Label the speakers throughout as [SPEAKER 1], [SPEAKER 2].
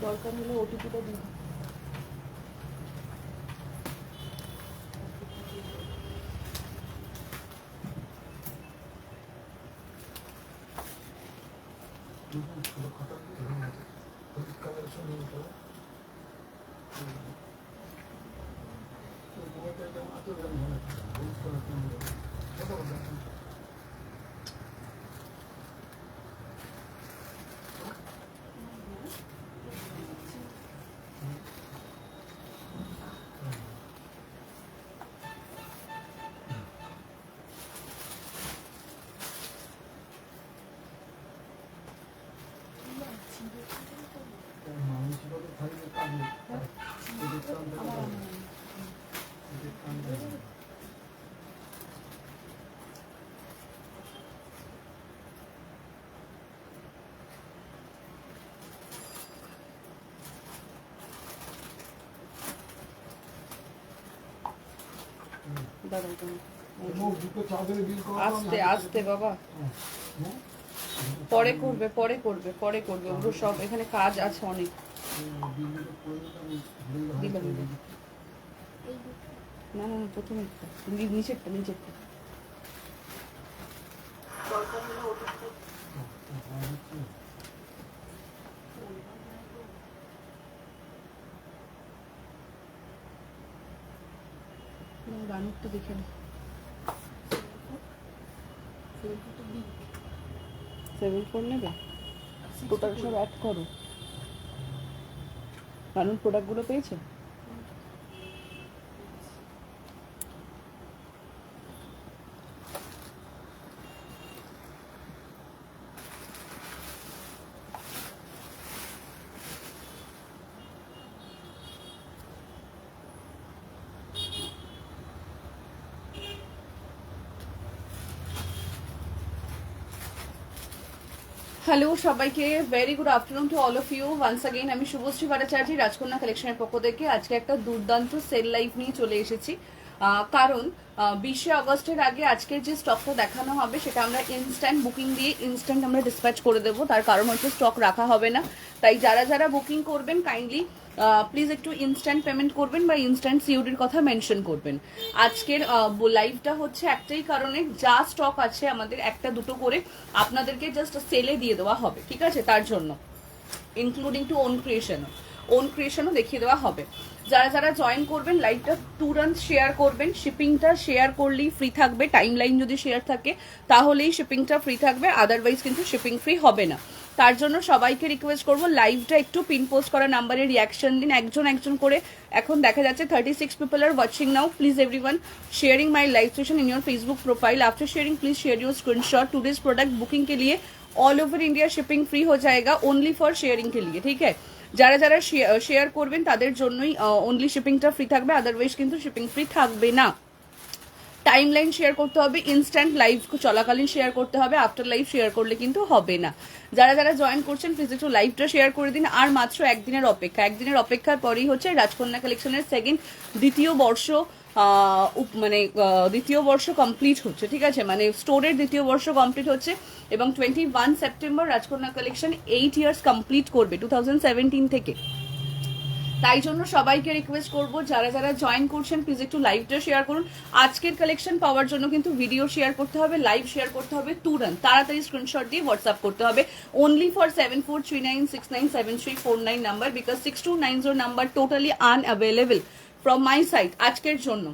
[SPEAKER 1] দরকার হলে ওটিপিটা দিন। আস্তে আস্তে বাবা, পরে করবে পরে করবে পরে করবে, ওগুলো সব এখানে কাজ আছে অনেক। না না প্রথমে নিচেরটা নিচেরটা রানুরটা দেখে না। 7-4 নেবে, টোটাল সব অ্যাড করো। রানুর প্রোডাক্টগুলো পেয়েছে? হ্যালো সবাইকে, very good afternoon to all of you once again. আমি শুভশ্রী ভট্টাচার্য, রাজকন্যা কালেকশনের পক্ষ থেকে আজকে একটা দুর্দান্ত সেল লাইভ নিয়ে চলে এসেছি। কারণ 20 আগস্টের আগে আজকের যে স্টকটা দেখানো হবে সেটা আমরা ইনস্ট্যান্ট বুকিং দিয়ে ইনস্ট্যান্ট আমরা ডিসপ্যাচ করে দেবো। তার কারণ হচ্ছে স্টক রাখা হবে না, তাই যারা যারা বুকিং করবেন কাইন্ডলি প্লিজ একটু ইনস্ট্যান্ট পেমেন্ট করবেন বা ইনস্ট্যান্ট সিওডির কথা মেনশন করবেন। আজকের লাইভটা হচ্ছে একটাই কারণে, যা স্টক আছে আমাদের একটা দুটো করে আপনাদেরকে জাস্ট সেলে দিয়ে দেওয়া হবে, ঠিক আছে? তার জন্য ইনক্লুডিং টু ওন ক্রিয়েশনও দেখিয়ে দেওয়া হবে। যারা যারা জয়েন করবেন লাইভটা তুরন্ত শেয়ার করবেন। শিপিংটা শেয়ার করলেই ফ্রি থাকবে, টাইম লাইন যদি শেয়ার থাকে তাহলেই শিপিংটা ফ্রি থাকবে, আদারওয়াইজ কিন্তু শিপিং ফ্রি হবে না। তার জন্য সবাইকে রিকোয়েস্ট করবো লাইভটা একটু পিন পোস্ট করা নাম্বারে রিয়াকশন দিন, একজন একজন করে। এখন দেখা যাচ্ছে 36 people are watching now. Please everyone sharing my live session in your Facebook profile. After sharing please share your screenshot. Today's product booking के लिए all over India shipping free हो जाएगा, ओनली फॉर शेयरिंग के लिए, ठीक है? যারা যারা শেয়ার করবেন তাদের জন্যই অনলি শিপিংটা ফ্রি থাকবে, আদারওয়াইজ কিন্তু শিপিং ফ্রি থাকবে না। টাইম লাইন শেয়ার করতে হবে, ইনস্ট্যান্ট লাইভ চলাকালীন শেয়ার করতে হবে, আফটার লাইভ শেয়ার করলে কিন্তু হবে না। যারা যারা জয়েন করছেন প্লিজ একটু লাইভটা শেয়ার করে দিন। আর মাত্র একদিনের অপেক্ষার পরেই হচ্ছে রাজকন্যা কালেকশনের দ্বিতীয় বর্ষ কমপ্লিট হচ্ছে, ঠিক আছে? মানে স্টোরের দ্বিতীয় বর্ষ কমপ্লিট হচ্ছে এবং 21 সেপ্টেম্বর রাজকন্যা কালেকশন 8 ইয়ার্স কমপ্লিট করবে 2017 থেকে। তাই জন্য সবাইকে রিকোয়েস্ট করবো যারা যারা জয়েন করছেন প্লিজ একটু লাইভটা শেয়ার করুন। আজকের কালেকশন পাওয়ার জন্য কিন্তু ভিডিও শেয়ার করতে হবে, লাইভ শেয়ার করতে হবে, তুরন্ত তাড়াতাড়ি স্ক্রিনশট দিয়ে হোয়াটসঅ্যাপ করতে হবে only for 7439697349 number, because 6290 number totally unavailable from my side আজকের জন্য।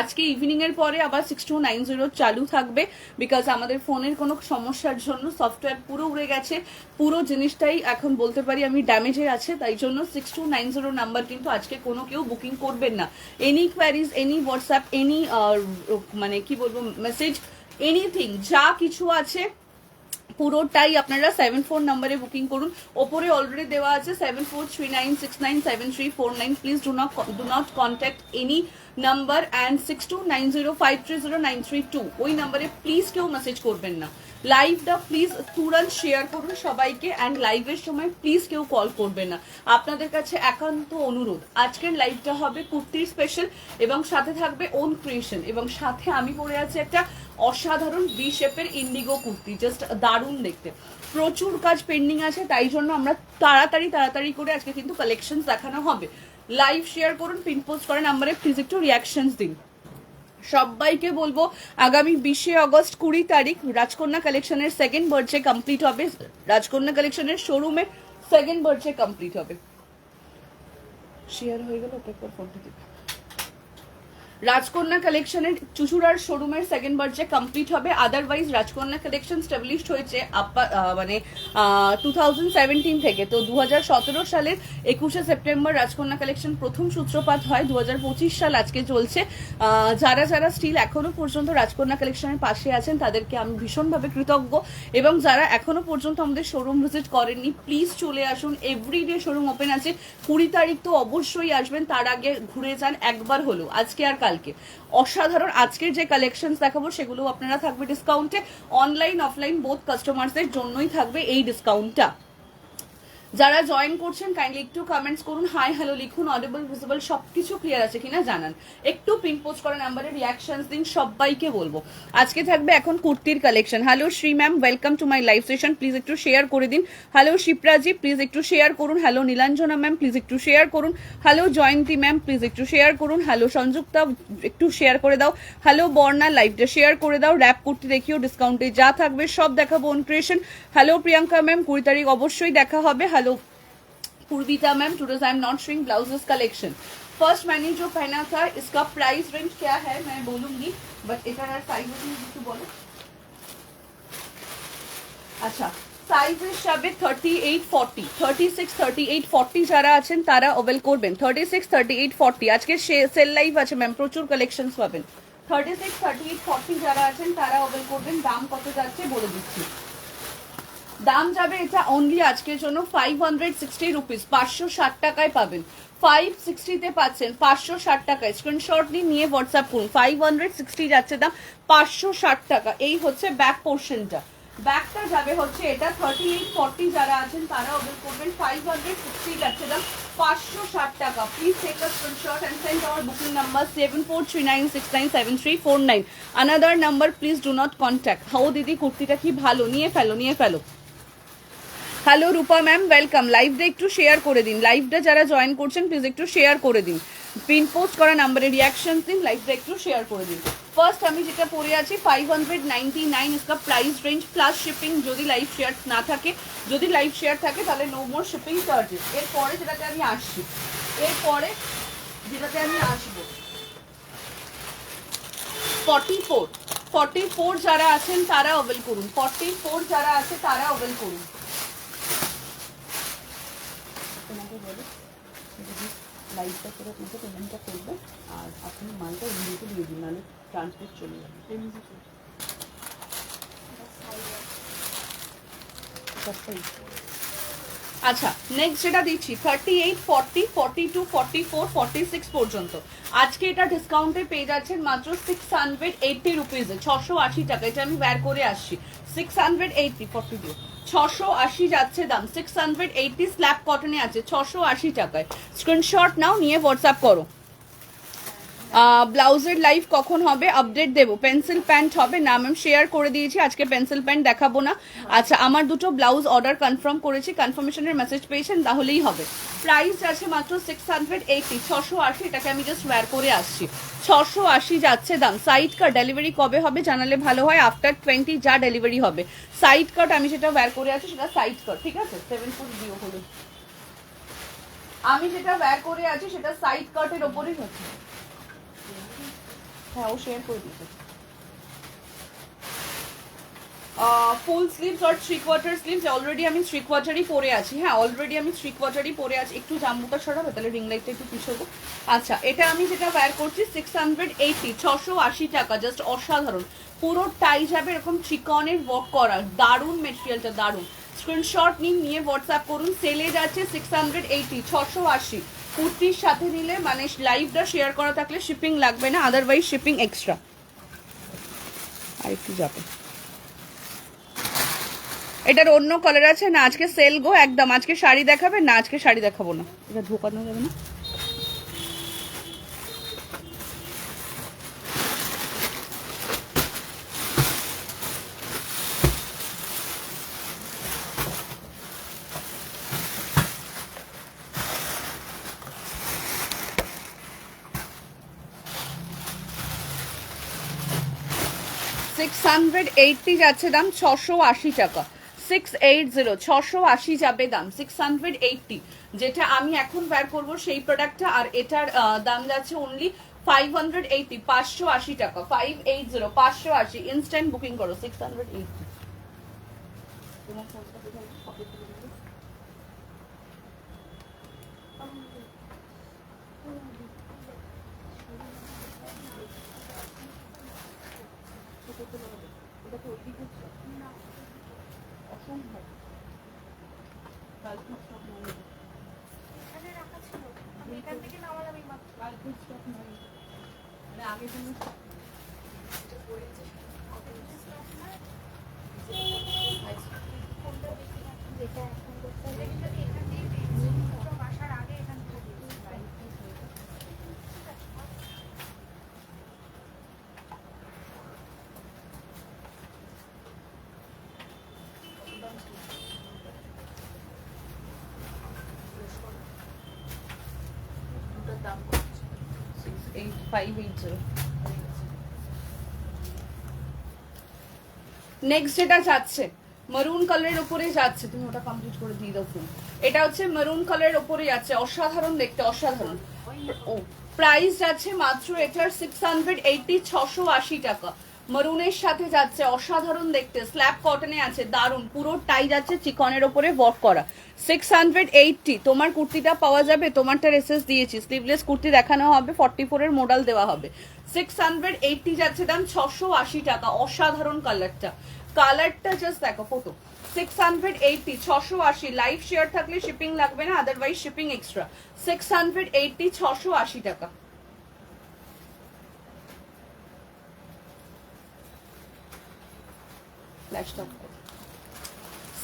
[SPEAKER 1] আজকে ইভিনিং এর পরে আবার 6290 চালু থাকবে, বিকজ আমাদের ফোনের কোনো সমস্যার জন্য সফটওয়্যার পুরো উড়ে গেছে, পুরো জিনিসটাই এখন বলতে পারি আমি ড্যামেজে আছে। তাই জন্য 6290 নাম্বার কিন্তু আজকে কোনো কেউ বুকিং করবেন না। Any queries, any WhatsApp, any মানে কি বলবো মেসেজ, এনিথিং যা কিছু আছে পুরোটাই আপনারা 74 নাম্বারে বুকিং করুন। ওপরে অলরেডি দেওয়া আছে 7439697349। Please do not contact any number and 6290530932 ওই নাম্বারে প্লিজ কেউ মেসেজ করবেন না। লাইভটা প্লিজ তুরন্ত শেয়ার করুন সবাইকে, অ্যান্ড লাইভের সময় প্লিজ কেউ কল করবেন না। আপনাদের কাছে একান্ত অনুরোধ, আজকের লাইভটা হবে কুর্তির স্পেশাল এবং সাথে থাকবে ওন ক্রিয়েশন, এবং সাথে আমি পরে আছি একটা অসাধারণ ভি শেপের ইন্ডিগো কুর্তি, জাস্ট দারুণ দেখতে। প্রচুর কাজ পেন্ডিং আছে, তাই জন্য আমরা তাড়াতাড়ি করে আজকে কিন্তু কালেকশন দেখানো হবে। লাইভ শেয়ার করুন, পিন পোস্ট করেন নাম্বারে, প্লিজ একটু রিয়াকশনস দিন। সবাইকে বলবো আগামী 20 আগস্ট 20 তারিখ রাজকন্যা কালেকশনের সেকেন্ড বার্থডে কমপ্লিট হবে, রাজকন্যা কালেকশনের শোরুমে সেকেন্ড বার্থডে কমপ্লিট হবে। শেয়ার হয়ে গেল, একবার ফোনটা দিবে। রাজকন্যা কালেকশনের চুচুড়ার শোরুমের সেকেন্ড বার্থডে কমপ্লিট হবে। আদারওয়াইজ রাজকন্যা কালেকশন স্টাবলিশড হয়েছে মানে 2017 থেকে। তো 2017 সালের 21শে সেপ্টেম্বর রাজকন্যা কালেকশন প্রথম সূত্রপাত হয়। 2025 সাল আজকে চলছে। যারা যারা স্টিল এখনো পর্যন্ত রাজকন্যা কালেকশনের পাশে আছেন তাদেরকে আমি ভীষণভাবে কৃতজ্ঞ, এবং যারা এখনো পর্যন্ত আমাদের শোরুম ভিজিট করেননি প্লিজ চলে আসুন। এভরিডে শোরুম ওপেন আছে। 20 তারিখ তো অবশ্যই আসবেন, তার আগে ঘুরে যান একবার হলো, আজকে আর কালকে। অসাধারণ আজকের যে কালেকশন দেখাবো সেগুলো আপনারা থাকবে ডিসকাউন্টে। অনলাইন অফলাইন বোথ কাস্টমারদের জন্যই থাকবে এই ডিসকাউন্টটা। যারা জয়েন করছেন কাইন্ডলি একটু কমেন্টস করুন, হাই হ্যালো লিখুন, অডিবল ভিজিবল সবকিছু ক্লিয়ার আছে কিনা জানান, একটু পিন পোস্ট করা নাম্বারে রিয়াকশনস দিন। সবাইকে বলবো আজকে থাকবে এখন কুর্তির collection. Hello Shri ma'am, welcome to my live session, please একটু শেয়ার করে দিন। হ্যালো শিপ্রাজি, প্লিজ একটু শেয়ার করুন। হ্যালো নীলাঞ্জনা ম্যাম, প্লিজ একটু শেয়ার করুন। হ্যালো জয়ন্তী ম্যাম, প্লিজ একটু শেয়ার করুন। হ্যালো সংযুক্তা, একটু শেয়ার করে দাও। হ্যালো বর্ণা, লাইভটা শেয়ার করে দাও। র্যাপ কুর্তি দেখিও, ডিসকাউন্টে যা থাকবে সব দেখাবো on creation. Hello Priyanka ma'am, 20 তারিখ অবশ্যই দেখা হবে। Hello Purvita ma'am, today's I am not showing blouses collection. First मैंने जो पहना था इसका प्राइस रेंज क्या है मैं बोलूंगी, बट এটা সাইজ একটু বলো। আচ্ছা সাইজ হিসাবে 38 40 36 38 40 যারা আছেন তারা অবেল করবেন। 36 38 40 আজকে সেল লাইভ আছে ম্যাম, প্রচুর কালেকশনস পাবেন। 36 38 40 যারা আছেন তারা অবেল করবেন। দাম কত যাচ্ছে বলে দিচ্ছি। দাম যাবে এটা অনলি আজকের জন্য 560 রুপিস, 560 টাকায় পাবেন। 560 তে পাচ্ছেন 560 টাকায়। স্ক্রিনশট নিয়ে হোয়াটসঅ্যাপ করুন। 560 যাচ্ছে দাম, 560 টাকা। এই হচ্ছে ব্যাক পোর্শনটা। ব্যাকটা যাবে হচ্ছে এটা 38 40 যারা আছেন তারা অর্ডার করবেন। 560 যাচ্ছে দাম, 560 টাকা। Please take a screenshot and send our booking number 7439697349। Another number please do not contact. হাও দিদি কুর্তিটা কি ভালো, নিয়ে ফেলো। Hello Rupa ma'am, welcome. লাইভটা একটু শেয়ার করে দিন। লাইভটা যারা জয়েন করছেন প্লিজ একটু শেয়ার করে দিন। পিন পোস্ট করা নাম্বারে রিয়াকশন দিন, লাইভটা একটু শেয়ার করে দিন। ফার্স্ট আমি যেটা পরে আছি 599 इसका প্রাইস রেঞ্জ প্লাস শিপিং। যদি লাইভ শেয়ার না থাকে, যদি লাইভ শেয়ার থাকে তাহলে নো মোর শিপিং চার্জেস। এরপরে যেটাতে আমি আসবো 44 যারা আছেন তারা অবেল করুন। 44 যারা আছে তারা অবেল করুন। তোমাকে বলো লাইভটা করে আপনাকে পেমেন্টটা করবে, আর আপনি মালটা এমনিতে দিয়ে দিন, নাহলে ট্রান্সপোর্ট চলে যাবে। আচ্ছা নেক্সট যেটা দিচ্ছি 38 40 42 44 46 পর্যন্ত। আজকে এটা ডিসকাউন্টে পেয়ে যাচ্ছেন মাত্র 680 রুপিজে, 680 টাকা। এটা আমি বের করে আসছি 680 42 680 যাচ্ছে দাম। 680 স্ল্যাব কটনে আছে 680 টাকায়। স্ক্রিনশট নাও, নিয়ে হোয়াটসঅ্যাপ করো। ব্লাউজের লাইভ কখন হবে আপডেট দেবো। পেন্সিল প্যান্ট হবে না ম্যাম, শেয়ার করে দিয়েছি, আজকে পেন্সিল প্যান্ট দেখাবো না। আচ্ছা আমার দুটো ব্লাউজ অর্ডার কনফার্ম করেছি, কনফার্মেশনের মেসেজ পেয়েছেন তাহলেই হবে। প্রাইস আছে মাত্র 680, 680। এটাকে আমি জাস্ট ওয়্যার করে আসছি, 680 যাচ্ছে দাম। সাইড কাট ডেলিভারি কবে হবে জানালে ভালো হয়। আফটার 20 যা ডেলিভারি হবে। সাইড কাট আমি যেটা ওয়্যার করে আছি সেটা সাইড কাট, ঠিক আছে। 7 ফুট ভিউ হলো, আমি যেটা ওয়্যার করে আছি সেটা সাইড কাটের ওপরই হচ্ছে। হ্যাঁ ও শেয়ার করে দিতে। ফুল স্লিভস আর 3/4 স্লিভস অলরেডি আমি 3/4ই পরে আছি। হ্যাঁ অলরেডি আমি 3/4ই পরে আছি। একটু জাম্বুটা সরাবে তাহলে রিং লাইটটা একটু পিছাবো। আচ্ছা এটা আমি যেটা ওয়্যার করছি 680, 680 টাকা। জাস্ট অসাধারণ, পুরো টাই যাবে এরকম চিকনের ওয়ার্ক করা, দারুণ মেটেরিয়ালটা, দারুণ। স্ক্রিনশট নিয়ে হোয়াটসঅ্যাপ করুন। সেলে যাচ্ছে 680, 680। কুর্তির সাথে নিলে মানে লাইভটা শেয়ার করা থাকলে শিপিং লাগবে না, আদারওয়াইজ শিপিং এক্সট্রা। আর একটু যাবে। এটার অন্য কালার আছে না, আজকে সেল গো একদম। আজকে শাড়ি দেখাবে না, আজকে শাড়ি দেখাবো না, এটা ঢোকানো যাবে না। 680 যাচ্ছে দাম 680 টাকা, 680 680 যাবে দাম, 680 যেটা আমি এখন বের করবো সেই প্রোডাক্টটা, আর এটার দাম যাচ্ছে অনলি 580, 580 টাকা, 580 580। ইনস্ট্যান্ট বুকিং করো 680। তোমার ফোনটা কোথায়? পকেটে দিলে। এটা তো ওই দিকে না, অসম্ভব। কালকে সব নয়, এখানে রাখা ছিল, আমি এখান থেকে নামালাম এই মাত্র। কালকে সব নয়, মানে আগে জন্য যেটা এখন করতে হবে এখান থেকে সব আসার আগে এখান থেকে দাম 68580। নেক্সট যেটা যাচ্ছে মারুন কালারের উপরে যাচ্ছে, তুমি ওটা কমপ্লিট করে দিয়ে দাও ফোন। এটা হচ্ছে মারুন কালারের উপরে যাচ্ছে, অসাধারণ দেখতে, অসাধারণ। ও প্রাইস যাচ্ছে মাত্র এটার 680, 680 টাকা। মারুনের সাথে যাচ্ছে, অসাধারণ দেখতে, স্ল্যাব কটনে আছে, দারুন, পুরোটাই যাচ্ছে চিকনের ওপরে ওয়ার্ক করা। 680 তোমার কুর্তিটা পাওয়া যাবে, তোমারটা এসএস দিয়েছি, স্লিভলেস কুর্তি দেখানো হবে, 44 এর মডেল দেওয়া হবে। 680 যাচ্ছে দাম, 680 টাকা। অসাধারণ কালারটা, কালারটা জাস্ট দেখো, ফটো। 680 680, লাইভ শেয়ার থাকলে শিপিং লাগবে না, আদারওয়াইজ শিপিং এক্সট্রা। 680 680 টাকা। ফ্ল্যাশটা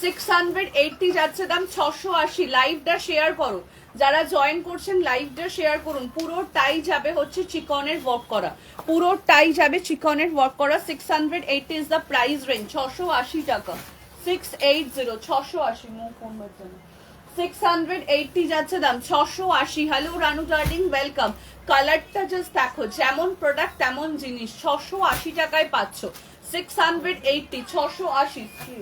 [SPEAKER 1] 680 যাচ্ছে দাম, 680। লাইভটা শেয়ার করো, যারা জয়েন করছেন লাইভটা শেয়ার করুন। পুরোটাই যাবে হচ্ছে চিকনের ওয়ার্ক করা, পুরোটাই যাবে চিকনের ওয়ার্ক করা। 680 ইজ দ্য প্রাইস রেঞ্জ, 680 টাকা। 680 680, মো ফোন বাজছে। 680 যাচ্ছে দাম, 680। Hello Ranu darling, welcome. কালারটা জাস্ট দেখো, যেমন প্রোডাক্ট তেমন জিনিস, 680 টাকায় পাচ্ছ। 680 680,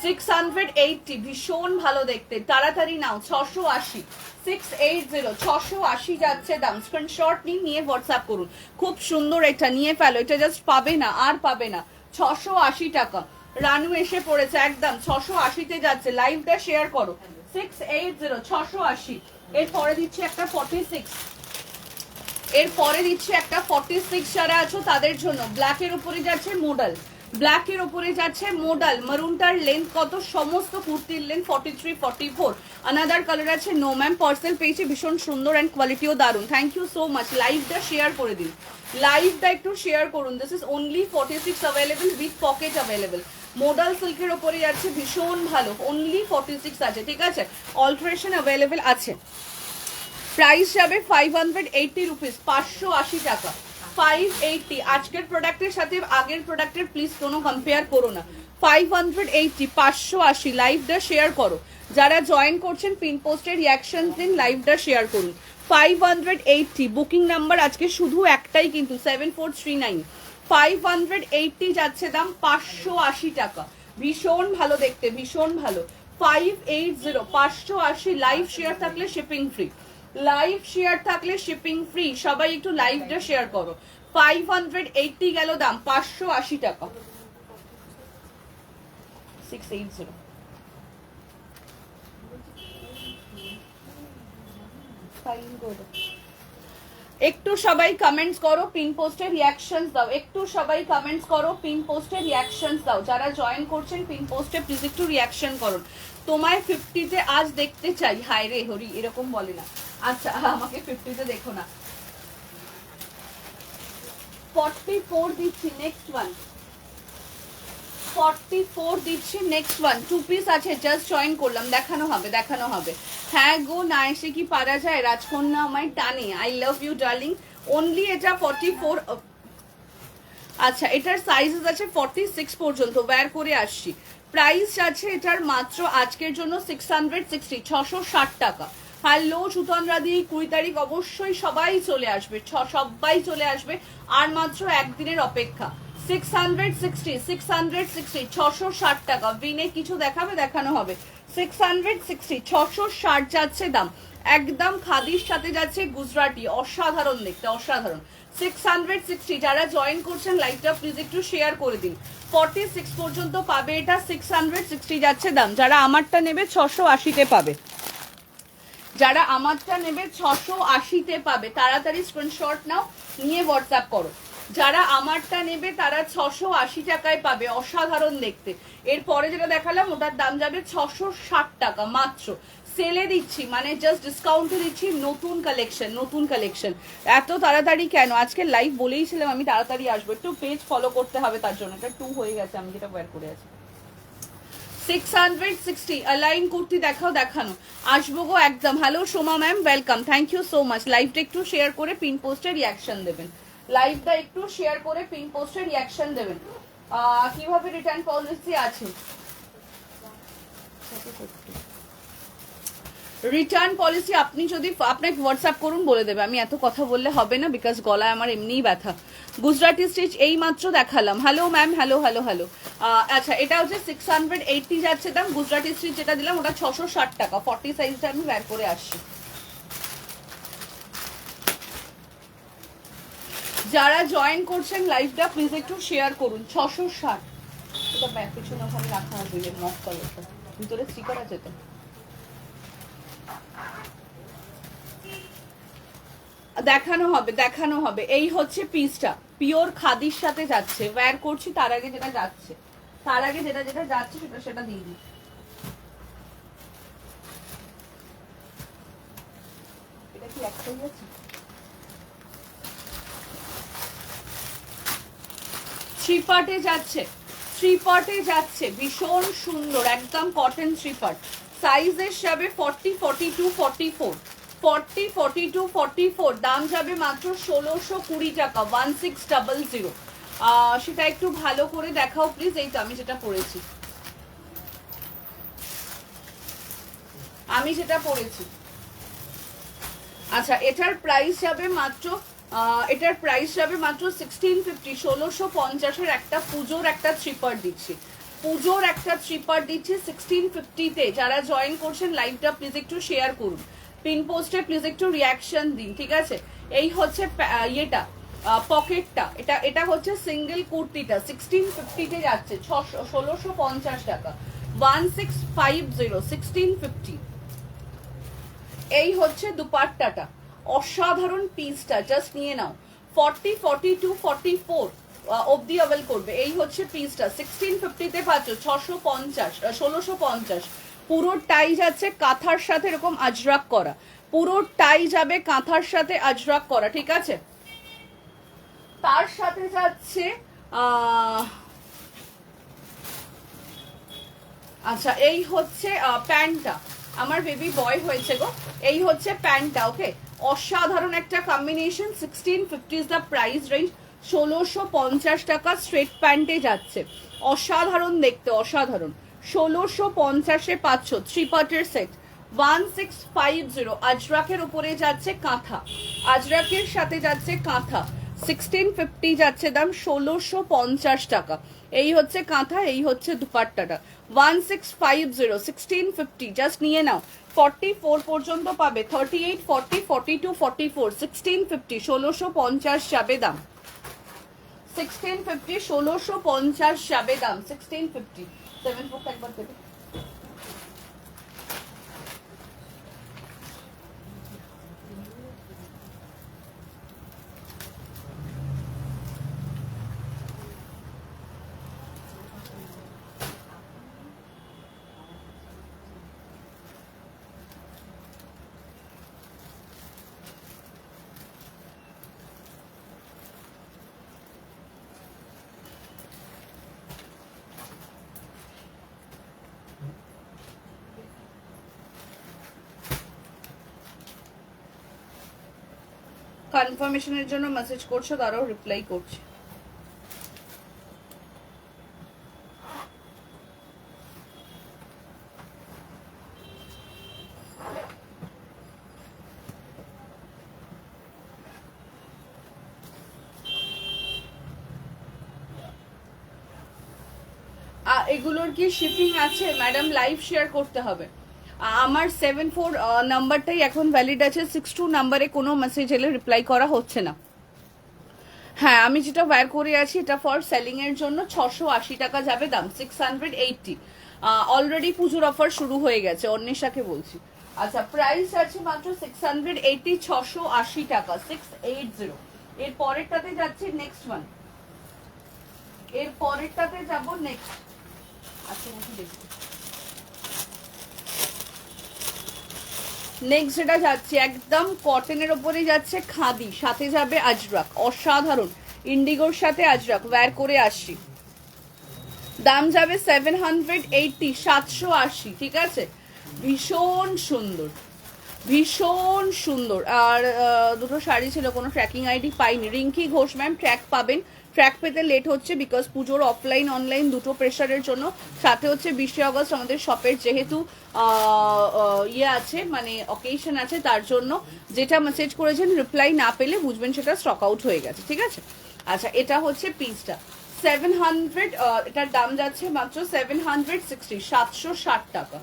[SPEAKER 1] 680 ভীষণ ভালো দেখতে, তাড়াতাড়ি নাও। 680 680 680 যাচ্ছে দাম। স্ক্রিনশট নিয়ে হোয়াটসঅ্যাপ করুন, খুব সুন্দর এটা, নিয়ে ফেলো, এটা জাস্ট পাবে না আর পাবে না। 680 টাকা। রানু এসে পড়েছে একদম, 680-তে যাচ্ছে। লাইভটা শেয়ার করো। 680 680। এরপরে দিচ্ছি একটা 46, এরপরে দিচ্ছি একটা 46 যারা আছো তাদের জন্য। ব্ল্যাকের উপরে যাচ্ছে মডেল, ব্ল্যাকের উপরে যাচ্ছে মডেল। মারুনটার লেন্থ কত? সমস্ত কুর্তির লেন্থ 43 44। আনাদার কালার আছে, নো ম্যাম, পার্সেল পেয়েছি, ভীষণ সুন্দর অ্যান্ড কোয়ালিটিও দারুন। Thank you so much. লাইভটা শেয়ার করে দিন, লাইভটা একটু শেয়ার করুন। This is only 46 available with pocket available. Modal সিল্কের ওপরে যাচ্ছে, ভীষণ ভালো, অনলি 46 আছে, ঠিক আছে, অল্টারেশন অ্যাভেলেবেল আছে। প্রাইস যাবে 580 রুপিস, 580 টাকা। 580 আজকের প্রোডাক্টের সাথে আগের প্রোডাক্টের প্লিজ কোনো কম্পেয়ার করো না। 580 580। লাইভটা শেয়ার করো, যারা জয়েন করছেন পিন পোস্টের রিয়াকশন দিন, লাইভটা শেয়ার করুন। 580 বুকিং নাম্বার আজকে শুধু একটাই কিন্তু, 7439। 580 যাচ্ছে দাম, 580 টাকা। ভীষণ ভালো দেখতে, ভীষণ ভালো। 580 580। লাইভ শেয়ার থাকলে শিপিং ফ্রি, লাইভ শেয়ার থাকলে শিপিং ফ্রি। সবাই একটু লাইভটা শেয়ার করো। 580 গেল দাম, 580 টাকা। 680। একটু সবাই কমেন্টস করো, পিন পোস্টে রিয়াকশনস দাও, একটু সবাই কমেন্টস করো, পিন পোস্টে রিয়াকশনস দাও। যারা জয়েন করছেন পিন পোস্টে প্লিজ একটু রিয়াকশন করুন। তোমায় 50-তে আজ দেখতে চাই, হায় রে হরি, এরকম বলে না। আচ্ছা আমাকে 50-তে দেখো না। 44 দিচ্ছি, নেক্সট ওয়ান। 44 দিচ্ছি, নেক্সট ওয়ান। 2 পিস আছে, জাস্ট জয়েন করলাম, দেখানো হবে, দেখানো হবে। হ্যাঁ গো, না এসে কি পারা যায়, রাজকন্যা আমায় টানে। I love you darling. Only এটা 44। আচ্ছা, এটার সাইজেস আছে 46 পর্যন্ত, ওয়্যার করে আসছি। প্রাইস আছে এটার মাত্র আজকের জন্য 660, 660 টাকা। হ্যালো সুতন রাধি, 20 তারিখ অবশ্যই সবাই চলে আসবে, সবাই চলে আসবে, আর মাত্র একদিনের অপেক্ষা। 660, 660, 660 টাকা। বিনে কিছু দেখাবে, দেখানো হবে। 660, 660 যাচ্ছে দাম, একদম খাদির সাথে যাচ্ছে গুজরাটি, অসাধারণ দেখতে, অসাধারণ। 660, যারা জয়েন করছেন লাইভটা প্লিজ একটু শেয়ার করে দিন। 46 পর্যন্ত পাবে এটা, 660 যাচ্ছে দাম। যারা আমারটা নেবে 680-তে পাবে, যারা আমারটা নেবে 680-তে পাবে। তাড়াতাড়ি স্ক্রিনশট নাও, নিয়ে হোয়াটসঅ্যাপ করো। যারা আমারটা নেবে তারা 680 টাকায় পাবে, অসাধারণ দেখতে। এরপরে যেটা দেখালাম ওটার দাম যাবে 660 টাকা মাত্র। সেলে দিচ্ছি, মানে জাস্ট ডিসকাউন্টে দিচ্ছি, নতুন কালেকশন, নতুন কালেকশন। এত তাড়াতাড়ি কেন? আজকে লাইভ বলেইছিলাম আমি তাড়াতাড়ি আসবো, একটু পেজ ফলো করতে হবে তার জন্য। এটা 2 হয়ে গেছে, আমি যেটা ওয়্যার করে আছি। 660 অ্যালাইন কুর্তি দেখাও, দেখানো আসবো গো একদম। Hello Soma ma'am, welcome, thank you so much. লাইভটা একটু শেয়ার করে পিন পোস্টে রিয়াকশন দেবেন, লাইভটা একটু শেয়ার করে পিন পোস্টে রিয়াকশন দেবেন। কিভাবে রিটার্ন পলিসি আছে? রিটার্ন পলিসি আপনি যদি আপনাকে হোয়াটসঅ্যাপ করুন, বলে দেবে। আমি এত কথা বললে হবে না, বিকজ গলায় আমার এমনিই ব্যথা। গুজরাটি স্টিচ এই মাত্র দেখালাম। Hello ma'am, hello hello hello. আচ্ছা, এটা হচ্ছে 680 যাচ্ছে দাম। গুজরাটি স্টিচ যেটা দিলাম ওটা 660 টাকা। 40 সাইজটা আমি বের করে আসছি। যারা জয়েন করছেন লাইভটা প্লিজ একটু শেয়ার করুন। 660, এটা ব্যাক পিছনে ওখানে রাখা হবে, মক কালারটা ভিতরে স্টিকার আছে তো। দেখানো হবে, দেখানো হবে। এই হচ্ছে পিসটা, পিওর খাদির সাথে যাচ্ছে। ওয়্যার করছি তার আগে যেটা যাচ্ছে, তার আগে যেটা যেটা যাচ্ছে সেটা সেটা দিয়ে দিই। এটা কি একটাই আছে? থ্রি পার্টে যাচ্ছে, থ্রি পার্টে যাচ্ছে, ভীষণ সুন্দর একদম কটন থ্রি পার্ট। সাইজের যাবে 40, 42, 44, 40, 42, 44। দাম যাবে মাত্র 1620 টাকা, 1600। সেটা একটু ভালো করে দেখাও প্লিজ। এই তো আমি যেটা পরেছি, আমি যেটা পরেছি। আচ্ছা, এটার প্রাইস যাবে মাত্র, এটার প্রাইস যাবে মাত্র 1650। 1650-এর একটা পুজোর একটা থ্রি পার্ট দিচ্ছি, পুজোর একটা থ্রি পার্ট দিচ্ছি 1650-তে। যারা জয়েন করছেন লাইভটা প্লিজ একটু শেয়ার করুন, পিন পোস্টে প্লিজ একটু রিয়াকশন দিন, ঠিক আছে? এই হচ্ছে ইয়েটা, পকেটটা। এটা এটা হচ্ছে সিঙ্গেল কুর্তিটা 1650-তে যাচ্ছে, 1650 টাকা, 1650, 1650। এই হচ্ছে দুপাট্টাটা, অসাধারণ পিসটা, জাস্ট নিয়ে নাও। 40, 42, 44 অবধি অ্যাভেল করবে। এই হচ্ছে পিসটা, 1650-তে পাচ্ছ, 1650। পুরোটাই যাচ্ছে কাঁথার সাথে এরকম আজরাক করা, পুরোটাই যাবে কাঁথার সাথে আজরাক করা, ঠিক আছে? তার সাথে যাচ্ছে আচ্ছা, এই হচ্ছে প্যান্টটা, আমার বেবি বয় হয়েছে গো। এই হচ্ছে প্যান্টটা, ওকে? অসাধারণ একটা combination. 1650 is the price range, 1650 টাকা স্ট্রেট প্যান্টে যাচ্ছে, অসাধারণ দেখতে, অসাধারণ। 1650-এ পাচ্ছ থ্রি পার্টের সেট, 1650। আজরাকের উপরে যাচ্ছে কাঁথা, আজরাকের সাথে যাচ্ছে কাঁথা। 1650 যাচ্ছে দাম, 1650 টাকা। এই হচ্ছে কাঁথা, এই হচ্ছে দুপাট্টাটা, 1650, 1650। জাস্ট নিয়ে নাও। 44 পর্যন্ত পাবে, 38, 40, 42, 44, 1650, 1650 যাবে দাম। 1650, 1650 যাবে দাম, 1650। 7 বুক একবার দেবে। কনফার্মেশনের জন্য মেসেজ করছো, তারাও রিপ্লাই করছে। এগুলোর কি শিপিং আছে ম্যাডাম? লাইভ শেয়ার করতে হবে। আমার 74 নাম্বারটাই এখন ভ্যালিড আছে, 62 নাম্বারে কোনো মেসেজ এলে রিপ্লাই করা হচ্ছে না। হ্যাঁ, আমি যেটা ওয়্যার করে আছি এটা ফর সেলিং এর জন্য 680 টাকা যাবে দাম, 680। অলরেডি পুজোর অফার শুরু হয়ে গেছে, অন্বেষাকে বলছি। আচ্ছা, প্রাইস আছে মাত্র 680, 680 টাকা, 680। এর পরেরটাতে যাচ্ছে নেক্সট ওয়ান, এর পরেরটাতে যাব নেক্সট। আচ্ছা দেখি নেক্সট যেটা যাচ্ছে একদম কটনের ওপরে যাচ্ছে, খাদি, সাথে যাবে আজরাক, অসাধারণ ইন্ডিগোর সাথে আজরাক, ওয়্যার করে আসছি। দাম যাবে 780, 780, ঠিক আছে। ভীষণ সুন্দর, ভীষণ সুন্দর। আর দুটো শাড়ি ছিল, কোনো ট্র্যাকিং আইডি পাইনি। রিঙ্কি ঘোষ ম্যাম, ট্র্যাক পাবেন। ট্র্যাক পেতে লেট হচ্ছে বিকজ পুজোর অফলাইন অনলাইন দুটো প্রেশারের জন্য। সাথে হচ্ছে 20 আগস্ট আমাদের শপের যেহেতু ইয়ে আছে, মানে অকেশন আছে, তার জন্য যেটা মেসেজ করেছেন রিপ্লাই না পেলে বুঝবেন সেটা স্টক আউট হয়ে গেছে, ঠিক আছে। আচ্ছা, এটা হচ্ছে পিসটা 700, এটার দাম যাচ্ছে মাত্র 760, 760 টাকা।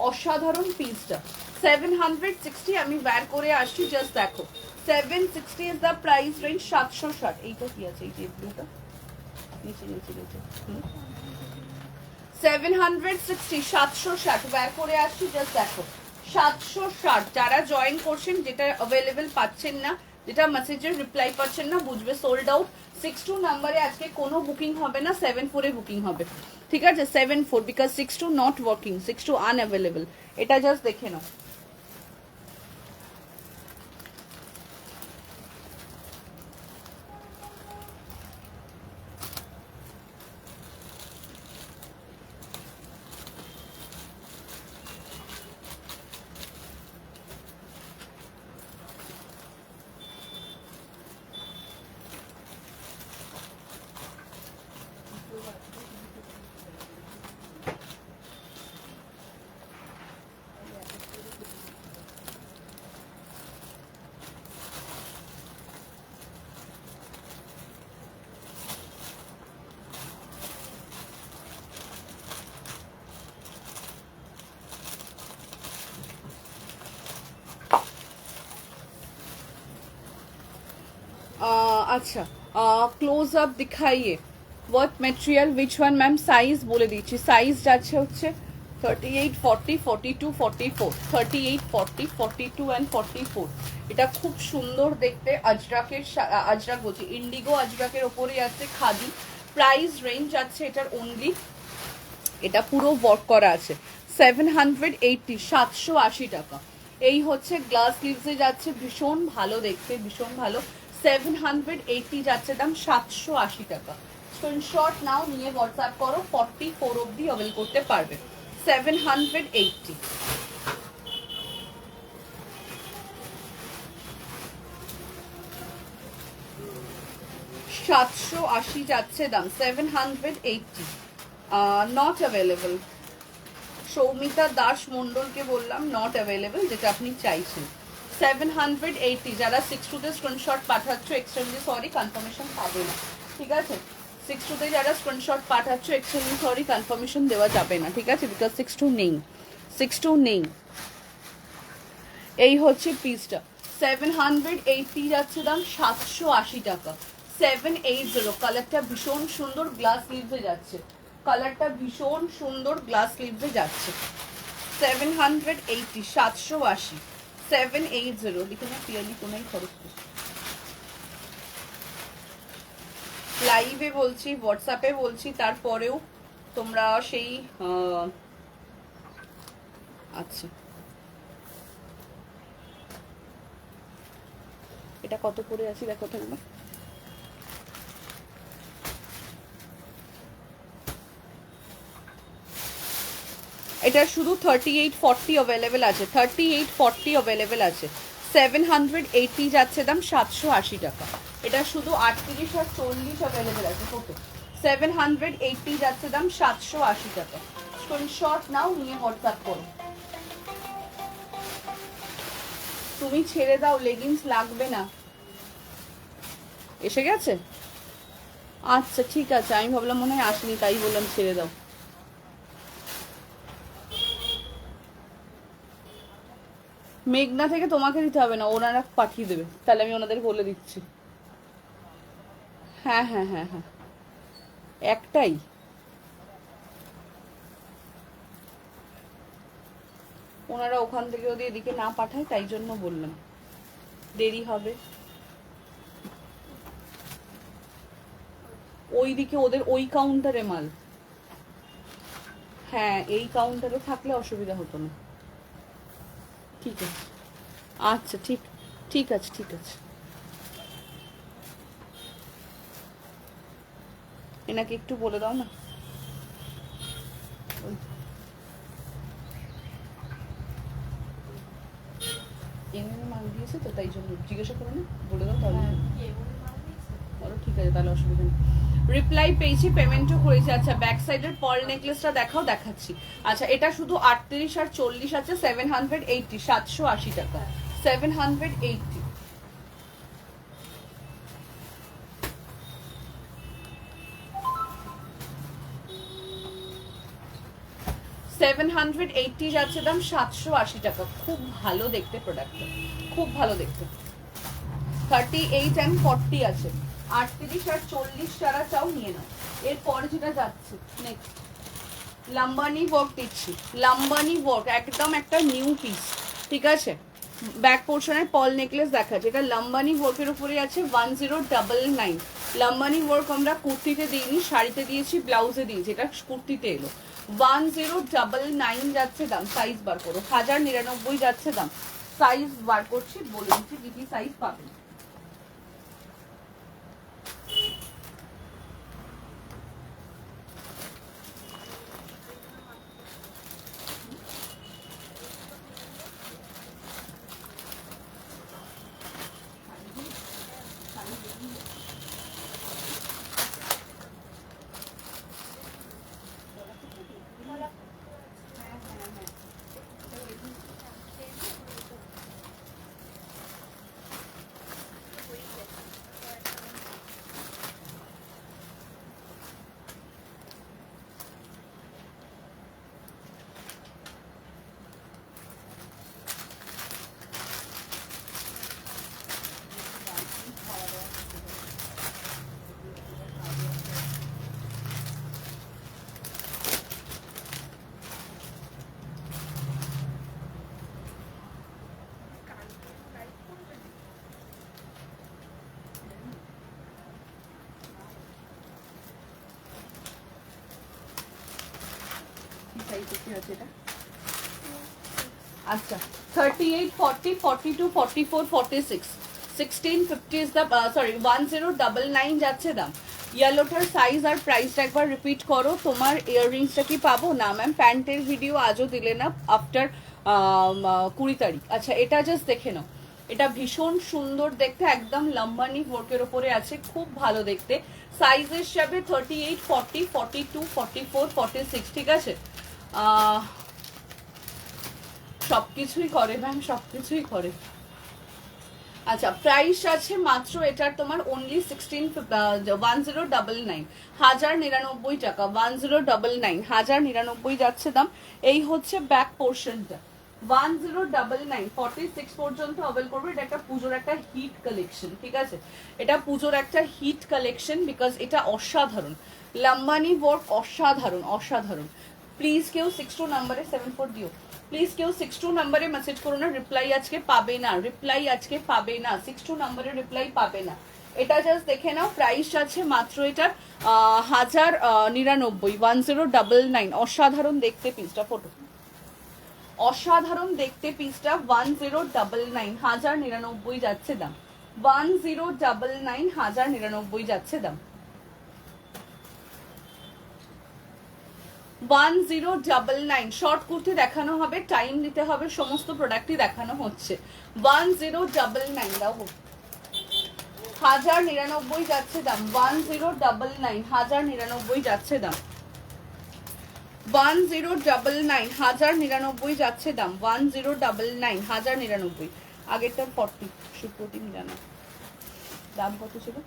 [SPEAKER 1] অসাধারণ পিসটা 760, আমি ওয়্যার করে আসছি, জাস্ট দেখো 760 ইজ দ্য প্রাইস রেঞ্জ। 760, এইটা কি আছে, এই যে ব্লুটা নিচে নিচে নিচে 760, 760 ওয়্যার করে আসছি, জাস্ট দেখো 760। যারা জয়েন করছেন, যেটা অ্যাভেলেবেল পাচ্ছেন না, যেটা মেসেজের রিপ্লাই পাচ্ছেন না, বুঝবে সোল্ড আউট। 62 নাম্বারে আজকে কোনো বুকিং হবে না, 74 এ বুকিং হবে, ঠিক আছে। 74 বিকজ 62 নট ওয়ার্কিং, 62 আনঅ্যাভেলেবল। এটা জাস্ট দেখে নাও। अच्छा, ক্লোজ আপ दिखाइए what material which one ma'am. Size बोले दीजिए, साइज যাচ্ছে হচ্ছে 38, 40, 42, 44, 38, 40, 42 এন্ড 44। এটা খুব সুন্দর দেখতে, আজরাকের, আজরাক বলছি ইন্ডিগো আজরাকের ওপরে আছে, খাদি। প্রাইস রেঞ্জ আছে এটার অনলি, এটা পুরো ওয়ার্ক করা আছে, 780, 780 টাকা। এই হচ্ছে গ্লাস লিভসে যাচ্ছে, ভীষণ ভালো দেখতে, ভীষণ ভালো। 780 যাচ্ছে দাম, 780 টাকা। স্ক্রিনশট নাও, নিয়ে হোয়াটসঅ্যাপ করো, 44 অবধি অ্যাভেল করতে পারবে। 780, 780 যাচ্ছে দাম, 780, নট অ্যাভেলেবল। সৌমিতা দাস মন্ডলকে বললাম নট অ্যাভেলেবল, যেটা আপনি চাইছেন। 780, যারা 62 তে স্ক্রিনশট পাঠাচ্ছ এক্সট্রিমলি সরি, কনফার্মেশন পাবে না, ঠিক আছে। 62 তে যারা স্ক্রিনশট পাঠাচ্ছ এক্সট্রিমলি সরি, কনফার্মেশন দেওয়া যাবে না, ঠিক আছে, বিকজ 62 নেই, 62 নেই। এই হচ্ছে পিসটা 780 যাচ্ছে দাম, 780 টাকা। 780, কালারটা ভীষণ সুন্দর, গ্লাস লিভসে যাচ্ছে, কালারটা ভীষণ সুন্দর, গ্লাস লিভসে যাচ্ছে। 780, 780, 780 লিখে না, ক্লিয়ারলি কোনাই খরচ। লাইভে বলছি, হোয়াটসঅ্যাপে বলছি, তারপরেও তোমরা সেই আচ্ছা, এটা কত করে আছে দেখো তো না। এটা শুধু 38, 40 অ্যাভেলেবেল আছে, 38, 40 অ্যাভেলেবেল আছে। 780 যাচ্ছে দাম, 780 টাকা। এটা শুধু 38 আর 40 অ্যাভেলেবেল আছে, কত? 780 যাচ্ছে দাম, 780 টাকা। স্ক্রিনশট নাও, নিয়ে হোয়াটসঅ্যাপ করো। তুমি ছেড়ে দাও, লেগিংস লাগবে না। এসে গেছে? আচ্ছা ঠিক আছে, আমি ভাবলাম মনে হয় আসেনি, তাই বললাম ছেড়ে দাও। মেঘনা থেকে তোমাকে দিতে হবে না, ওনারা পাঠিয়ে দেবে, তাহলে আমি ওনাদের বলে দিচ্ছি। হ্যাঁ হ্যাঁ হ্যাঁ হ্যাঁ, একটাই। ওনারা ওখান থেকে যদি এদিকে না পাঠায় তাই জন্য বললাম, দেরি হবে। ওইদিকে ওদের ওই কাউন্টারে মাল। হ্যাঁ, এই কাউন্টারে থাকলে অসুবিধা হতো না। ঠিক আছে, আচ্ছা ঠিক, ঠিক আছে ঠিক আছে। এনাকে একটু বলে দাও না। এমএমএ মাল দিয়েছে তো, তাই জন্য জিজ্ঞাসা করে না, বলে দাও তাহলে। বলো ঠিক আছে, তাহলে অসুবিধা নেই। রিপ্লাই পেয়েছি, পেমেন্টও করেছি। আচ্ছা, ব্যাক সাইডের পার্ল নেকলেসটা দেখাও, দেখাচ্ছি। আচ্ছা, এটা শুধু 38 আর 40 আছে, 780, 780 টাকা, 780। 780 যাচ্ছে দাম, 780 টাকা। খুব ভালো দেখতে প্রোডাক্টটা, খুব ভালো দেখতে। 38 and 40 আছে, 38 আর 40 যারা চাও নিয়ে নাও। এরপর যেটা যাচ্ছে নেক্সট, লাম্বানি ওয়ার্ক দিচ্ছি, লাম্বানি ওয়ার্ক একদম একটা নিউ পিস, ঠিক আছে। ব্যাক পোর্শনের পল নেকলেস দেখাচ্ছে, এটা লাম্বানি ওয়ার্কের উপরে আছে, 1099। লাম্বানি ওয়ার্ক আমরা কুর্তিতে দিইনি, শাড়িতে দিয়েছি, ব্লাউজে দিয়েছি, এটা কুর্তিতে এলো। 1099 যাচ্ছে দাম। সাইজ বার করো, 1099 যাচ্ছে দাম। সাইজ বার করছি, বলে দিচ্ছি কি কি সাইজ পাবেন। আচ্ছা, 38, 40, 42, 44, 46, 16, 50 is the sorry 1099 যাচ্ছে দাম। ইয়েলোটার সাইজ আর প্রাইসটা একবার রিপিট করো। তোমার ইয়াররিংসটা কি পাবো না ম্যাম? প্যান্টের ভিডিও আজও দিলে না, আফটার 20 তারিখ। আচ্ছা, এটা জাস্ট দেখে নাও, এটা ভীষণ সুন্দর দেখতে, একদম লম্বানি ওয়ার্কের ওপরে আছে, খুব ভালো দেখতে। সাইজ হিসাবে 38, 40, 42, 44, 46, ঠিক আছে। সবকিছুই করে ম্যাম, সবকিছুই করে। আচ্ছা, প্রাইস আছে মাত্র এটার তোমার অনলি 1099, 1099 টাকা, 1099, 1099 যাচ্ছে দাম। এই হচ্ছে ব্যাক পোর্শনটা, 1099, 46 পর্যন্ত অবেল করবে। এটা একটা পুজোর একটা হিট কালেকশন, ঠিক আছে। এটা পুজোর একটা হিট কালেকশন, বিকজ এটা অসাধারণ, লাম্বানি ওয়ার্ক অসাধারণ অসাধারণ। প্লিজ কেউ 62 নাম্বারে 74 দিও, প্লিজ কেউ 62 নাম্বারে মেসেজ করো না, রিপ্লাই আজকে পাবে না, রিপ্লাই আজকে পাবে না, 62 নাম্বারে রিপ্লাই পাবে না। এটা জাস্ট দেখে নাও, প্রাইস আছে মাত্র এটার 1099, 1099। অসাধারণ দেখতে পিসটা, ফটো অসাধারণ দেখতে পিসটা, 1099, 1099 যাচ্ছে দাম, 1099, 1099 যাচ্ছে দাম, 1099। শর্ট কুর্তি দেখানো হবে, টাইম দিতে হবে, সমস্ত প্রোডাক্টই দেখানো হচ্ছে। 1099 দাও, 1099 যাচ্ছে দাম, 1099, 1099 যাচ্ছে দাম, 1099, 1099 যাচ্ছে দাম, 1099, 1099। আগেরটার 40, সুপ্রতি মিলানো দাম কত ছিল?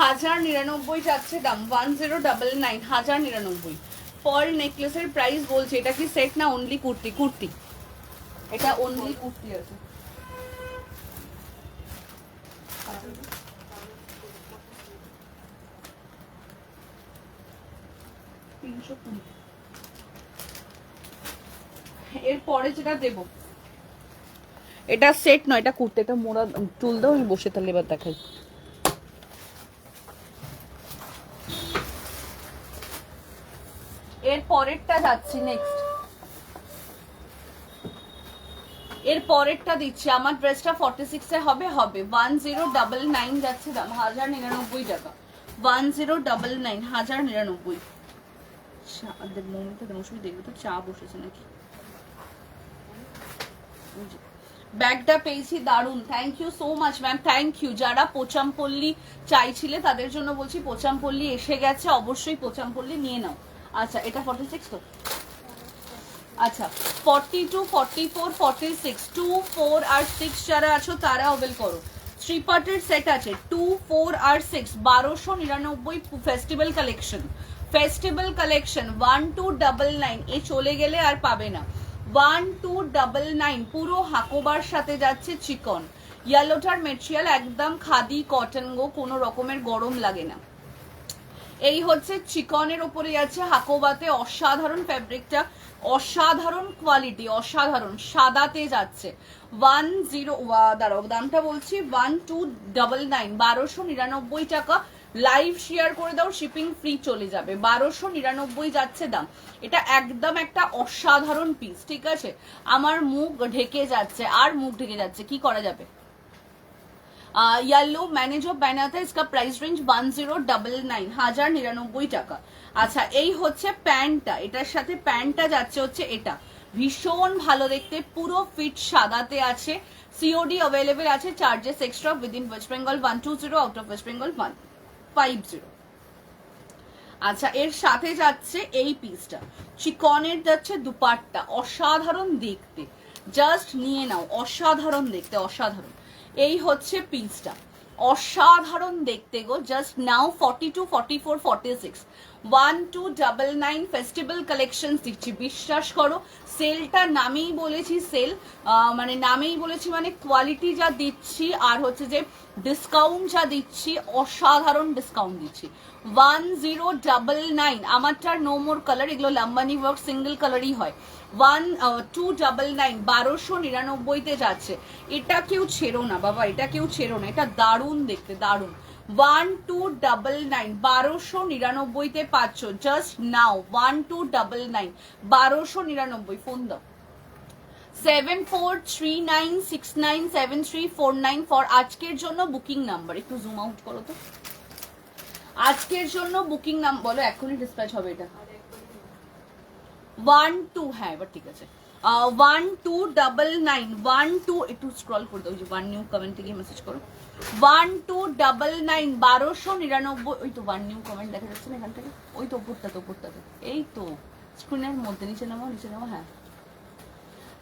[SPEAKER 1] 1099 যাচ্ছে দাম, 1099, 1099। পার্ল নেকলেসের প্রাইস বলছে, এটা কি সেট না অনলি কুর্তি? কুর্তি, এটা অনলি কুর্তি আছে। এরপরে যেটা দেব, এটা সেট নয়, এটা কুর্তি, এটা মোড়া চুল দাও, আমি বসে তাহলে এবার দেখাই। এর পরেরটা যাচ্ছি, নেক্সট এর পরেরটা দিচ্ছি। আমার ড্রেসটা 46 এ হবে, 1099 যাচ্ছে দাম, 1099 টাকা, 1099, 1099। দেখবে তো চা বসেছে নাকি। ব্যাগটা পেয়েছি, দারুন, thank you so much ma'am, thank you. যারা পোচামপল্লী চাইছিলে তাদের জন্য বলছি, পোচামপল্লী এসে গেছে, অবশ্যই পোচামপল্লী নিয়ে নাও। আচ্ছা, এটা 46 তো, আচ্ছা 42, 44, 46, 2, 4 আর 6 যারা আছো তারা অবেল করো। থ্রি পার্টের সেট আছে, 2, 4 আর 6, 1299 ফেস্টিভ্যাল কালেকশন, ফেস্টিভ্যাল কালেকশন, 1299। এ চলে গেলে আর পাবে না। 1299 পুরো হাকোবার সাথে যাচ্ছে, চিকন ইয়েলোটার মেটেরিয়াল, একদম খাদি কটন গো, কোনো রকমের গরম লাগে না। এই হচ্ছে চিকনের উপরে আছে হাকোবাতে, অসাধারণ ফ্যাব্রিকটা, অসাধারণ কোয়ালিটি, অসাধারণ, সাদাতে যাচ্ছে। 10 দাঁড়াও দামটা বলছি, 1299, 1299 টাকা। লাইভ শেয়ার করে দাও, শিপিং ফ্রি চলে যাবে, 1299 যাচ্ছে দাম। এটা একদম একটা অসাধারণ পিস, ঠিক আছে। আমার মুখ ঢেকে যাচ্ছে, আর মুখ ঢেকে যাচ্ছে, কি করা যাবে। येलो मैंने जो पहना था इसका प्राइस रेंज 1099, 1099 টাকা। আচ্ছা, এই হচ্ছে প্যান্টটা, এটার সাথে প্যান্টটা যাচ্ছে হচ্ছে এটা, ভীষণ ভালো দেখতে, পুরো ফিট সাদাতে আছে, সিওডি অ্যাভেলেবেল আছে, charges extra, within West Bengal 120, out of West Bengal 150। আচ্ছা, এর সাথে যাচ্ছে এই পিসটা, চিকনের যাচ্ছে দুপাট্টা, অসাধারণ দেখতে, জাস্ট নিয়ে নাও, অসাধারণ দেখতে, অসাধারণ। এই হচ্ছে পিসটা, অসাধারণ দেখতে গো, জাস্ট নাও। 42, 44, 46, 1299 ফেস্টিভ্যাল কালেকশন দিচ্ছি, বিশ্বাস করো। সেলটা নামেই বলেছি সেল, মানে নামেই বলেছি, মানে কোয়ালিটি যা দিচ্ছি আর হচ্ছে যে ডিসকাউন্ট যা দিচ্ছি, অসাধারণ ডিসকাউন্ট দিচ্ছি। 1099, আমারটার নো মোর কালার, এগুলো লাম্বানি ওয়ার্ক সিঙ্গেল কালারই হয়। 1299, 1299 যাচ্ছে। এটা কেউ ছেড়ো না বাবা, এটা কেউ ছেড়ো না, এটা দারুণ দেখতে, দারুণ। 1299, 1299 পাচ্ছ, জাস্ট নাও, 1299, 1299। ফোন দাও 7439697349 ফর আজকের জন্য বুকিং নাম্বার, একটু জুম আউট করো তো। আজকের জন্য বুকিং নাম বলো, এখনই ডিসপ্যাচ হবে এটা। 12, হ্যাঁ এবার ঠিক আছে। 1299, 12 একটু স্ক্রল করে দাও, যে 1 নিউ কমেন্ট থেকে মেসেজ করো। 1299, 1299। ওই তো 1 নিউ কমেন্ট দেখা যাচ্ছে না এখান থেকে, ওই তো উপরটাতে, উপরটাতে, এই তো স্ক্রিনের মধ্যে, নিচে নামো, নিচে নামো, হ্যাঁ।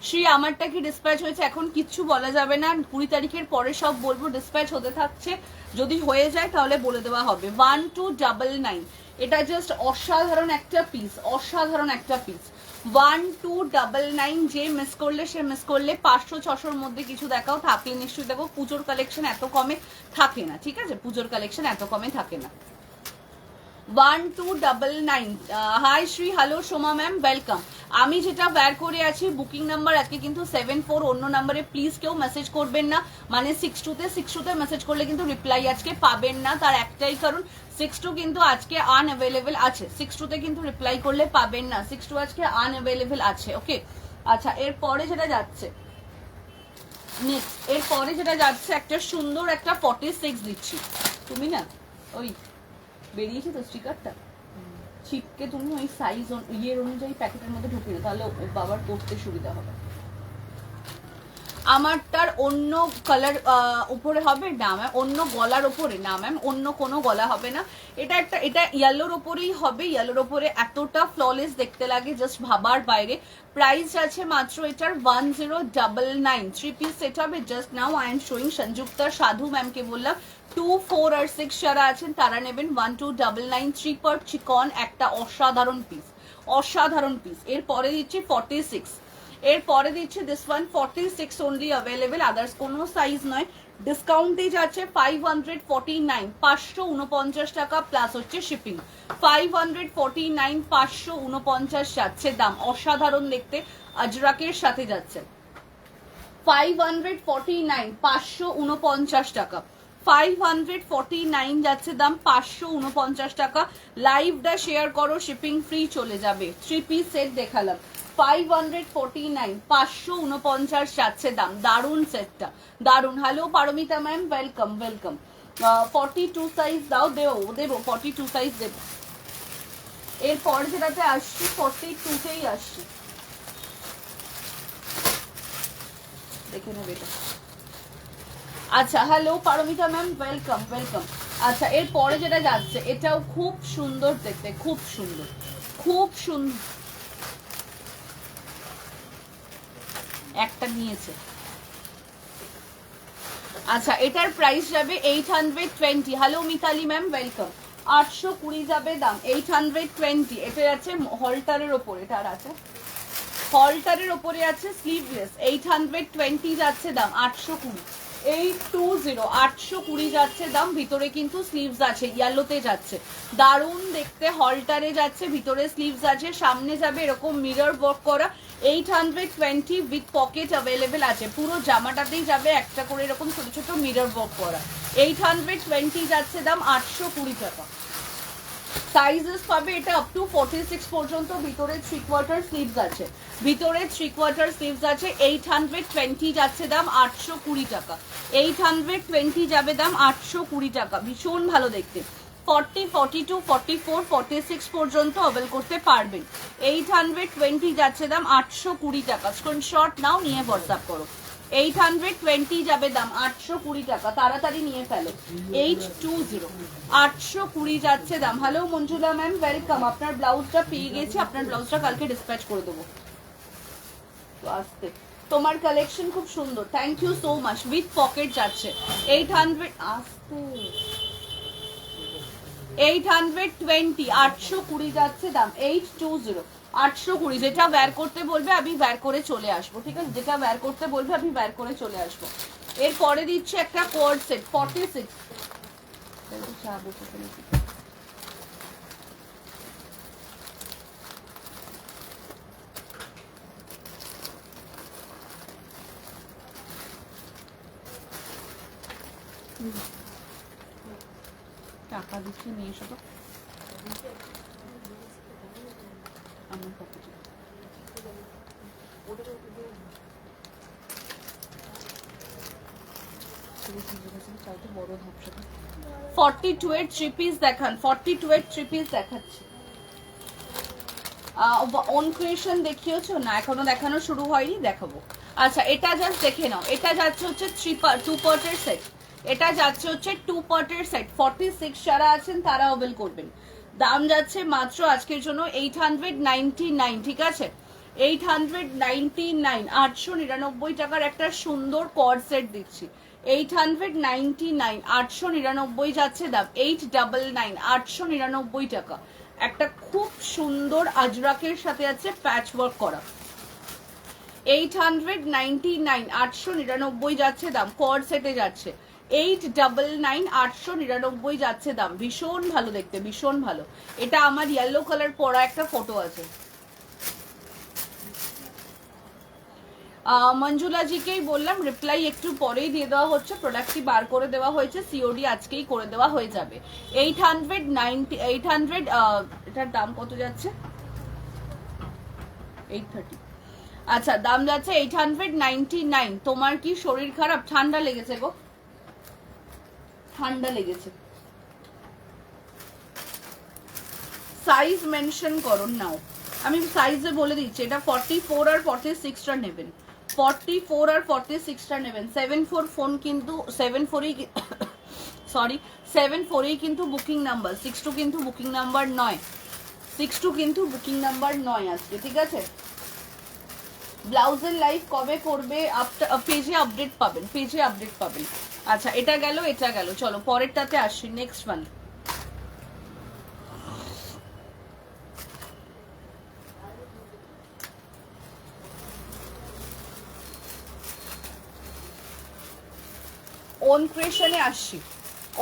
[SPEAKER 1] শ্রী, আমারটা কি ডিসপ্যাচ হয়েছে? এখন কিচ্ছু বলা যাবে না, 20 তারিখের পরে সব বলবো, ডিসপ্যাচ হতে থাকছে, যদি হয়ে যায় তাহলে বলে দেওয়া হবে। 1299, এটা জাস্ট অসাধারণ একটা পিস, অসাধারণ একটা পিস। 1299, যে মিস করলে সে মিস করলে, 500-600-র মধ্যে কিছু দেখাও, থাকলে নিশ্চয়ই দেখো। পুজোর কালেকশন এত কমে থাকে না, ঠিক আছে, পুজোর কালেকশন এত কমে থাকে না। 1299, hi Shree, hello Soma ma'am, welcome. আমি যেটা বের করে আছি বুকিং নাম্বার আজকে কিন্তু 74, অন্য নাম্বারে প্লিজ কেউ মেসেজ করবেন না, মানে 62তে মেসেজ করলে কিন্তু রিপ্লাই আজকে পাবেন না, তার একটাই কারণ 62 কিন্তু আজকে আনঅ্যাভেলেবেল আছে, 62তে কিন্তু রিপ্লাই করলে পাবেন না, 62 আজকে আনঅ্যাভেলেবেল আছে, ওকে। আচ্ছা, এরপরে যেটা যাচ্ছে, নেক্সট এরপরে যেটা যাচ্ছে, একটা সুন্দর একটা 46 দিচ্ছি, তুমি না ওই বেরিয়েছে তো স্টিকারটা, ছিপকে তুমি ওই সাইজ ইয়ের অনুযায়ী প্যাকেটের মধ্যে ঢুকিয়ে দাও, তাহলে বাবার করতে সুবিধা হবে। আমারটার অন্য কালার উপরে হবে না ম্যাম, অন্য গলার উপরে না ম্যাম, অন্য কোনো গলা হবে না, এটা একটা, এটা ইয়েলোর ওপরেই হবে, ইয়েলোর ওপরে এতটা ফ্ললেস দেখতে লাগে, জাস্ট ভাবার বাইরে। প্রাইস আছে মাত্র এটার 1099, 3 পিস সেট হবে, just now I am showing. Sanjukta সাধু ম্যামকে বললাম 2, 4 আর 6 যারা আছেন তারা নেবেন 1299 3 পার চিকন, একটা অসাধারণ পিস, অসাধারণ পিস। এরপরে দিচ্ছি 46, এরপরে দিচ্ছি this one 46 only available, others কোনো সাইজ নয়। ডিসকাউন্টে যাচ্ছে 549, 549 টাকা প্লাস হচ্ছে শিপিং। 549, 549 যাচ্ছে দাম, অসাধারণ দেখতে, আজরাকের সাথে যাচ্ছে। 549, 549 টাকা, 549 যাচ্ছে দাম, 549 টাকা। লাইভটা শেয়ার করো, শিপিং ফ্রি চলে যাবে। 3 পিস সেট দেখালাম, 549, 549 যাচ্ছে দাম, দারুণ সেটটা, দারুণ। Hello Paromita ma'am, welcome welcome. 42 size দাও, দেবো 42 সাইজ দেবো। এরপর যেটাতে আসছি 42তেই আসছি, দেখে নেবে এটা। আচ্ছা hello Paromita ma'am, welcome welcome. আচ্ছা এরপরে যেটা যাচ্ছে এটাও খুব সুন্দর দেখতে, খুব সুন্দর, খুব সুন্দর, একটা নিয়েছে। আচ্ছা এটার প্রাইস যাবে 820। Hello Mitali ma'am, welcome. 820 যাবে দাম, 820। এটা যাচ্ছে হলটারের ওপর, এটা আর আছে হলটারের ওপরে আছে স্লিভলেস, 820 যাচ্ছে দাম, 820, 820, 820 যাচ্ছে দাম। ভিতরে কিন্তু স্লিভস আছে, ইয়েলোতে যাচ্ছে, দারুণ দেখতে, হলটারে যাচ্ছে, ভিতরে স্লিভস আছে, সামনে যাবে এরকম মিরর ওয়ার্ক করা। 820 উইথ পকেট অ্যাভেলেবেল আছে, পুরো জামাটাতেই যাবে একটা করে এরকম ছোট ছোট মিরর ওয়ার্ক করা। 820 যাচ্ছে দাম, 820 টাকা। সাইজেস পাবে এটা আপ টু 46 পর্যন্ত, ভিতরে 3/4 স্লিভস আছে, ভিতরে 3/4 স্লিভস আছে। 820 যাচ্ছে দাম, 820 টাকা, 820 যাবে দাম, 820 টাকা। ভীষণ ভালো দেখতে, 40, 42, 44, 46 পর্যন্ত অবেল করতে পারবেন। 820 যাচ্ছে দাম, 820 টাকা। স্ক্রিনশট নাও, নিয়ে হোয়াটসঅ্যাপ করো। 820 যাবে দাম, 820 টাকা, তাড়াতাড়ি নিয়ে ফেলো। 820, 820 যাচ্ছে দাম। Hello Manjula ma'am, welcome. আপনার ব্লাউজটা পেয়ে গেছি, আপনার ব্লাউজটা কালকে ডিসপ্যাচ করে দেবো। তো আসতে তোমার কালেকশন খুব সুন্দর, thank you so much. With pocket যাচ্ছে 800, আসতে 820, 820 যাচ্ছে দাম, 820, 820। যেটা ওয়্যার করতে বলবে আমি ওয়্যার করে চলে আসবো, ঠিক আছে, যেটা ওয়্যার করতে বলবে আমি ওয়্যার করে চলে আসবো। এরপরে দিচ্ছি একটা কোড সেট 46, টাকা দিচ্ছি, নিয়ে এসো তো আমার পকেটে। 42 এর 3 পিস দেখান, 42 এর 3 পিস দেখাচ্ছি। অন ক্রিয়েশন দেখিয়েছো না, এখনো দেখানো শুরু হয়নি, দেখাবো। আচ্ছা এটা জাস্ট দেখে নাও, এটা যাচ্ছে হচ্ছে 2 পার্টের সেট, এটা যাচ্ছে হচ্ছে 2 পার্টের সেট। 46 যারা আছেন তারা অবেল করবেন। দাম যাচ্ছে মাত্র আজকের জন্য 899, ঠিক আছে, 899, 899 টাকার একটা সুন্দর কর্ড সেট দিচ্ছি। 899, 899 যাচ্ছে দাম, 899, 899 টাকা। একটা খুব সুন্দর আজরাকের সাথে আছে প্যাচ ওয়ার্ক করা। 899, 899 যাচ্ছে দাম, কর্ড সেটে যাচ্ছে। 899, 899 যাচ্ছে দাম। ভীষণ ভালো দেখতে, ভীষণ ভালো। এটা আমার ইয়েলো কালার পরা একটা ফটো আছে। মঞ্জুলাজিকেই বললাম রিপ্লাই একটু পরেই দিয়ে দেওয়া হচ্ছে, প্রোডাক্টটি বার করে দেওয়া হয়েছে, সিওডি আজকেই করে দেওয়া হয়ে যাবে। 800, এটার দাম কত যাচ্ছে, 830। আচ্ছা দাম যাচ্ছে 899। তোমার কি শরীর খারাপ, ঠান্ডা লেগেছে গো, ঠান্ডা লেগেছে? সাইজ মেনশন করো নাও, আমি সাইজে বলে দিচ্ছি। এটা 44 আর 46টা নেবেন, 44 আর 46টা নেবেন। 74 ফোন কিন্তু 74ই সরি 74ই কিন্তু বুকিং নাম্বার, 62 কিন্তু বুকিং নাম্বার নয়, 62 কিন্তু বুকিং নাম্বার নয় আজকে, ঠিক আছে। ব্লাউজের লাইভ কবে করবে? পেজে আপডেট পাবেন, পেজে আপডেট পাবেন। আচ্ছা এটা গেল, এটা গেল, চলো পরেরটাতে আসি, নেক্সট ওয়ান। ওন ক্রিয়েশনে আসছি,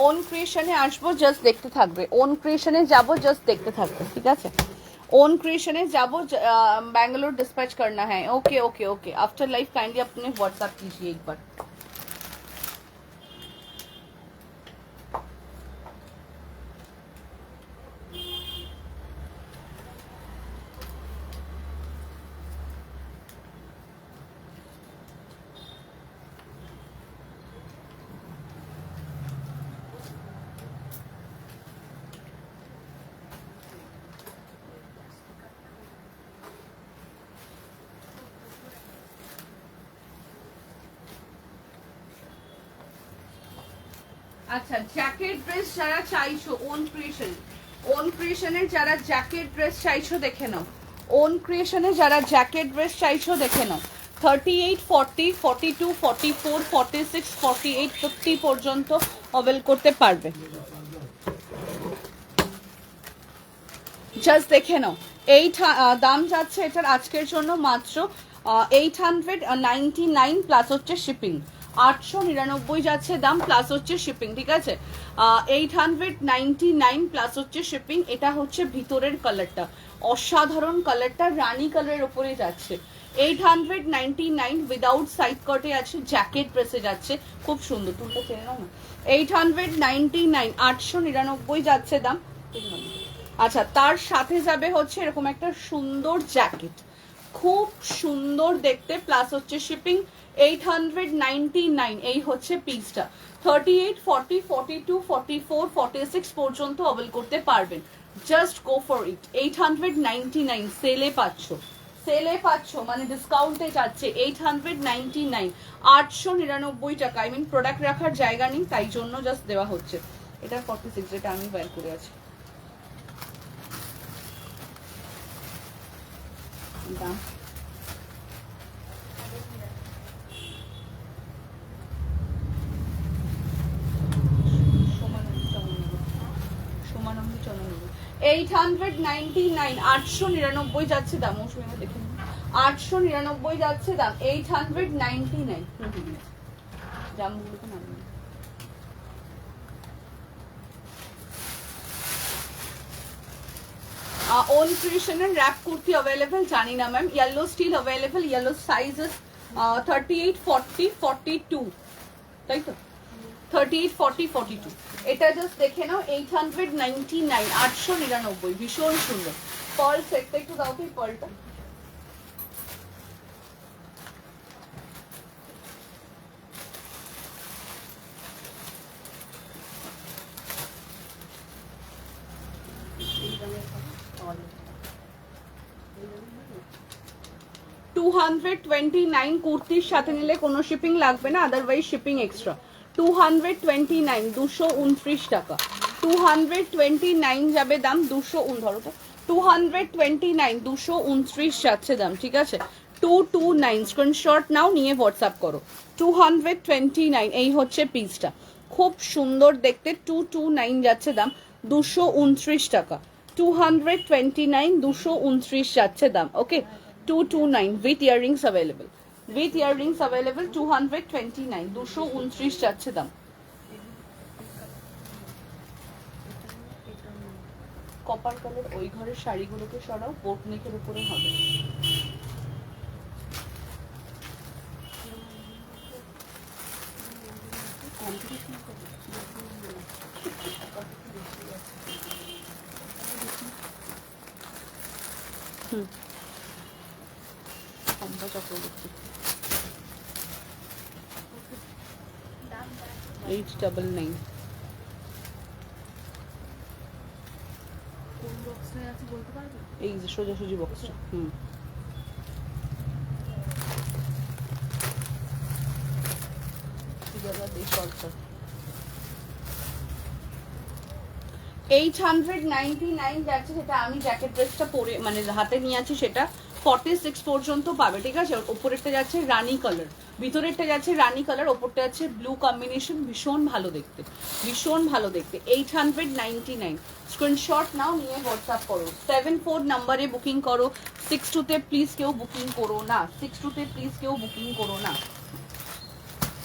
[SPEAKER 1] ওন ক্রিয়েশনে আসবো, জাস্ট দেখতে থাকবে। ওন ক্রিয়েশনে যাবো, জাস্ট দেখতে থাকবে, ঠিক আছে? ओन क्रिएशन जाबो, बैंगलोर डिस्पैच करना है। Okay okay okay, after life kindly अपने व्हाट्सएप कीजिए एक बार। আচ্ছা জ্যাকেট ড্রেস যারা চাইছো ওন ক্রিয়েশন, ওন ক্রিয়েশনের যারা জ্যাকেট ড্রেস চাইছো দেখে নাও। ওন ক্রিয়েশনে যারা জ্যাকেট ড্রেস চাইছো দেখে নাও। 38, 40, 42, 44, 46, 48, 50 পর্যন্ত অবেল করতে পারবে। জাস্ট দেখে নাও। এই দাম যাচ্ছে এটার আজকের জন্য মাত্র 899 প্লাস হচ্ছে শিপিং। 899 যাচ্ছে দাম, প্লাস হচ্ছে শিপিং, ঠিক আছে? 899 প্লাস হচ্ছে শিপিং। এটা হচ্ছে ভিতরের কালারটা, অসাধারণ কালারটা, রানী কালারের ওপরে যাচ্ছে। 899 উইদাউট সাইড কটে আছে, জ্যাকেট ড্রেসে যাচ্ছে, খুব সুন্দর। তুলটা চেনে নাও না। 899, 899 যাচ্ছে দাম। আচ্ছা তার সাথে যাবে হচ্ছে এরকম একটা সুন্দর জ্যাকেট, খুব সুন্দর দেখতে, প্লাস হচ্ছে শিপিং। 899 এই হচ্ছে পিসটা। 38, 40, 42, 44, 46 পর্যন্ত অবেল করতে পারবেন। Just go for it. 899 সেলে পাচ্ছ, সেলে পাচ্ছ মানে ডিসকাউন্টে যাচ্ছে। 899, 899 টাকা। আই মিন প্রোডাক্ট রাখার জায়গা নেই, তাই জন্য জাস্ট দেওয়া হচ্ছে। এটা 46 যেটা আমি বের করে আছি। দাম সমানম্বী 899, 899 যাচ্ছে দাম। দেখুন 899 যাচ্ছে দাম। 899 দামগুলোকে নামিয়ে own creation wrap kurti available जानी ना ma'am. Yellow still available, yellow sizes 38, 40, 42 তাই তো? 38, 40, 42 এটা জাস্ট দেখে নাও। 899, 899, ভীষণ সুন্দর। পার্ল সেটটা একটু দাও তো, পার্লটা। $229 কুর্তির সাথে নিলে কোনো শিপিং লাগবে না, আদারওয়াইজ শিপিং এক্সট্রা। 229, 229 টাকা। 229 যাবে দাম, 200 ধরো তো। 229, 229 যাচ্ছে দাম, ঠিক আছে? 229 স্ক্রিনশট নাও, নিয়ে হোয়াটসঅ্যাপ করো। 229 এই হচ্ছে পিসটা, খুব সুন্দর দেখতে। 229 যাচ্ছে দাম, 229 টাকা। 229, 229 যাচ্ছে দাম। ওকে 229 with earrings available, with earrings available। 229, 229 যাচ্ছে দাম। কপার কালার ওই ঘরের শাড়িগুলোকে সরাও, বোট নেকের উপরে হবে। চক্রবর্তী 899। এই যে সোজাসুজি বক্সটা। $899 যাচ্ছে, সেটা আমি জ্যাকেট ড্রেসটা পরে মানে হাতে নিয়ে আছি, সেটা 46 পর্যন্ত পাবে, ঠিক আছে। ওপরেরটা যাচ্ছে রানী কালার, ভিতরেরটা যাচ্ছে রানী কালার, ওপরটা যাচ্ছে ব্লু কম্বিনেশন, ভীষণ ভালো দেখতে, ভীষণ ভালো দেখতে। 899। স্ক্রিনশট নাও, নিয়ে হোয়াটসঅ্যাপ করো। 74 নাম্বারে বুকিং করো। 62-তে প্লিজ কেউ বুকিং করো না, 62-তে প্লিজ কেউ বুকিং করো না।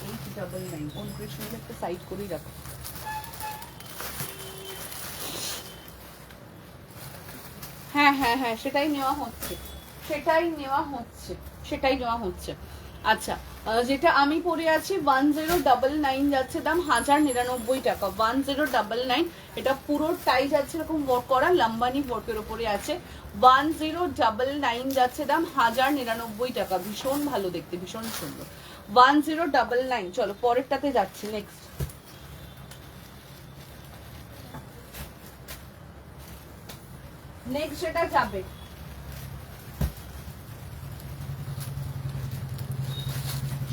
[SPEAKER 1] 899 কোন কৃষ্ণকে একটা সাইড করেই রাখো। হ্যাঁ হ্যাঁ হ্যাঁ, সেটাই নেওয়া হচ্ছে, সেটাই নেওয়া হচ্ছে, সেটাই নেওয়া হচ্ছে। আচ্ছা, যেটা আমি পরে আছি 1099 যাচ্ছে দাম 1099 টাকা। 1099, এটা পুরোটাই যাচ্ছে এরকম ওয়ার্ক করা, লাম্বানি ওয়ার্কের উপরে আছে। 1099 যাচ্ছে দাম 1099 টাকা। ভীষণ ভালো দেখতে, ভীষণ সুন্দর। 1099। চলো পরেরটাতে যাচ্ছি, নেক্সট। নেক্সট যেটা যাবে,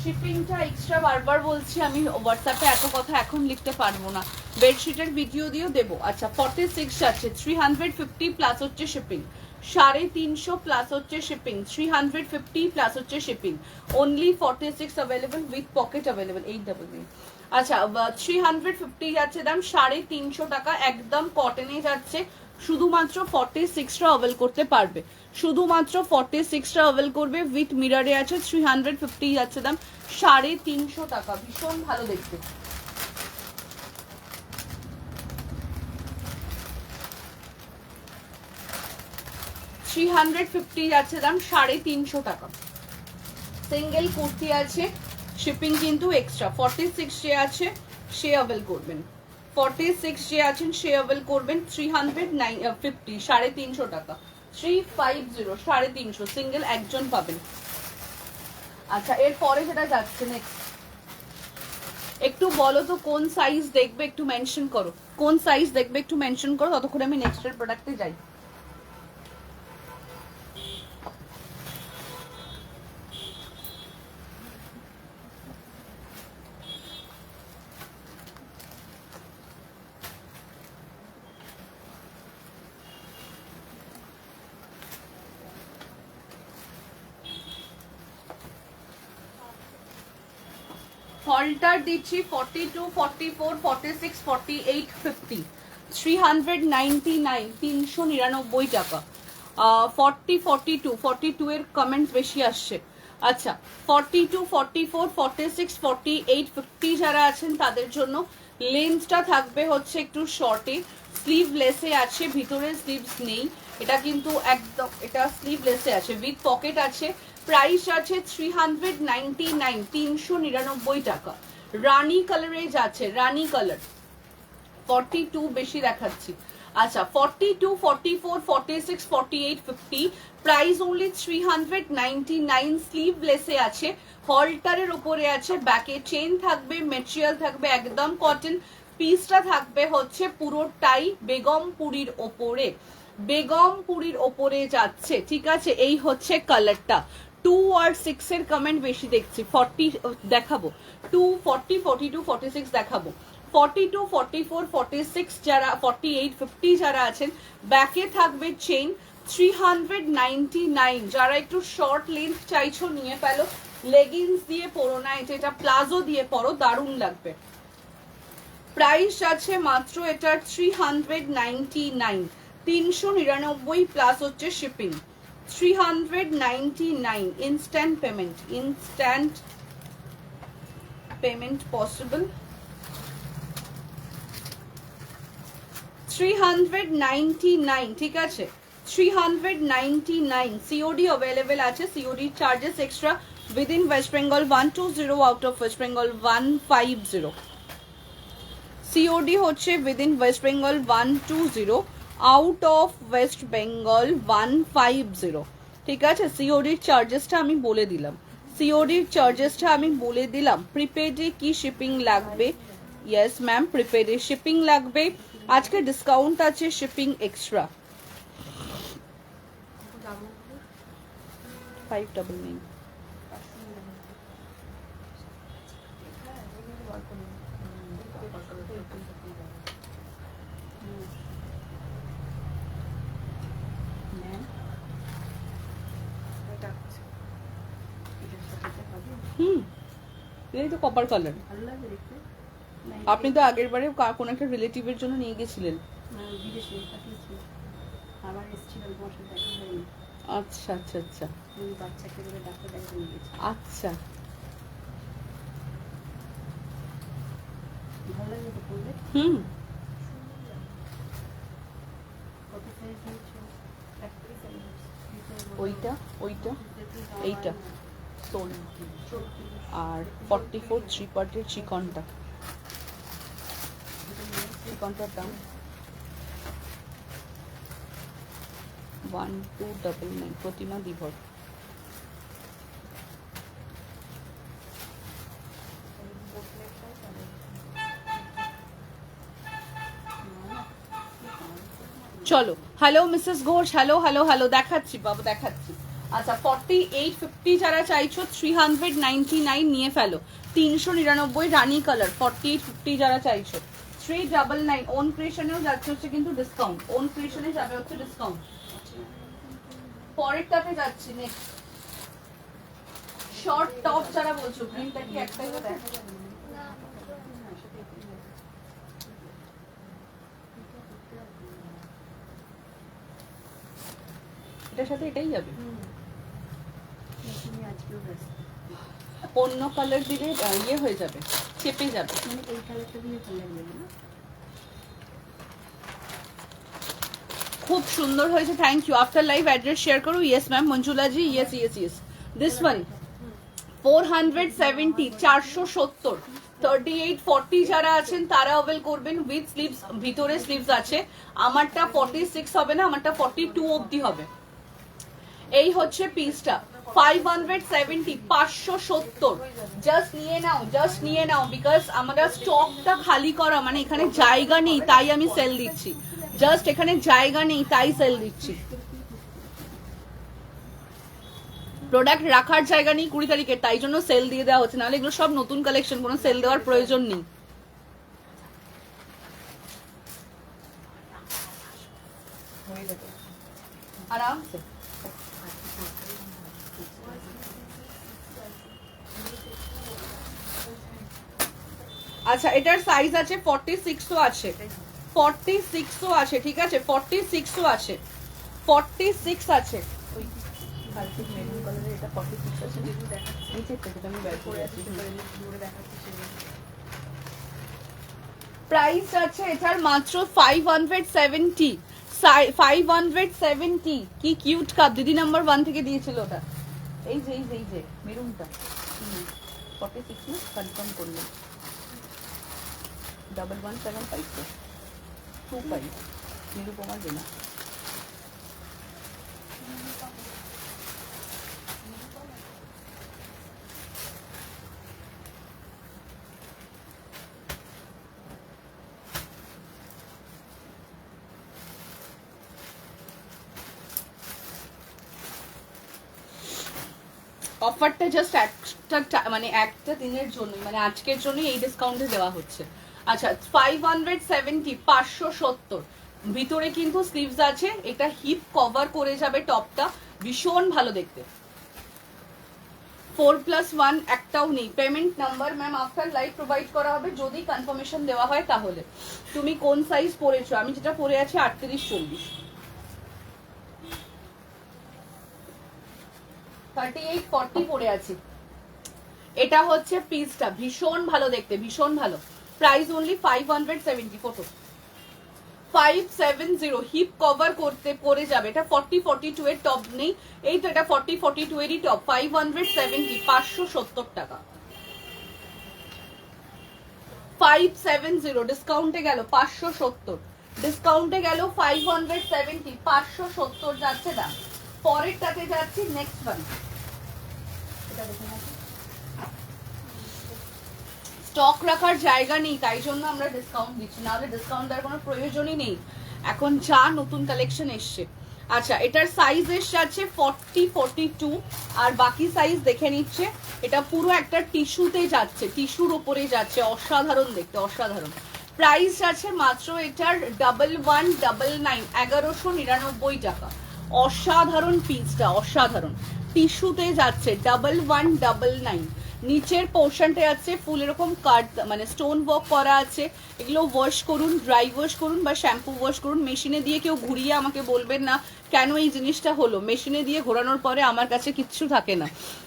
[SPEAKER 1] শিপিংটা এক্সট্রা, বারবার বলছি আমি, হোয়াটসঅ্যাপে এত কথা এখন লিখতে পারবো না, বেডশিটের ভিডিও দিয়েও দেবো। আচ্ছা 46 আছে, 350 প্লাস হচ্ছে শিপিং, 350 প্লাস হচ্ছে শিপিং, 350 প্লাস হচ্ছে shipping. Only 46 available with pocket available, 899। আচ্ছা 350 যাচ্ছে দাম 350 টাকা, একদম কটনে যাচ্ছে। শুধুমাত্র 46টা অ্যাভেল করতে পারবে, শুধুমাত্র 46টা অ্যাভেল করবে, উইথ মিরারে আছে। 350 যাচ্ছে দাম 350 টাকা, ভীষণ ভালো দেখতে। থ্রি 350 যাচ্ছে দাম 350 টাকা। সিঙ্গেল কুর্তি আছে, শিপিং কিন্তু এক্সট্রা। 46 যে আছে সে অ্যাভেল করবেন, 46 যে আছেন সে অ্যাভেল করবেন। 350, 350 টাকা, 350, 350, সিঙ্গেল একজন পাবেন। আচ্ছা এরপরে যেটা যাচ্ছে নেক্সট, একটু বলো তো কোন সাইজ দেখবে, একটু মেনশন করো, কোন সাইজ দেখবে একটু মেনশন করো, ততক্ষণ আমি নেক্সটের প্রোডাক্টে যাই। হলটার দিচ্ছি 42, 44, 46, 48, 50, 399, 399 টাকা। 40, 42, 42 এর কমেন্টস বেশি আসছে। আচ্ছা 42, 44, 46, 48, 50 যারা আছেন তাদের জন্য লেন্থটা থাকবে হচ্ছে একটু শর্টে, স্লিভলেসে আছে, ভিতরে স্লিভস নেই, এটা কিন্তু একদম, এটা স্লিভলেসে আছে, উইথ পকেট আছে। প্রাইস আছে 399, 399 টাকা। রানী কালারে যাচ্ছে, রানী কালার। 42 বেশি দেখাচ্ছি। আচ্ছা 42, 44, 46, 48, 50, প্রাইস অনলি 399, স্লিভলেসে আছে, হলটারের উপরে আছে, ব্যাকে চেন থাকবে, মেটেরিয়াল থাকবে একদম কটন, পিসটা থাকবে হচ্ছে পুরোটাই বেগমপুরীর ওপরে, বেগমপুরীর ওপরে যাচ্ছে, ঠিক আছে। এই হচ্ছে কালারটা। 2 আর 6 এর কমেন্ট বেশি দেখছি, 40 দেখাবো, 2, 40, 42, 46 দেখাবো। 42, 44, 46 যারা, 48, 50 যারা আছেন, ব্যাকে থাকবে চেইন। 399, যারা একটু শর্ট লেন্থ চাইছো নিয়ে ফেলো, লেগিংস দিয়ে পরো না, এটা প্লাজো দিয়ে পরো, দারুণ লাগবে। প্রাইস আছে মাত্র এটার 399, 399 প্লাস হচ্ছে shipping. 399, instant payment, instant payment possible. 399, ঠিক আছে, 399, সিওডি অ্যাভেলেবেল আছে, COD charges extra, within West Bengal 120, out of West Bengal 150। COD হচ্ছে within West Bengal 120, out of West Bengal 150, ঠিক আছে। সিওডির চার্জেসটা আমি বলে দিলাম, সিওডির চার্জেসটা আমি বলে দিলাম। প্রিপেডে কি শিপিং লাগবে? ইয়েস ম্যাম, প্রিপেডে শিপিং লাগবে, আজকে ডিসকাউন্ট আছে, শিপিং এক্সট্রা। 599। এটাই তো কপার কালার।
[SPEAKER 2] ভালো লাগে দেখতে।
[SPEAKER 1] আপনি তো আগের বারে কোনো একটা রিলেটিভের জন্য নিয়ে গেছিলেন।
[SPEAKER 2] বিদেশে পাঠিয়েছি, আবার এসেছিল, তোমার সাথে দেখা হয়নি।
[SPEAKER 1] আচ্ছা আচ্ছা আচ্ছা
[SPEAKER 2] ওই বাচ্চাকে বলে ডাক্তার দেখাতে নিয়ে গেছি।
[SPEAKER 1] আচ্ছা,
[SPEAKER 2] ভালো লাগে তো পড়লে।
[SPEAKER 1] হুম।
[SPEAKER 2] কত সাইজ নিয়েছো? Factory size.
[SPEAKER 1] ওইটা ওইটা এইটা সোল আর 44 থ্রি পার্টের চিকনটা, চিকনটার দাম 1299 প্রতিমা দিভর। চলো, hello Mrs Ghosh, hello hello hello, দেখাচ্ছি বাবু দেখাচ্ছি। আচ্ছা 4850 যারা চাইছো 399 নিয়ে ফেলো। 399 রানী কালার 4850 যারা চাইছো 399। ওন ক্রিয়েশনেও যাচ্ছে হচ্ছে কিন্তু ডিসকাউন্ট, ওন ক্রিয়েশনে যাবে হচ্ছে ডিসকাউন্ট। পরেরটাতে যাচ্ছি নেক্সট, শর্ট টপ যারা বলছো, প্রিন্টটা কি একটাই দেখ। এটার সাথে এটাই যাবে।
[SPEAKER 2] আজকেও ব্যস্ত,
[SPEAKER 1] অন্য কালার দিলে ইয়ে হয়ে যাবে, চেপে যাবে।
[SPEAKER 2] মানে এই কালারটা দিয়ে ভালো লাগবে না?
[SPEAKER 1] খুব সুন্দর হয়েছে, thank you. After live address share করো। Yes ma'am, Manjula ji, yes yes yes. This one 470, 470 38 40 যারা আছেন তারা অ্যাভেল করবেন উইথ স্লিভস, ভিতরে স্লিভস আছে। আমারটা 46 হবে না, আমারটা 42 অবধি হবে। এই হচ্ছে পিসটা 570, 570। জাস্ট নিয়ে নাও, জাস্ট নিয়ে নাও, বিকজ আমরা স্টকটা খালি করা, মানে এখানে জায়গা নেই তাই আমি সেল দিচ্ছি, জাস্ট এখানে জায়গা নেই তাই সেল দিচ্ছি। প্রোডাক্ট রাখার জায়গা নেই 20 তারিখে, তাই জন্য সেল দিয়ে দেওয়া হচ্ছে, নাহলে এগুলো সব নতুন কালেকশন, কোনো সেল দেওয়ার প্রয়োজন নেই। আরামসে। আচ্ছা এটার সাইজ আছে 46ও আছে, 46ও আছে, ঠিক আছে 46ও আছে, 46 আছে। মেরুন কালারের এটা 46 আছে, নিচে থেকে আমি বের করে আছি, প্রাইস আছে এটার মাত্র 570, 570। কি কিউট কাপ, দিদি নাম্বার 1 থেকে দিয়েছিল ওটা। এই যে এই যে এই যে মেরুনটা 46 না, কনফার্ম করলাম। 1175 তো 25 নিরুপমার দেনা। অফারটা জাস্ট একটা মানে একটা দিনের জন্য, মানে আজকের জন্য এই ডিসকাউন্টে দেওয়া হচ্ছে। আচ্ছা 570, 570 ভিতরে কিন্তু স্লিভস আছে, এটা হিপ কভার করে যাবে, টপটা ভীষণ ভালো দেখতে। 4+1 একটাও নেই। Payment number ma'am after live provide করা হবে, যদি কনফার্মেশন দেওয়া হয় তাহলে। তুমি কোন সাইজ পরেছো? আমি যেটা পরে আছি 38-40, 38-40 পরে আছি। এটা হচ্ছে পিসটা, ভীষণ ভালো দেখতে, ভীষণ ভালো। Price only 570। Photo 570, hip cover করতে পরে যাবে। এটা 40-42 এর টপ নেই, এই তো এটা 40-42 এরই টপ। 570, 570 টাকা। 570 ডিসকাউন্টে গেল 570, ডিসকাউন্টে গেল 570, 570 যাচ্ছে দাম। পরেরটাতে যাচ্ছি, নেক্সট ওয়ান। এটা দেখুন, স্টক রাখার জায়গা নেই তাই জন্য আমরা ডিসকাউন্ট দিচ্ছি, নাহলে ডিসকাউন্ট দেওয়ার কোনো প্রয়োজনই নেই, এখন যা নতুন কালেকশন এসছে। আচ্ছা এটার সাইজ এসছে আছে 40-42, আর বাকি সাইজ দেখে নিচ্ছে। এটা পুরো একটা টিস্যুতে যাচ্ছে, টিস্যুর ওপরে যাচ্ছে, অসাধারণ দেখতে, অসাধারণ। প্রাইস আছে মাত্র এটার 1199, 1199 টাকা। অসাধারণ পিসটা, অসাধারণ, টিস্যুতে যাচ্ছে 1199। নিচের পোর্শনটা আছে ফুল এরকম কাট মানে স্টোন ওয়ার্ক করা আছে। এগুলো ওয়াশ করুন, ড্রাই ওয়াশ করুন বা শ্যাম্পু ওয়াশ করুন। মেশিনে দিয়ে কেউ ঘুরিয়ে আমাকে বলবেন না কেন এই জিনিসটা হলো। মেশিনে দিয়ে ঘোরানোর পরে আমার কাছে কিচ্ছু থাকে না।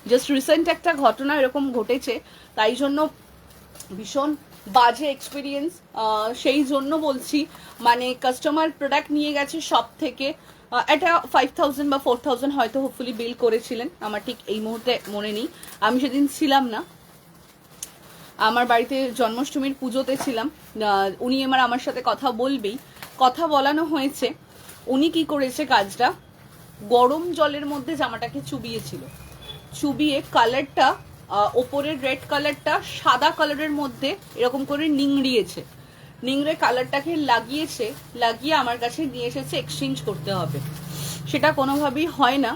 [SPEAKER 1] জাস্ট রিসেন্ট একটা ঘটনা এরকম ঘটেছে, তাই জন্য ভীষণ বাজে এক্সপিরিয়েন্স। সেই জন্য বলছি, মানে কাস্টমার প্রোডাক্ট নিয়ে গেছে শপ থেকে, এটা 5000 বা 4000 হয়তো হোপফুলি বিল করেছিলেন, আমার ঠিক এই মুহূর্তে মনে নেই, আমি সেদিন ছিলাম না, আমার বাড়িতে জন্মাষ্টমীর পুজোতে ছিলাম। উনি আমার সাথে কথা বলবেই, কথা বলানো হয়েছে। উনি কি করেছে কাজটা, গরম জলের মধ্যে জামাটাকে চুবিয়েছিল, চুবিয়ে কালারটা ওপরের রেড কালারটা সাদা কালারের মধ্যে এরকম করে নিংড়িয়েছে, নিংড়ে কালারটাকে লাগিয়েছে, লাগিয়ে আমার কাছে নিয়ে এসেছে এক্সচেঞ্জ করতে হবে। সেটা কোনোভাবেই হয় না,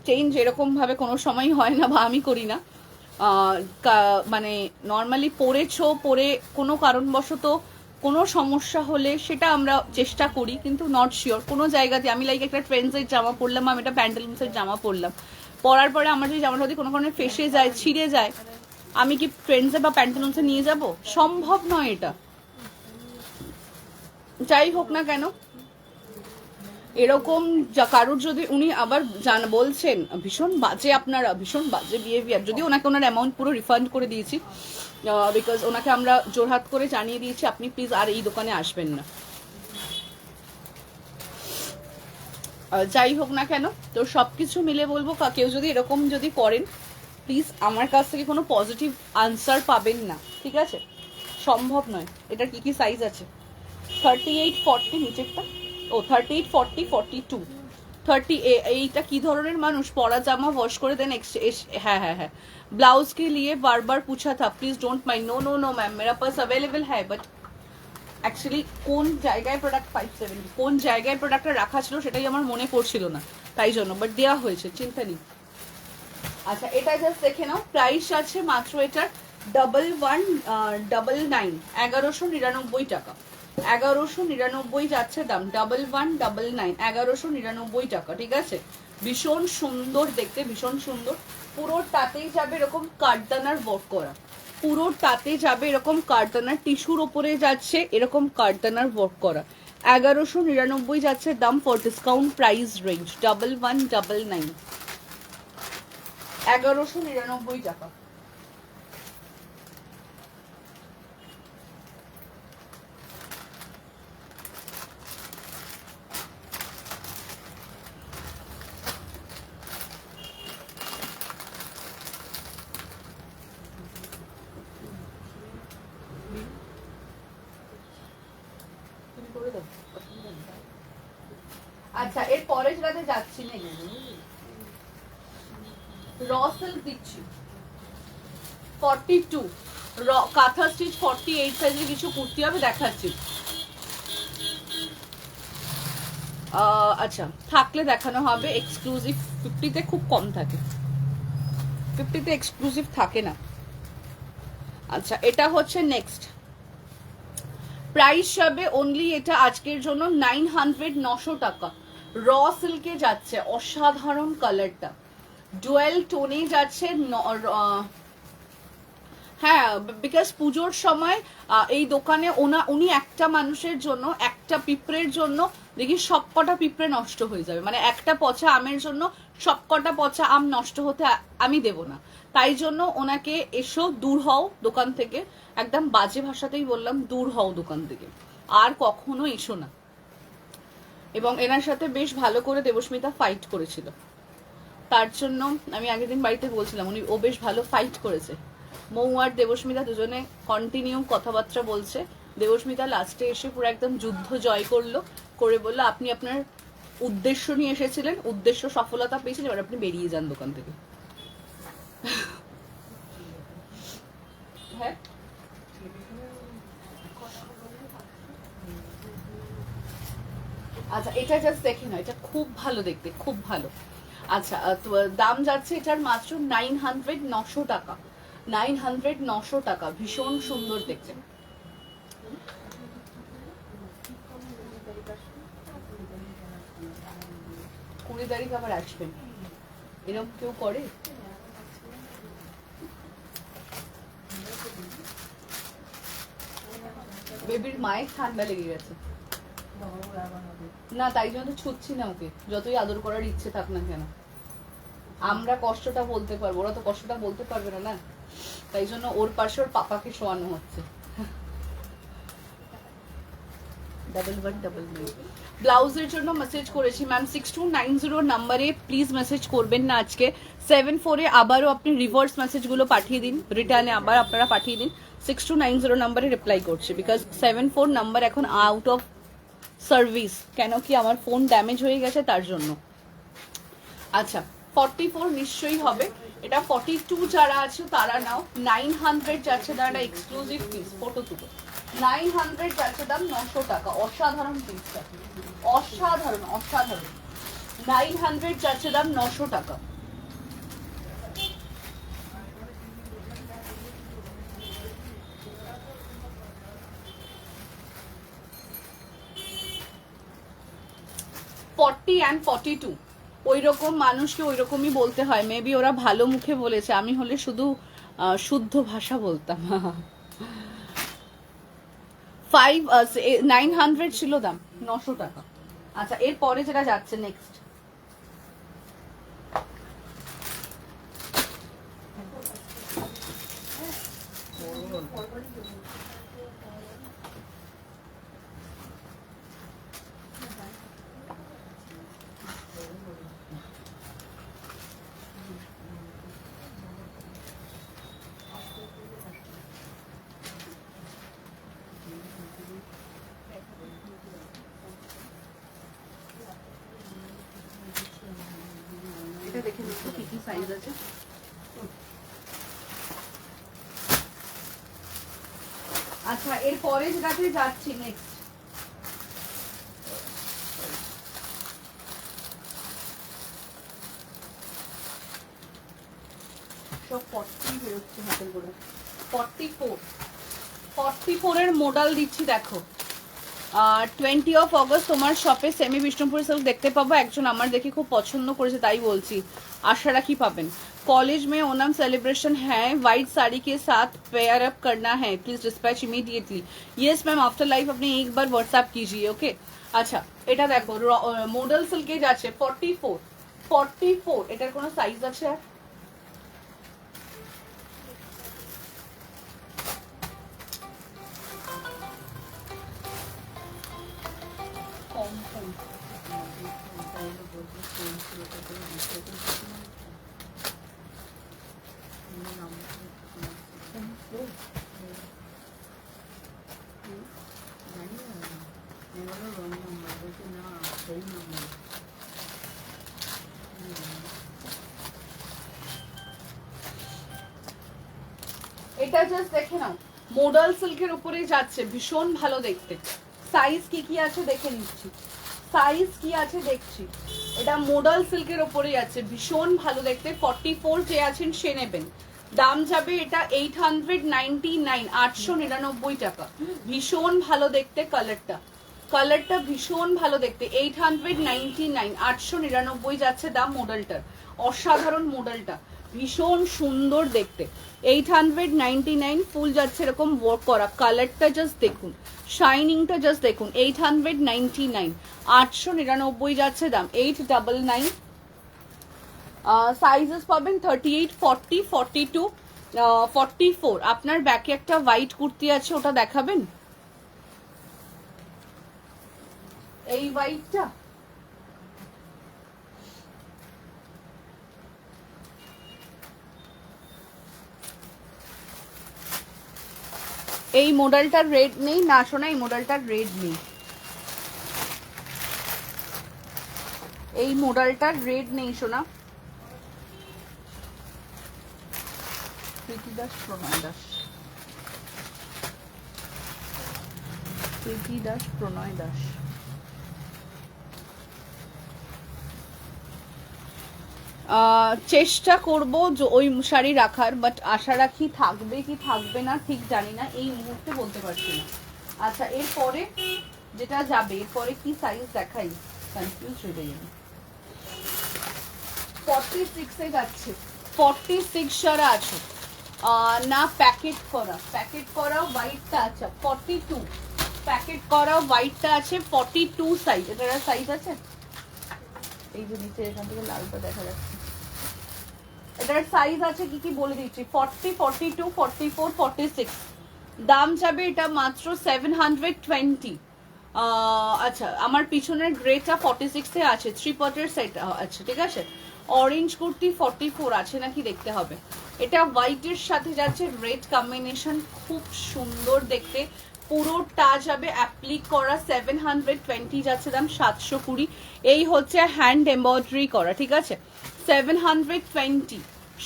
[SPEAKER 1] চেঞ্জ এরকম ভাবে কোনো সময় হয় না বা আমি করি না। মানে নর্মালি পরেছো, পরে কোনো কারণবশত কোনো সমস্যা হলে সেটা আমরা চেষ্টা করি, কিন্তু নট শিওর। কোনো জায়গাতে আমি লাইক একটা ট্রেন্ডসের জামা পরলাম, আমি একটা প্যান্টালুন্সের জামা পরলাম, পরার পরে আমার যদি জামাটা যদি কোনো কারণে ফেসে যায়, ছিঁড়ে যায়, আমি কি ট্রেন্ডসে বা প্যান্টালুন্সে নিয়ে যাব? সম্ভব নয় এটা। যাই হোক না কেন, এরকম কারোর যদি উনি আবার বলছেন ভীষণ বাজে, আপনারা ভীষণ বাজে বিহেভিয়ার, যদি ওনাকে ওনার অ্যামাউন্ট পুরো রিফান্ড করে দিয়েছি, বিকজ ওনাকে আমরা জোরহাত করে জানিয়ে দিয়েছি আপনি প্লিজ আর এই দোকানে আসবেন না। যাই হোক না কেন, তো সবকিছু মিলে বলবো কেউ যদি এরকম যদি করেন, প্লিজ আমার কাছ থেকে কোনো পজিটিভ আনসার পাবেন না, ঠিক আছে? সম্ভব নয়। এটা কি কি সাইজ আছে? 38, 40 নিচেরটা, ও 38, 40, 42, 30। এইটা কি ধরনের মানুষ, পরা জামা ওয়াশ করে দেন? হ্যাঁ হ্যাঁ হ্যাঁ, ब्लाउज के लिए बार बार पूछा था, please don't mind. No no no ma'am, मेरा पास अवेलेबल है, बट অ্যাকচুয়ালি কোন জায়গায় প্রোডাক্ট 570 কোন জায়গায় প্রোডাক্টটা রাখা ছিল সেটাই আমার মনে পড়ছিল না, তাই জন্য, বাট দেওয়া হয়েছে, চিন্তা নেই। আচ্ছা, এটা জাস্ট দেখে নাও, প্রাইস আছে মাত্র এটার 1199, 1199 টাকা, 1199 যাচ্ছে দাম, 1199, 1199 টাকা, ঠিক আছে? ভীষণ সুন্দর দেখতে, ভীষণ সুন্দর। পুরোটাতেই যাবে এরকম কাঠদানার ওয়ার্ক করা, পুরোটাতে যাবে এরকম কাঠদানার, টিস্যুর ওপরে যাচ্ছে এরকম কাঠদানার ওয়ার্ক করা। 1199 যাচ্ছে দাম, ফর ডিসকাউন্ট প্রাইস রেঞ্জ 1199, 1199 টাকা। আচ্ছা, এর পরে যেটাতে যাচ্ছি না, র সিল্ক দিচ্ছি 42, র কাঁথা স্টিচ 48 সাইজের কিছু কুর্তি হবে, দেখাচ্ছি। আচ্ছা, থাকলে দেখানো হবে, এক্সক্লুসিভ 50-তে খুব কম থাকে, 50-তে এক্সক্লুসিভ থাকে না। আচ্ছা, এটা হচ্ছে নেক্সট, প্রাইস হবে অনলি এটা আজকের জন্য 900, 900 টাকা। র সিল্কে যাচ্ছে, অসাধারণ কালারটা, ডুয়েল টোনে যাচ্ছে। হ্যাঁ, বিকজ পুজোর সময় এই দোকানে উনি একটা মানুষের জন্য, একটা পিঁপড়ের জন্য দেখি সবকটা পিঁপড়ে নষ্ট হয়ে যাবে, মানে একটা পচা আমের জন্য সবকটা পচা আম নষ্ট হতে আমি দেব না। তাই জন্য ওনাকে এসো, দূর হও দোকান থেকে, একদম বাজে ভাষাতেই বললাম, দূর হও দোকান থেকে, আর কখনো এসো না। এবং এনার সাথে বেশ ভালো করে দেবস্মিতা ফাইট করেছিল, তার জন্য আমি আগের দিন বাড়িতে বলছিলাম ও বেশ ভালো ফাইট করেছে। মৌ আর দেবস্মিতা দুজনে কন্টিনিউ কথাবার্তা বলছে। দেবস্মিতা লাস্টে এসে পুরো একদম যুদ্ধ জয় করলো, করে বললো আপনি আপনার উদ্দেশ্য নিয়ে এসেছিলেন, উদ্দেশ্য সফলতা পেয়েছেন, এবার আপনি বেরিয়ে যান দোকান থেকে। হ্যাঁ, আচ্ছা, এটা জাস্ট দেখি না, এটা খুব ভালো দেখতে, খুব ভালো। আচ্ছা, দাম যাচ্ছে এটার মাত্র 900, 900 টাকা, 900, 900 টাকা, ভীষণ সুন্দর দেখতে। কুড়ি তারিখ আবার আসবেন, এরকম কেউ করে? বেবির মায়ের ঠান্ডা লেগে গেছে
[SPEAKER 2] বাবাও আবার হবে।
[SPEAKER 1] না, তাই জন্য তো ছুটছি না ওকে, যতই আদর করার ইচ্ছে থাক না কেন। আমরা কষ্টটা বলতে পারবো, ওরা তো কষ্টটা বলতে পারবে না, না? তাই জন্য ওর পাশে ওর পাপাকে শোয়ানো হচ্ছে। ব্লাউজের জন্য মেসেজ করেছি ম্যাম, 6290 নাম্বারে প্লিজ মেসেজ করবেন না আজকে। 74-এ আবারও আপনি রিভার্স মেসেজগুলো পাঠিয়ে দিন, রিটার্নে আবার আপনারা পাঠিয়ে দিন। 6290 নাম্বারে রিপ্লাই করছে, বিকজ 74 নাম্বার এখন আউট অফ সার্ভিস। কেন কি আমার ফোন ড্যামেজ হয়ে গেছে তার জন্য। আচ্ছা, 44 নিশ্চয়ই হবে। এটা 42 যারা আছে তারা নাও। 900 যাচ্ছে তারা এক্সক্লুসিভ পিস, ফটো তুলো। 900 যাচ্ছে দাম 900 টাকা। অসাধারণ পিসটা, অসাধারণ অসাধারণ। 900 যাচ্ছে দাম 900 টাকা। ফর্টি অ্যান্ড 42 ওই রকম মানুষকে ওই রকমই বলতে হয়। মেবি ওরা ভালো মুখে বলেছে, আমি হলে শুধু শুদ্ধ ভাষা বলতাম। 900 ছিল দাম, 900 টাকা। আচ্ছা, এরপরে যেটা যাচ্ছে নেক্সট, এটা দেখে নিচ্ছি কি কি সাইজ আছে। আচ্ছা, এরপরে যেটাতে যাচ্ছি নেক্সট, সব 40 বেরোচ্ছে হাতের করে। 44 এর মডেল দিচ্ছি দেখো। 20 অফ অগস্ট তোমার শপে সেমি বিষ্ণুপুর সিল্ক দেখতে পাবো। একজন আমার দেখে খুব পছন্দ করেছে তাই বলছি, আশা রাখি পাবেন। कॉलेज में ओनम सेलिब्रेशन है, वाइट साड़ी के साथ पेयर अप करना है, please dispatch immediately. Yes ma'am, after life अपने एक बार व्हाट्सएप कीजिए, ओके। আচ্ছা, এটা দেখো মডেল সিল্কে যাচ্ছে 44। এটার কোনো সাইজ আছে আর? কম কম। এটা জাস্ট দেখে নাও, মডেল সিল্কের উপরে যাচ্ছে, ভীষণ ভালো দেখতে। সাইজ কি কি আছে দেখে নিচ্ছি, সাইজ কি আছে দেখছি। এটা মডেল সিল্কের উপরে যাচ্ছে, ভীষণ ভালো দেখতে। 44 যে আছেন সে নেবেন। দাম যাবে এটা 899, 899 টাকা। ভীষণ ভালো দেখতে কালারটা, কালারটা ভীষণ ভালো দেখতে। 899, 899 যাচ্ছে দাম মডেলটার। অসাধারণ মডেলটা, ভীষণ সুন্দর দেখতে। 899 ফুল যাচ্ছে এরকম ওয়ার্ক করা। কালারটা জাস্ট দেখুন, শাইনিংটা জাস্ট দেখুন। 899, 899 যাচ্ছে দাম। 899। সাইজেস পাবেন 38, 40, 42, 44। আপনার ব্যাকে একটা হোয়াইট কুর্তি আছে, ওটা দেখাবেন। এই হোয়াইটটা, এই মডেলটার রেড নেই না শোনা, এই মডেলটার রেড নেই, এই মডেলটার রেড নেই শোনা। প্রীতি দাস, প্রণয় দাস, প্রীতি দাস, প্রণয় দাস। চেষ্টা করব ওই শাড়ি রাখার, বাট আশা রাখি থাকবে কি থাকবে না ঠিক জানি না, এই মুহূর্তে বলতে পারছি না। আচ্ছা, এরপরে যেটা যাবে, এরপরে কি সাইজ দেখাই, কনফিউজ হয়ে যাবে। 46 এ যাচ্ছে, 46 সারা আছে না, প্যাকেট করা, প্যাকেট করা হোয়াইটটা। আচ্ছা, 42, প্যাকেট করা হোয়াইটটা আছে 42 সাইজ। এটার সাইজ আছে, এই যে নিচে এখান থেকে লালটা দেখা যাচ্ছে। এটার সাইজ আছে কি কি বলে দিচ্ছি, 40, 42, 44, 46। দাম যাবে এটা মাত্র 720। আচ্ছা, আমার পিছনের গ্রেটা 46 এ আছে, 3 পটের সেট আছে, ঠিক আছে। অরেঞ্জ কুর্তি 44 আছে নাকি দেখতে হবে। এটা হোয়াইটের সাথে যাচ্ছে রেড কম্বিনেশন, খুব সুন্দর দেখতে। পুরোটা যাবে অ্যাপ্লিক করা, 720 যাচ্ছে দাম, 720। এই হচ্ছে হ্যান্ড এমব্রয়ডারি করা, ঠিক আছে। 720,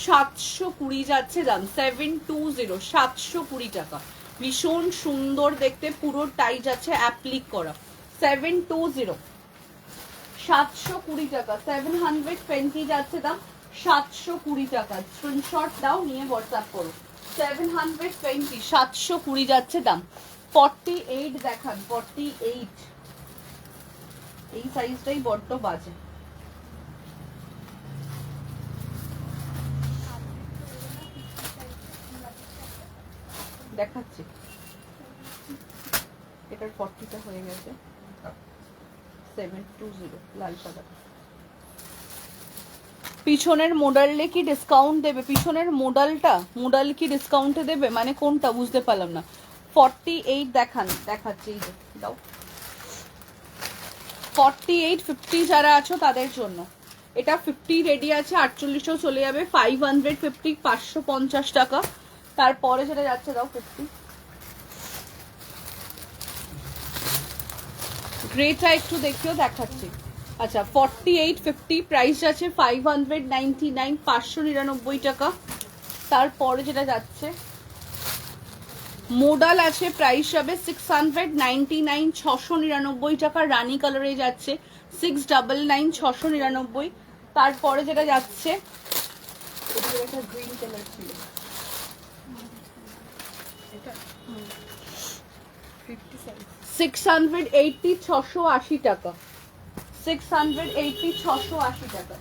[SPEAKER 1] 720 যাচ্ছে দাম, 720, 720 টাকা। ভীষণ সুন্দর দেখতে, পুরোটাই যাচ্ছে অ্যাপ্লিক করা, 720, 720 টাকা। 720 যাচ্ছে দাম, 720 টাকা। স্ক্রিনশট দাও, নিয়ে হোয়াটসঅ্যাপ করো। 720, 720 যাচ্ছে দাম। 48 দেখান, 48। এই সাইজটাই বড্ড বাজে। দেখাচ্ছি, এটার 40টা হয়ে গেছে, 720 লাল সাদা। পিছনের মোডালে কি ডিসকাউন্ট দেবে? পিছনের মোডাল কি ডিসকাউন্টে দেবে, মানে কোনটা বুঝতে পারলাম না। 48 দেখান, দেখাচ্ছি, এই যে দাও। 48, 50 যারা আছো তাদের জন্য এটা 50 রেডি আছে, 48ও চলে যাবে, 550, 550 টাকা। তারপরে যেটা যাচ্ছে দাও 50, গ্রেটা একটু দেখিও, দেখাচ্ছি। আচ্ছা, 48, 50 প্রাইস আছে 599, 599 টাকা। তারপরে যেটা যাচ্ছে মোডাল আছে, প্রাইস হবে 699, 699 টাকা। রানী কালারে যাচ্ছে 699, 699। তারপরে যেটা যাচ্ছে গ্রিন কালার ছিল, এটা 680, 680 টাকা। 680, 680 টাকা।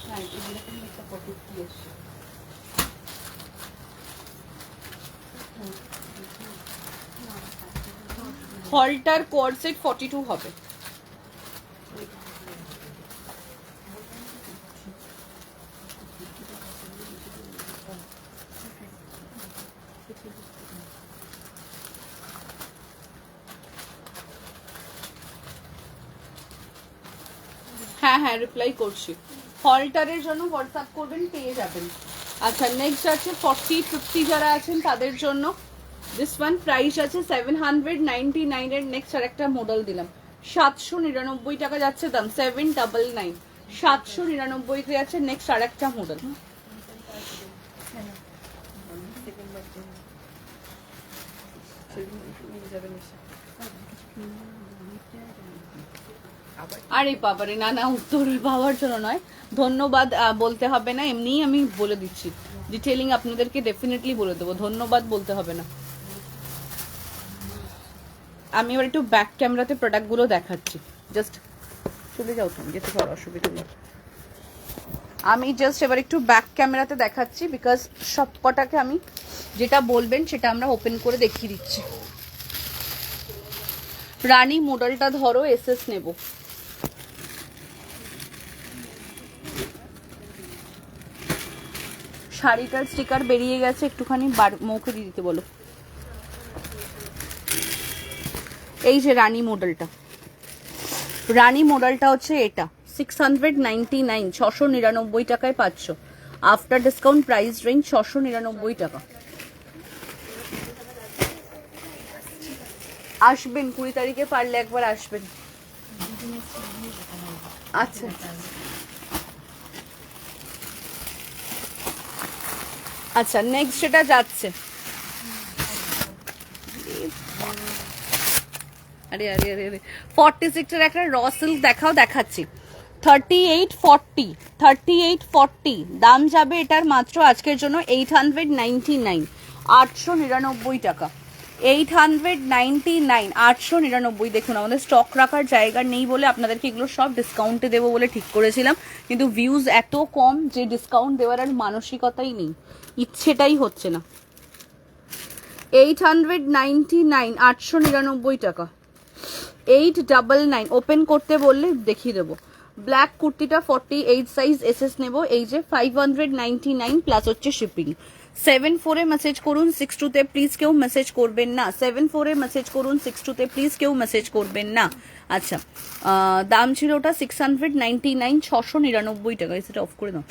[SPEAKER 1] হ্যাঁ, এরকম একটা পকেট দিয়েছে। হলটার কোয়াড সেট 42 হবে। হ্যাঁ হ্যাঁ, রিপ্লাই করছি। হলটারের জন্য হোয়াটসঅ্যাপ করবেন, পেয়ে যাবেন। আচ্ছা, নেক্সট আছে 40, 50 যারা আছেন তাদের জন্য দিস ওয়ান, প্রাইস আছে 799 এর। নেক্সট আর একটা মডেল দিলাম, 799 টাকা যাচ্ছে দাম, 799, 799 তে আছে। নেক্সট আর একটা মডেল, আরে বাবারে, না না, উত্তর পাওয়ার জন্য নয়, ধন্যবাদ বলতে হবে না, এমনিই আমি বলে দিচ্ছি। ডিটেইলিং আপনাদেরকে ডেফিনেটলি বলে দেবো, ধন্যবাদ বলতে হবে না। আমি এবার একটু ব্যাক ক্যামেরাতে প্রোডাক্টগুলো দেখাচ্ছি, জাস্ট চলে যাও, তুমি যেতে পারো, অসুবিধা নেই। আমি জাস্ট এবার একটু ব্যাক ক্যামেরাতে দেখাচ্ছি, বিকজ সব কটাকে আমি যেটা বলবেন সেটা আমরা ওপেন করে দেখিয়ে দিচ্ছি। রানী মডেলটা ধরো, এসএস নেব। শাড়িটার স্টিকার বেরিয়ে গেছে, একটুখানি মুখে দিয়ে দিতে বলো। এই যে রানী মডেলটা, রানী মডেলটা হচ্ছে এটা, 699, 699 টাকায় পাচ্ছ। আফটার ডিসকাউন্ট প্রাইস রেঞ্জ 699 টাকা। আসবেন 20 তারিখে, পারলে একবার আসবেন। আচ্ছা, আচ্ছা, নেক্সট যেটা যাচ্ছে, আরে আরে আরে আরে 46 এর একটা র সিল্ক দেখাও, দেখাচ্ছি। 38, 40, 38, 40 দাম যাবে এটার মাত্র আজকের জন্য 899, 899 টাকা। 899, 899। দেখুন, আমাদের স্টক রাখার জায়গা নেই বলে আপনাদেরকে এগুলো সব ডিসকাউন্টে দেবো বলে ঠিক করেছিলাম, কিন্তু ভিউজ এত কম যে ডিসকাউন্ট দেওয়ার আর মানসিকতাই নেই, ইচ্ছেটাই হচ্ছে না। 899, 899 টাকা, 899 ওপেন করতে বললে দেখিয়ে দেবো। ব্ল্যাক কুর্তিটা 48 সাইজ এসএস নেব, এই যে 599 প্লাস হচ্ছে শিপিং। 74 এ মেসেজ করুন, 62 তে প্লিজ কেউ মেসেজ করবেন না। 74 এ মেসেজ করুন, 62 তে প্লিজ কেউ মেসেজ করবেন না। আচ্ছা, দাম ছিল ওটা 699, 699 টাকা। সেটা অফ করে দাও।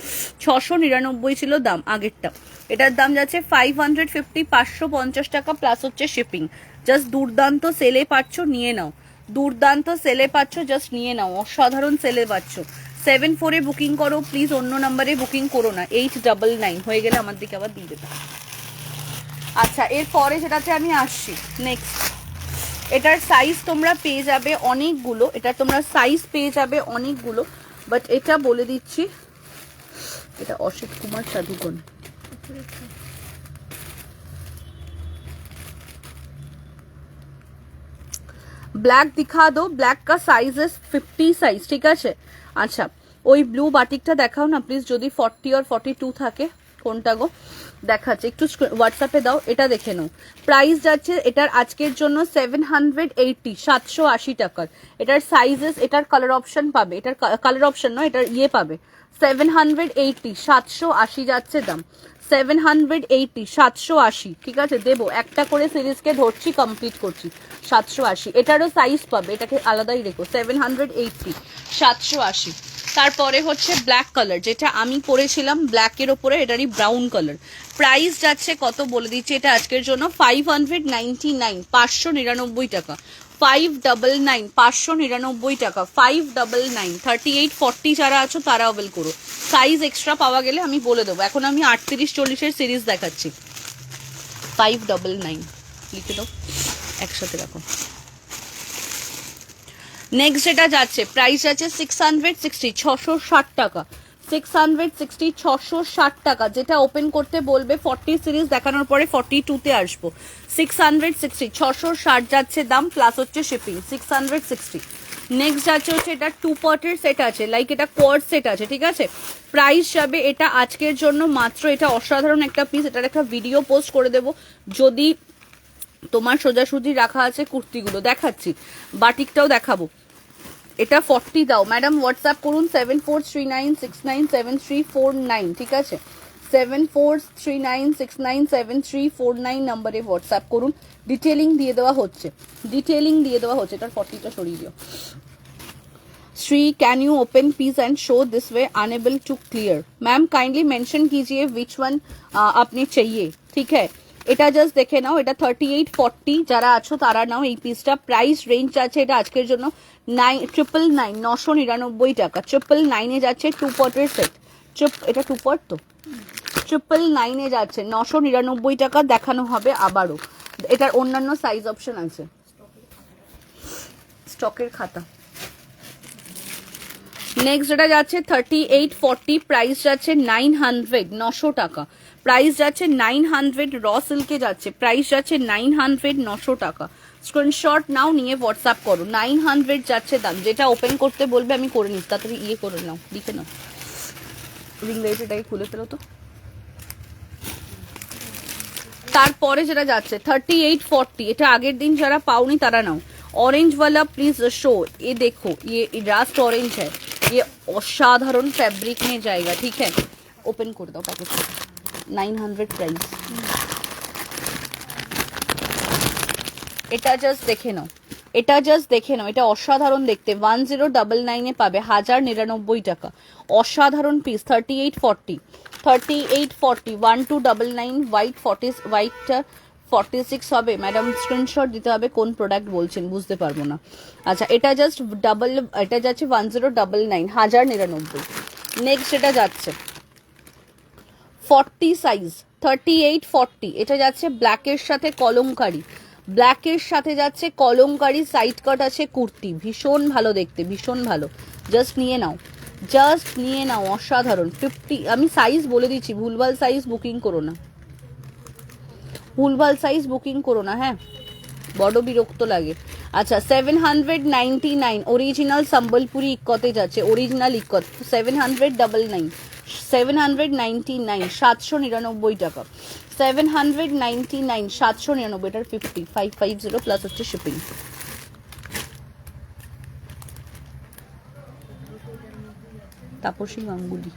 [SPEAKER 1] 699 ছিল দাম আগেরটা, এটার দাম যাচ্ছে 550, 550 টাকা প্লাস হচ্ছে শিপিং। জাস্ট দুর্দান্ত সেলে পাচ্ছ, নিয়ে নাও। দুর্দান্ত সেলে পাচ্ছ, জাস্ট নিয়ে নাও, অসাধারণ সেলে পাচ্ছ। 74 এ বুকিং করো প্লিজ, অন্য নাম্বারে বুকিং করো না। 899 হয়ে গেলে আমার দিকে আবার দিয়ে দেবে। আচ্ছা, এরপরে যেটাতে আমি আসছি নেক্সট, এটার সাইজ তোমরা পেয়ে যাবে অনেকগুলো, এটা তোমরা সাইজ পেয়ে যাবে অনেকগুলো, বাট এটা বলে দিচ্ছি, এটা অসিত কুমার সাধুকন। ব্ল্যাক দিখা দো, ব্ল্যাক কা সাইজ ইজ 50 সাইজ, ঠিক আছে। আচ্ছা, ওই ব্লু বাটিকটা দেখাও না প্লিজ, যদি 40 আর 42 থাকে। কোনটা গো দেখাচ্ছে, একটু হোয়াটসঅ্যাপে দাও, এটা দেখে নাও। প্রাইস যাচ্ছে এটার আজকের জন্য 780, 780 টাকার। এটার সাইজেস, এটার কালার অপশন পাবে, এটার কালার অপশন নয়, এটার ইয়ে পাবে। 780, 780 যাচ্ছে দাম। 780, 780, ঠিক আছে। দেবো একটা করে সিরিজকে ধরছি, কমপ্লিট করছি। 780, এটারও সাইজ পাবে, এটাকে আলাদাই রেখো। 780, 780। তারপরে হচ্ছে ব্ল্যাক কালার, যেটা আমি পরেছিলাম ব্ল্যাকের ওপরে, এটারই ব্রাউন কালার। প্রাইস যাচ্ছে কত বলে দিচ্ছি, এটা আজকের জন্য 599, 599 টাকা। 599, 599 টাকা। 599, 38, 40 যারা আছো তারা অবেল করো। সাইজ এক্সট্রা পাওয়া গেলে আমি বলে দেবো। এখন আমি 38, 40-এর সিরিজ দেখাচ্ছি। 599 লিখে দাও, একসাথে রাখো। নেক্সট যেটা যাচ্ছে, প্রাইস আছে 660, 660 টাকা। 660, 660 টাকা। যেটা ওপেন করতে বলবে, 40 সিরিজ দেখানোর পরে 42 তে আসবো। 660, 660 যাচ্ছে দাম, প্লাস হচ্ছে শিপিং। 660। নেক্সট যাচ্ছে হচ্ছে এটা 2 পটের সেট আছে, লাইক এটা কোয়ার্ড সেট আছে, ঠিক আছে। প্রাইস যাবে এটা আজকের জন্য মাত্র, এটা অসাধারণ একটা পিস, এটার একটা ভিডিও পোস্ট করে দেবো যদি তোমার সোজাসুজি রাখা আছে কুর্তিগুলো। দেখাচ্ছি, বাটিকটাও দেখাবো। এটা 40 দাও ম্যাডাম, হোয়াটসঅ্যাপ করুন 7439697349, ঠিক আছে। 7439697349 নাম্বারে হোয়াটসঅ্যাপ করুন। ডিটেলিং দিয়ে দেওয়া হচ্ছে, ডিটেলিং দিয়ে দেওয়া হচ্ছে। এটার 40টা সরিয়ে দিও। Shree can you open piece and show this way, unable to clear. Ma'am kindly mention कीजिए विच वन आपने चाहिए, ठीक है। এটা জাস্ট দেখে নাও, এটা 38, 40 যারা আছো তারা নাও এই পিসটা। প্রাইস রেঞ্জ আছে এটা আজকের জন্য 999, 999 টাকা। 999 যাচ্ছে 2 পটের সেট। এটা 2 পট তো, 999 যাচ্ছে 999 টাকা। দেখানো হবে আবারও, এটার অন্যান্য সাইজ অপশন আছে। স্টকের খাতা। নেক্সট যেটা যাচ্ছে 38, 40, প্রাইস যাচ্ছে 900, 900 টাকা। প্রাইস যাচ্ছে 900, র সিল্কে যাচ্ছে, প্রাইস যাচ্ছে 900, 900 টাকা। স্ক্রিনশট নাও, নিয়ে হোয়াটসঅ্যাপ করো। 900 যাচ্ছে দাম। যেটা ওপেন করতে বলবে আমি করে নিচ্ছি, তাড়াতাড়ি ইয়ে করে নাও, লিখে নাও। রিং লাইট এটাকে খুলে ফেলো তো। তারপরে যেটা যাচ্ছে 38, 40, এটা আগের দিন যারা পাওনি তারা নাও। ऑरेंज वाला प्लीज शो, ये देखो, ये रास्ट ऑरेंज है, ये असाधारण फैब्रिक में जाएगा, ठीक है। ओपन कर दो पैकेट, 900 प्राइस। এটা জাস্ট দেখে নাও, এটা জাস্ট দেখে নাও, এটা অসাধারণ দেখতে। 1099 এ পাবে, 1099 টাকা। অসাধারণ পিস। 38, 40, 38, 40, 1299, হোয়াইট 40, হোয়াইটটা 46 হবে। ম্যাডাম স্ক্রিনশট দিতে হবে কোন প্রোডাক্ট বলছেন, বুঝতে পারবো না। আচ্ছা, এটা জাস্ট ডাবল, এটা যাচ্ছে 1099, 1099। নেক্সট এটা যাচ্ছে 40 সাইজ, 38, 40, এটা যাচ্ছে ব্ল্যাকের সাথে কলমকারি। ব্ল্যাকের সাথে যাচ্ছে কলমকারি, সাইড কাট আছে কুর্তি, ভীষণ ভালো দেখতে, ভীষণ ভালো। জাস্ট নিয়ে নাও, জাস্ট নিয়ে নাও, অসাধারণ। 50, আমি সাইজ বলে দিচ্ছি, ভুলভাল সাইজ বুকিং করো না, ভুলভাল সাইজ বুকিং করো না, হ্যাঁ, বড় বিরক্ত লাগে। আচ্ছা, 799, অরিজিনাল সম্বলপুরি ইক্কতে যাচ্ছে, অরিজিনাল ইক্কত 799, 799, 799 টাকা, 799, 799, এটার 50, 550 প্লাস হচ্ছে shipping. Tapasi Ganguly.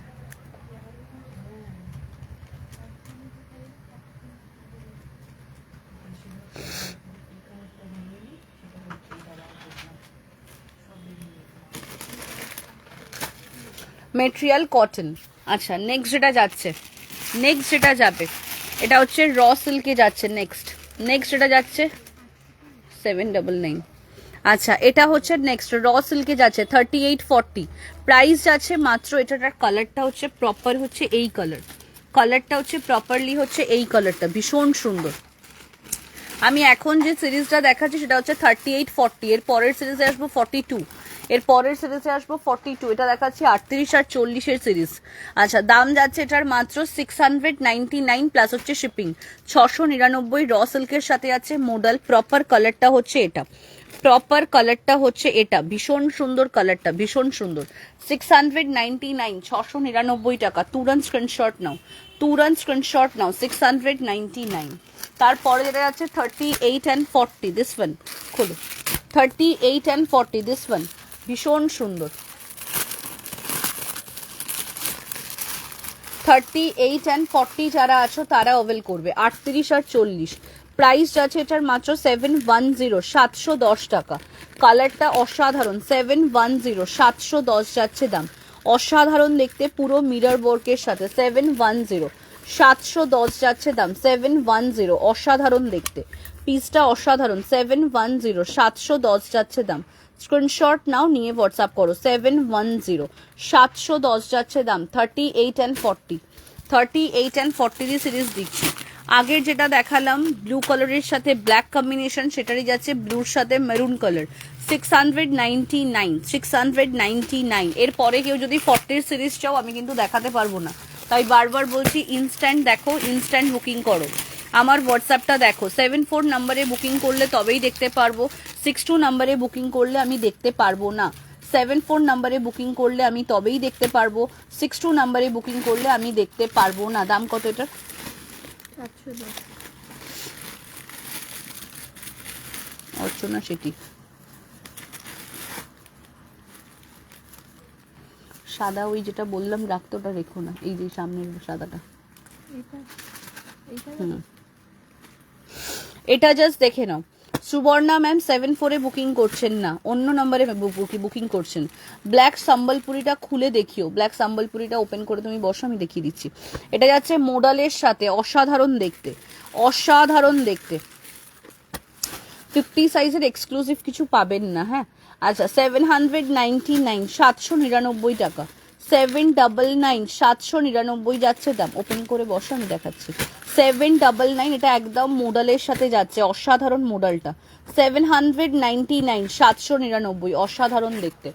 [SPEAKER 1] Material cotton. আচ্ছা নেক্সট যেটা যাচ্ছে, নেক্সট যেটা যাবে এটা হচ্ছে র সিল্কে যাচ্ছে। নেক্সট যেটা যাচ্ছে 799। আচ্ছা এটা হচ্ছে নেক্সট র সিল্কে যাচ্ছে 3840, প্রাইস যাচ্ছে মাত্র, এটার কালারটা হচ্ছে প্রপার হচ্ছে এই কালারটা হচ্ছে প্রপারলি হচ্ছে এই কালারটা, ভীষণ সুন্দর। আমি এখন যে সিরিজটা দেখাচ্ছি সেটা হচ্ছে 3840, এর পরের সিরিজে আসবো 42, এর পরের সিরিজে আসবো 42, এটা দেখাচ্ছি 38 আর 40-এর সিরিজ। আচ্ছা দাম যাচ্ছে এটার মাত্র 699 প্লাস হচ্ছে শিপিং, 699। র সিল্কের সাথে আছে মডেল, প্রপার কালারটা হচ্ছে এটা, প্রপার কালারটা হচ্ছে এটা, ভীষণ সুন্দর কালারটা, ভীষণ সুন্দর। 699, 699 টাকা। তুরন্ত স্ক্রিনশট নাও, তুরন্ত স্ক্রিনশট নাও, 699। তারপরে যেটা যাচ্ছে 38 and 40, দিস ওয়ান খোলো, 38 and 40, দিস ওয়ান ভীষণ সুন্দর। 38 and 40 যারা আছো তারা অভেল করবে। 38 আর 40, প্রাইস যাচ্ছে এটার মাত্র 710, 710 টাকা। কালারটা অসাধারণ, 710, 710 যাচ্ছে দাম, অসাধারণ দেখতে, পুরো মিরর ওয়ার্কের সাথে 710, 710 যাচ্ছে দাম, 710, অসাধারণ দেখতে, পিসটা অসাধারণ, 710, 710 যাচ্ছে দাম। স্ক্রিনশট নাও, নিয়ে হোয়াটসঅ্যাপ করো, 710, 710 যাচ্ছে দাম। 38 and 40, 38 and 40 সিরিজ দিচ্ছি। আগের যেটা দেখালাম ব্লু কালারের সাথে ব্ল্যাক কম্বিনেশন, সেটারই যাচ্ছে ব্লুর সাথে মেরুন কালার, 699, 699। এরপরে কেউ যদি 40 সিরিজ চাও আমি কিন্তু দেখাতে পারবো না, তাই বারবার বলছি ইনস্ট্যান্ট দেখো, ইনস্ট্যান্ট বুকিং করো। আমার হোয়াটসঅ্যাপটা দেখো, 74 নাম্বারে বুকিং করলে তবেই দেখতে পারবো, 62 নাম্বারে বুকিং করলে আমি দেখতে পারবো না। 74 নাম্বারে বুকিং করলে আমি তবেই দেখতে পারবো, 62 নাম্বারে বুকিং করলে আমি দেখতে পারবো না। দাম কত এটা?
[SPEAKER 2] 710।
[SPEAKER 1] অর্চনা সেটি। সাদা ওই যেটা বললাম রাখতে, ওটা রেখো না, এই যে সামনের সাদাটা, এটা জাস্ট দেখে নাও। সুবর্ণা ম্যাম 74-এ বুকিং করছেন না, অন্য নম্বরে বুকিং করছেন। ব্ল্যাক সম্বলপুরিটা খুলে দেখিও, ব্ল্যাক সম্বলপুরিটা ওপেন করে তুমি বসো, আমি দেখিয়ে দিচ্ছি। এটা যাচ্ছে মোডালের সাথে, অসাধারণ দেখতে, অসাধারণ দেখতে। 50 সাইজের এক্সক্লুসিভ কিছু পাবেন না, হ্যাঁ। আচ্ছা 799, 799 টাকা, 799, 799 যাচ্ছে দাম। ওপেন করে বসো, আমি দেখাচ্ছি। 799, এটা একদম মোডালের সাথে যাচ্ছে, অসাধারণ মোডালটা। 799, 799, অসাধারণ দেখতে।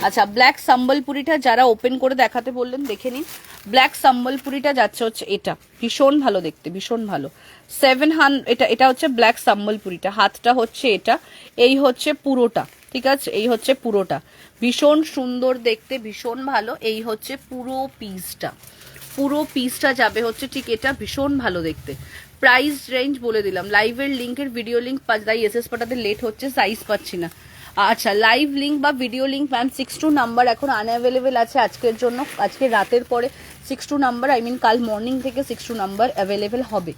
[SPEAKER 1] আচ্ছা ব্ল্যাক সম্বলপুরিটা যারা ওপেন করে দেখাতে বললেন দেখে নিন। ব্ল্যাক সম্বলপুরিটা যাচ্ছে হচ্ছে এটা, ভীষণ ভালো দেখতে, ভীষণ ভালো। 700, এটা হচ্ছে ব্ল্যাক সম্বলপুরিটা, হাতটা হচ্ছে এটা, এই হচ্ছে পুরোটা, ঠিক আছে, এই হচ্ছে পুরোটা, ভীষণ সুন্দর দেখতে, ভীষণ ভালো। এই হচ্ছে পুরো পিসটা, পুরো পিসটা যাবে হচ্ছে ঠিক এটা, ভীষণ ভালো দেখতে। প্রাইস রেঞ্জ বলে দিলাম, লাইভের লিঙ্কের ভিডিও লিঙ্ক তাই এসএস পাঠাতে লেট হচ্ছে, সাইজ পাচ্ছি না। আচ্ছা লাইভ লিঙ্ক বা ভিডিও লিঙ্ক ম্যাম 62 নাম্বার এখন আনঅ্যাভেলেবেল আছে আজকের জন্য, আজকে রাতের পরে 62 নাম্বার, আই মিন কাল মর্নিং থেকে 62 নাম্বার অ্যাভেলেবেল হবে।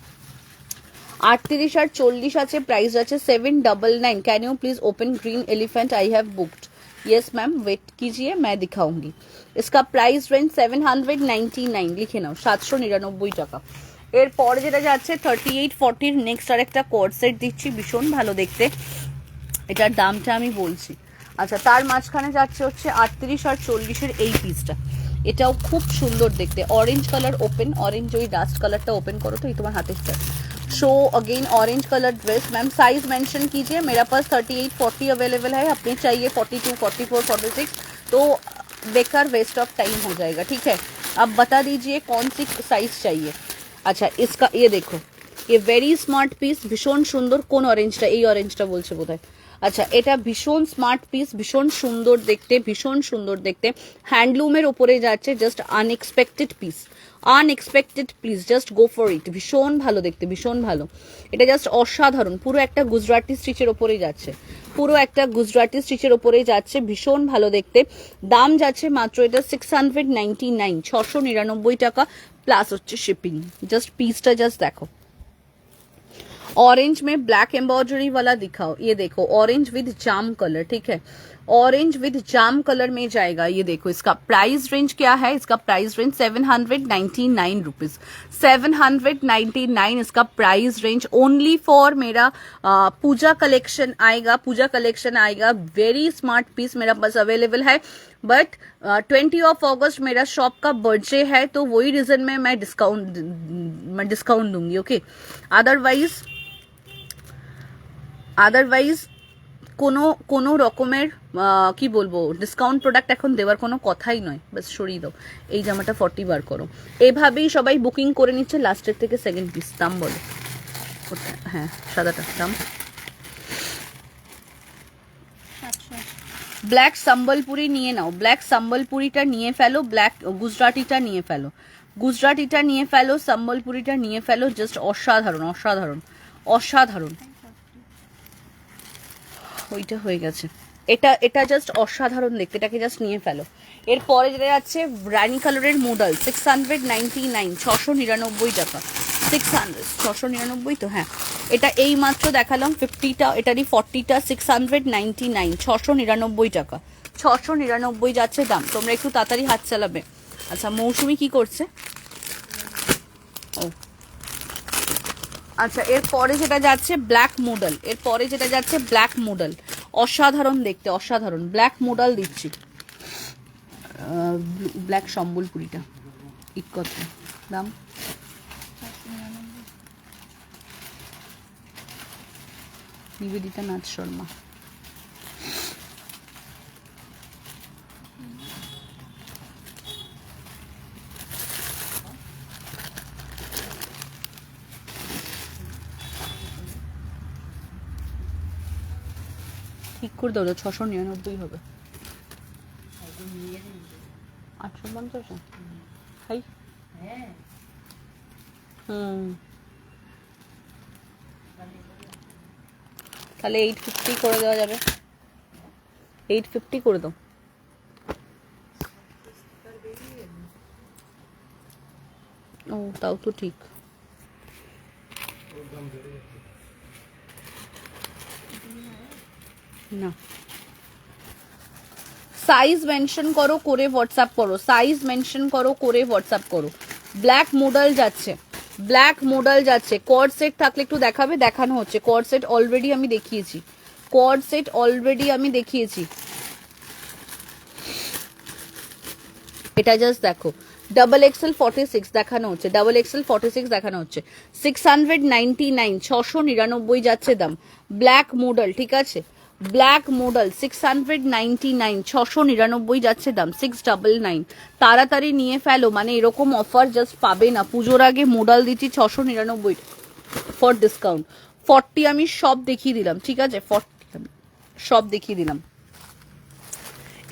[SPEAKER 1] 38 আর 40 আছে, প্রাইস আছে 799। Can you please open green elephant, I have booked. Yes ma'am wait कीजिए, मैं दिखाऊंगी। इसका प्राइस रेंज 799, লিখে নাও, 799 টাকা। এরপরে যেটা যাচ্ছে 3840, নেক্সট আর একটা কোড সেট দিচ্ছি, ভীষণ ভালো দেখতে, এটার দামটা আমি বলছি। আচ্ছা তার মাঝখানে যাচ্ছে হচ্ছে 38 আর 40-এর এই পিসটা, এটাও খুব সুন্দর দেখতে, অরেঞ্জ কালার ওপেন, অরেঞ্জ ওই ডাস্ট কালারটা ওপেন করো তো, এই তোমার হাতের চার। Show again orange colour dress, ma'am size mention कीजिए, मेरा पास 38-40 अवेलेबल है, अपने चाहिए 42, 44, 46 तो बेकार वेस्ट ऑफ टाइम हो जाएगा, ठीक है। अब बता दीजिए कौन सी साइज चाहिए। अच्छा इसका ये देखो, ये वेरी स्मार्ट পিস, ভীষণ সুন্দর। কোন অরেঞ্জটা? এই অরেঞ্জটা বলছে বোধহয়। আচ্ছা, এটা ভীষণ স্মার্ট পিস, ভীষণ সুন্দর দেখতে, ভীষণ সুন্দর দেখতে, হ্যান্ডলুমের ওপরে যাচ্ছে, just unexpected piece, unexpected please just go for it. ভীষণ ভালো দেখতে, ভীষণ ভালো, এটা জাস্ট অসাধারণ, পুরো একটা গুজরাটি স্টিচের ওপরেই যাচ্ছে, পুরো একটা গুজরাটি স্টিচের ওপরেই যাচ্ছে, ভীষণ ভালো দেখতে। দাম যাচ্ছে মাত্র এটা 699, 699 টাকা প্লাস হচ্ছে শিপিং। জাস্ট পিসটা জাস্ট দেখো, ऑरेंज में ब्लैक एम्ब्रॉयडरी वाला दिखाओ, ये देखो ऑरेंज विद जाम कलर, ठीक है, ऑरेंज विद जाम कलर में जाएगा। ये देखो इसका प्राइस रेंज क्या है, इसका प्राइस रेंज 799 रुपीज, 799 इसका प्राइस रेंज। ओनली फॉर मेरा पूजा कलेक्शन आएगा, पूजा कलेक्शन आएगा। वेरी स्मार्ट पीस मेरा पास अवेलेबल है, बट 20 ऑफ अगस्त मेरा शॉप का बर्थडे है, तो वही रीजन में मैं डिस्काउंट दूंगी, ओके। আদারওয়াইজ কোনো রকমের কি বলবো ডিসকাউন্ট প্রোডাক্ট এখন দেওয়ার কোনো কথাই নয়, বাস সরিয়ে দাও। এই জামাটা 40 বার করো, এভাবেই সবাই বুকিং করে নিচ্ছে লাস্টের থেকে সেকেন্ড পিস। দাম বলো ওটা, হ্যাঁ সাদাটা দাম। ব্ল্যাক সম্বলপুরি নিয়ে নাও, ব্ল্যাক সম্বলপুরিটা নিয়ে ফেলো, ব্ল্যাক গুজরাটিটা নিয়ে ফেলো, গুজরাটিটা নিয়ে ফেলো, সম্বলপুরিটা নিয়ে ফেলো, জাস্ট অসাধারণ অসাধারণ অসাধারণ। ওইটা হয়ে গেছে, এটা জাস্ট অসাধারণ দেখতে, এটাকে জাস্ট নিয়ে ফেলো। এরপরে যেটা যাচ্ছে রানি কালারের মোডাল, 699, 699 টাকা, 699 তো, হ্যাঁ এটা এই মাত্র দেখালাম 50টা, এটারই 40টা, 699, 699 টাকা, 699 যাচ্ছে দাম। তোমরা একটু তাড়াতাড়ি হাত চালাবে। আচ্ছা মৌসুমি কি করছে, ও আচ্ছা, এরপরে যেটা যাচ্ছে ব্ল্যাক মোডাল, এরপরে যেটা যাচ্ছে ব্ল্যাক মোডাল, অসাধারণ দেখতে, অসাধারণ ব্ল্যাক মোডাল দিচ্ছি। ব্ল্যাক সম্বলপুরিটা কত দাম, নিবেদিতা নাথ শর্মা। ঠিক করে দাও, 699 হবে, 850 হাই, তাহলে 850 করে দেওয়া যাবে, 850 করে দাও। ও তাও তো ঠিক, না সাইজ মেনশন করো, করে হোয়াটসঅ্যাপ করো, সাইজ মেনশন করো, করে হোয়াটসঅ্যাপ করো। ব্ল্যাক মোডাল যাচ্ছে, ব্ল্যাক মোডাল যাচ্ছে। কর্ড সেট থাকলে একটু দেখাবে, দেখানো হচ্ছে। কর্ড সেট অলরেডি আমি দেখিয়েছি, কর্ড সেট অলরেডি আমি দেখিয়েছি। এটা জাস্ট দেখো, ডাবল এক্সেল 46 দেখানো হচ্ছে, ডাবল এক্সেল 46 দেখানো হচ্ছে, 699, 699 যাচ্ছে দাম। ব্ল্যাক মোডাল, ঠিক আছে, ব্ল্যাক মোডাল 699, 699 যাচ্ছে দাম, 699। তাড়াতাড়ি নিয়ে ফেলো, মানে এরকম অফার জাস্ট পাবে না। পুজোর আগে মোডাল দিচ্ছি 699 ফর ডিসকাউন্ট। 40 আমি সব দেখিয়ে দিলাম, ঠিক আছে, 40 আমি সব দেখিয়ে দিলাম।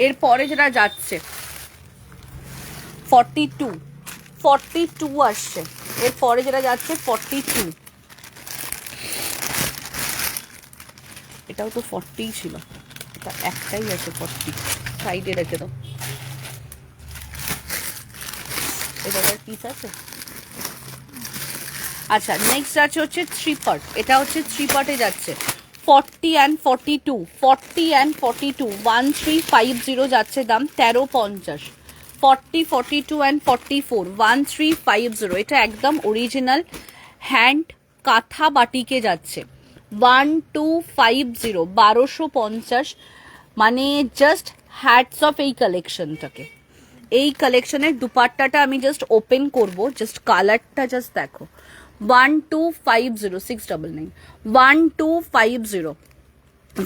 [SPEAKER 1] এরপরে যেটা যাচ্ছে 42 আসছে, এরপরে যেটা যাচ্ছে 42, এটাও তো 40 ছিল, এটা একটাই আছে 40, সাইডে রেখে দাও। এটা পিস আছে। আচ্ছা নেক্সট আছে হচ্ছে 3 পার্ট, এটা হচ্ছে 3 পার্টে যাচ্ছে 40 and 42, 40 and 42, 1350 যাচ্ছে দাম, 1350। 40, 42 and 44, 1350। এটা একদম অরিজিনাল হ্যান্ড কাঁথা বাটিকে যাচ্ছে 1250, 1250। মানে জাস্ট হ্যাটস অফ এই কালেকশনটাকে। এই কালেকশনের দুপাট্টাটা আমি জাস্ট ওপেন করব, জাস্ট কালারটা জাস্ট দেখো। 1250, 699, 1250।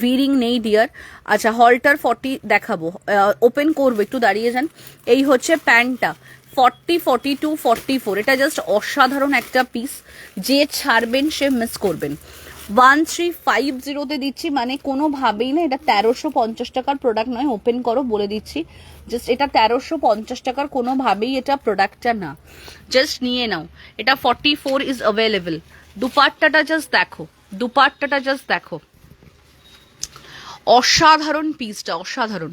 [SPEAKER 1] ভিরিং নেই ডিয়ার। আচ্ছা হলটার 40 দেখাবো, ওপেন করবো, একটু দাঁড়িয়ে যান। এই হচ্ছে প্যান্টটা 40, 42, 44। এটা জাস্ট অসাধারণ একটা পিস, যে ছাড়বেন সে মিস করবেন। 1350 তে দিচ্ছি, মানে কোনোভাবেই না এটা 1350 টাকার প্রোডাক্ট নয়, ওপেন করো বলে দিচ্ছি। জাস্ট এটা 1350 টাকার কোনোভাবেই এটা প্রোডাক্টটা না, জাস্ট নিয়ে নাও। এটা 44 ইজ অ্যাভেলেবল। দুপাট্টাটা জাস্ট দেখো, দুপাট্টাটা জাস্ট দেখো, অসাধারণ পিসটা, অসাধারণ।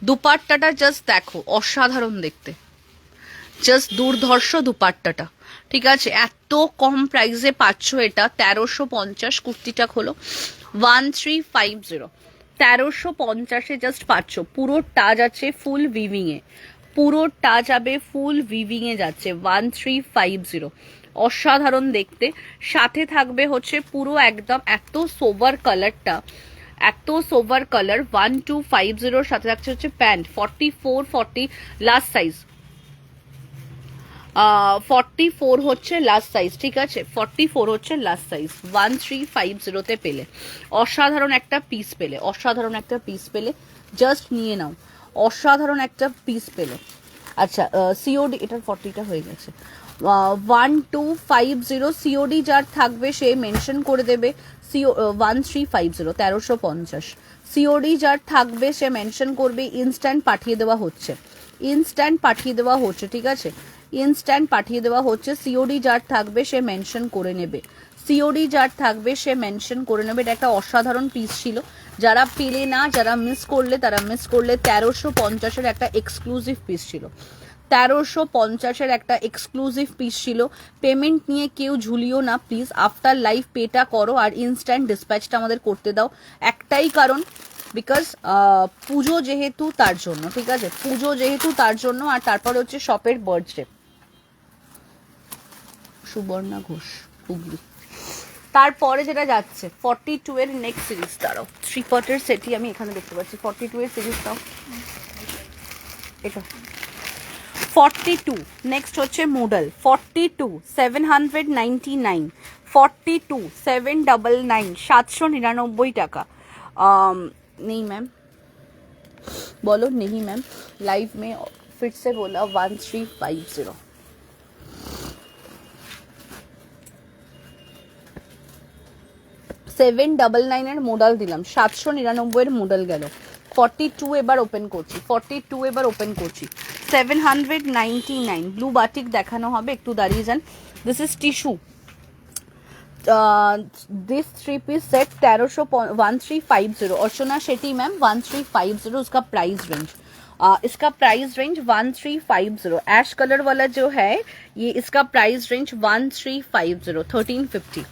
[SPEAKER 1] দুপাট্টাটা জাস্ট দেখো, অসাধারণ দেখতে, জাস্ট দুর্ধর্ষ দুপাট্টাটা, ঠিক আছে? এত কম প্রাইসে পাচ্ছ এটা 1350। কুর্তিটা খোলো, 1350, 1350-এ জাস্ট পাচ্ছ। পুরোটা যাচ্ছে ফুল উইভিং এ, পুরোটা যাবে ফুল উইভিং এ যাচ্ছে, 1350, অসাধারণ দেখতে। সাথে থাকবে হচ্ছে পুরো একদম এত সোভার কালারটা, এত সোভার কালার। 1250 সাথে থাকছে হচ্ছে প্যান্ট, 44 40 লাস্ট সাইজ, 44 হচ্ছে লাস্ট সাইজ, ঠিক আছে? 44 হচ্ছে লাস্ট সাইজ, 1350-তে পেলে। অসাধারণ একটা পিস পেলে, অসাধারণ একটা পিস পেলে, জাস্ট নিয়ে নাও, অসাধারণ একটা পিস পেলে। আচ্ছা, সিওডি, এটার 40টা হয়ে গেছে। 1250 সিওডি যার থাকবে সে মেনশন করে দেবে 1350, 1350 সিওডি যার থাকবে সে মেনশন করবে। ইনস্ট্যান্ট পাঠিয়ে দেওয়া হচ্ছে, ইনস্ট্যান্ট পাঠিয়ে দেওয়া হচ্ছে, ঠিক আছে? ইনস্ট্যান্ট পাঠিয়ে দেওয়া হচ্ছে। সিওডি যার থাকবে সে মেনশন করে নেবে, সিওডি যার থাকবে সে মেনশন করে নেবে। এটা একটা অসাধারণ পিস ছিল, যারা পেলে না, যারা মিস করলে তারা মিস করলে। 1350-এর একটা এক্সক্লুসিভ পিস ছিল, 1350-এর একটা এক্সক্লুসিভ পিস ছিল। পেমেন্ট নিয়ে কেউ ঝুলিও না প্লিজ, আফটার লাইভ পেটা করো আর ইনস্ট্যান্ট ডিসপ্যাচটা আমাদের করতে দাও। একটাই কারণ, বিকজ পুজো যেহেতু তার জন্য, ঠিক আছে? পুজো যেহেতু তার জন্য, আর তারপর হচ্ছে শপের বার্থডে। সুবর্ণা ঘোষ, হুগলি। তারপরে যেটা যাচ্ছে 42 এর নেক্সট সিরিজ, দাঁড়াও, থ্রি পার্টের সেটই আমি এখানে দেখতে পাচ্ছি। 42 এর সিরিজটাও এটা 42। নেক্সট হচ্ছে মডেল 42 799, 42 799, 799 টাকা। नहीं मैम, बोलो नहीं मैम, लाइव में फिर से बोला 1350। 799 এর মডেল দিলাম, 799 এর মডেল গেল। 42 এবার ওপেন করছি, 42 এবার ওপেন করছি। 799 ব্লু বাটিক দেখানো হবে, একটু দাঁড়িয়ে যান। This is tissue, this 3 piece set 1350। Archana Shetty ma'am 1350 उसका प्राइस रेंज, इसका प्राइस रेंज 1350। ऐश कलर वाला जो है ये इसका प्राइस रेंज 1350, 1350।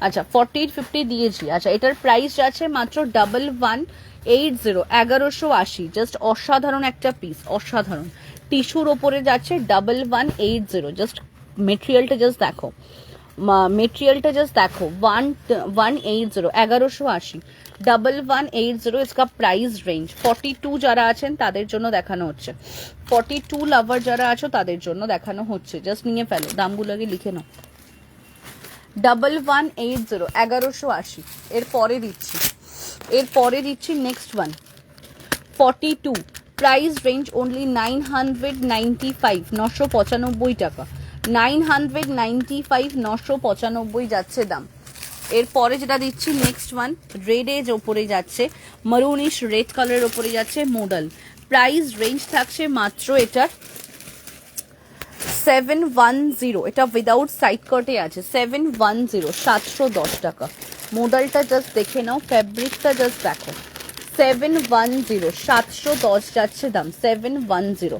[SPEAKER 1] अच्छा 1450 দিয়েছি। আচ্ছা এটার প্রাইস যাচ্ছে মাত্র 1180, 1180। জাস্ট অসাধারণ একটা পিস, অসাধারণ। টিস্যুর ওপরে যাচ্ছে 1180। জাস্ট মেটেরিয়ালটা জাস্ট দেখো, মেটেরিয়ালটা জাস্ট দেখো, 1180, 1180, 1180 इसका प्राइस रेंज। 42 যারা আছেন তাদের জন্য দেখানো হচ্ছে, 42 লাভার যারা আছো তাদের জন্য দেখানো হচ্ছে। জাস্ট নিয়ে ফেলো, দামগুলো আগে লিখে নাও। 1180, 1180। এরপরে দিচ্ছি, এরপরে দিচ্ছি next one 42, price range only 995, 995 টাকা। 995, 995 যাচ্ছে দাম। এরপরে যেটা দিচ্ছি নেক্সট ওয়ান রেড এজ ওপরে যাচ্ছে, মারুনিশ রেড কালারের ওপরে যাচ্ছে মডেল। প্রাইস রেঞ্জ থাকছে মাত্র এটার 710, এটা উইদাউট সাইড কাটে আছে। 710, 710 টাকা। মডেলটা জাস্ট দেখে নাও, ফ্যাব্রিকটা জাস্ট দেখো। 710, 710 যাচ্ছে দাম। 710,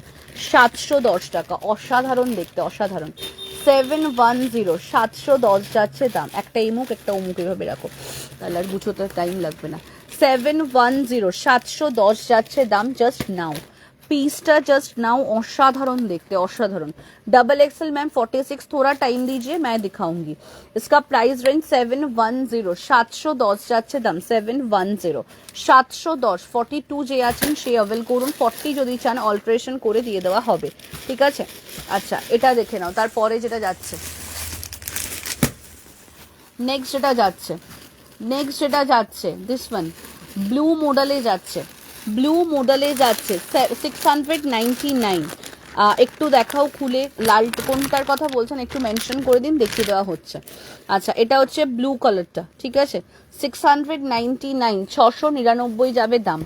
[SPEAKER 1] 710 টাকা। অসাধারণ দেখতে, অসাধারণ। 710, 710 যাচ্ছে দাম। একটা এমুক একটা অমুক এভাবে রাখো, তাহলে আর গুছোতে টাইম লাগবে না। 710, 710 যাচ্ছে দাম। জাস্ট নাও पीसटा जस्ट नाउ, असाधारण देखते, असाधारण। XXL मैम 46, थोड़ा टाइम दीजिए मैं दिखाऊंगी। इसका प्राइस रेंज 710, 710 যাচ্ছে দাম। 710, 710। 42 যে আছেন সে অ্যাভেল করুন, 40 যদি চান অল্টারেশন করে দিয়ে দেওয়া হবে, ঠিক আছে? আচ্ছা এটা দেখে নাও। তারপরে যেটা যাচ্ছে নেক্সট, যেটা যাচ্ছে নেক্সট, যেটা যাচ্ছে দিস ওয়ান ব্লু মডেলে যাচ্ছে, ব্লু মডেলে যাচ্ছে 699, একটু দেখাও খুলে, লাল কোনটার কথা বলছেন একটু মেনশন করে দিন, দেখিয়ে দেওয়া হচ্ছে। আচ্ছা এটা হচ্ছে ব্লু কালারটা, ঠিক আছে, 699, 699 যাবে দাম,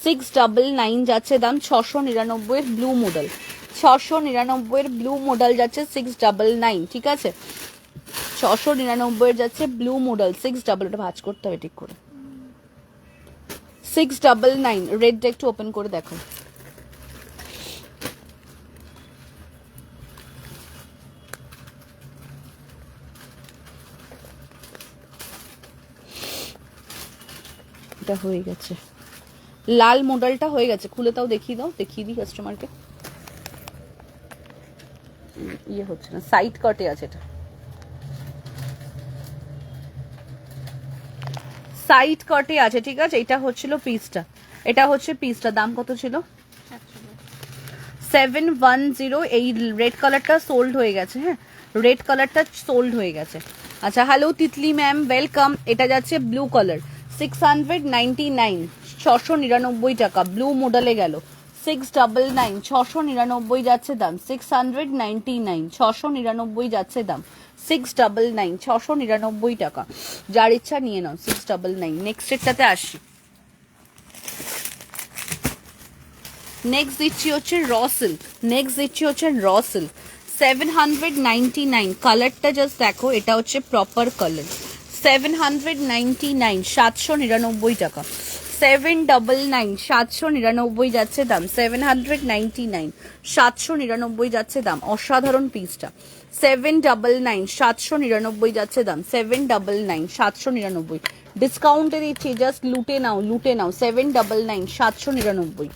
[SPEAKER 1] 699 যাচ্ছে দাম, 699 এর ব্লু মডেল, 699 এর ব্লু মডেল যাচ্ছে 699, ঠিক আছে, 699 এর যাচ্ছে ব্লু মডেল 6 এটা ভাঁজ করতে হবে ঠিক করে, 699। রেডটা একটু ওপেন করে দেখো। এটা হয়ে গেছে, লাল মডেলটা হয়ে গেছে, খুলে তাও দেখিয়ে দাও, দেখিয়ে দিই কাস্টমারকে। ইয়ে হচ্ছে না, সাইড কাটে আছে, এটা সাইড কাটে আছে, ঠিক আছে। এটা হচ্ছিল পিসটা, এটা হচ্ছে পিসটা, দাম কত ছিল? 710। এই রেড কালারটা সোল্ড হয়ে গেছে, হ্যাঁ রেড কালারটা সোল্ড হয়ে গেছে। আচ্ছা হ্যালো তিতলি ম্যাম, ওয়েলকাম। এটা যাচ্ছে ব্লু কালার, 699, 699 টাকা, ব্লু মডেলে গেল, 699, 699 যাচ্ছে দাম, 699, 699 যাচ্ছে দাম, 699, 699 টাকা, যার ইচ্ছা নিয়ে নাও, 699। নেক্সট এরটাতে আসি, নেক্সট দিচ্ছি হচ্ছে র সিল্ক, নেক্সট দিচ্ছি হচ্ছে র সিল্ক, 799, কালারটা জাস্ট দেখো, এটা হচ্ছে প্রপার কালার, 799, 799 টাকা, 799, 799 যাচ্ছে দাম, 799, 799 যাচ্ছে দাম, অসাধারণ পিসটা, 799, 799 যাচ্ছে দাম, 799, 799, ডিসকাউন্টে দিচ্ছি, জাস্ট লুটে নাও, লুটে নাও, 799, 799।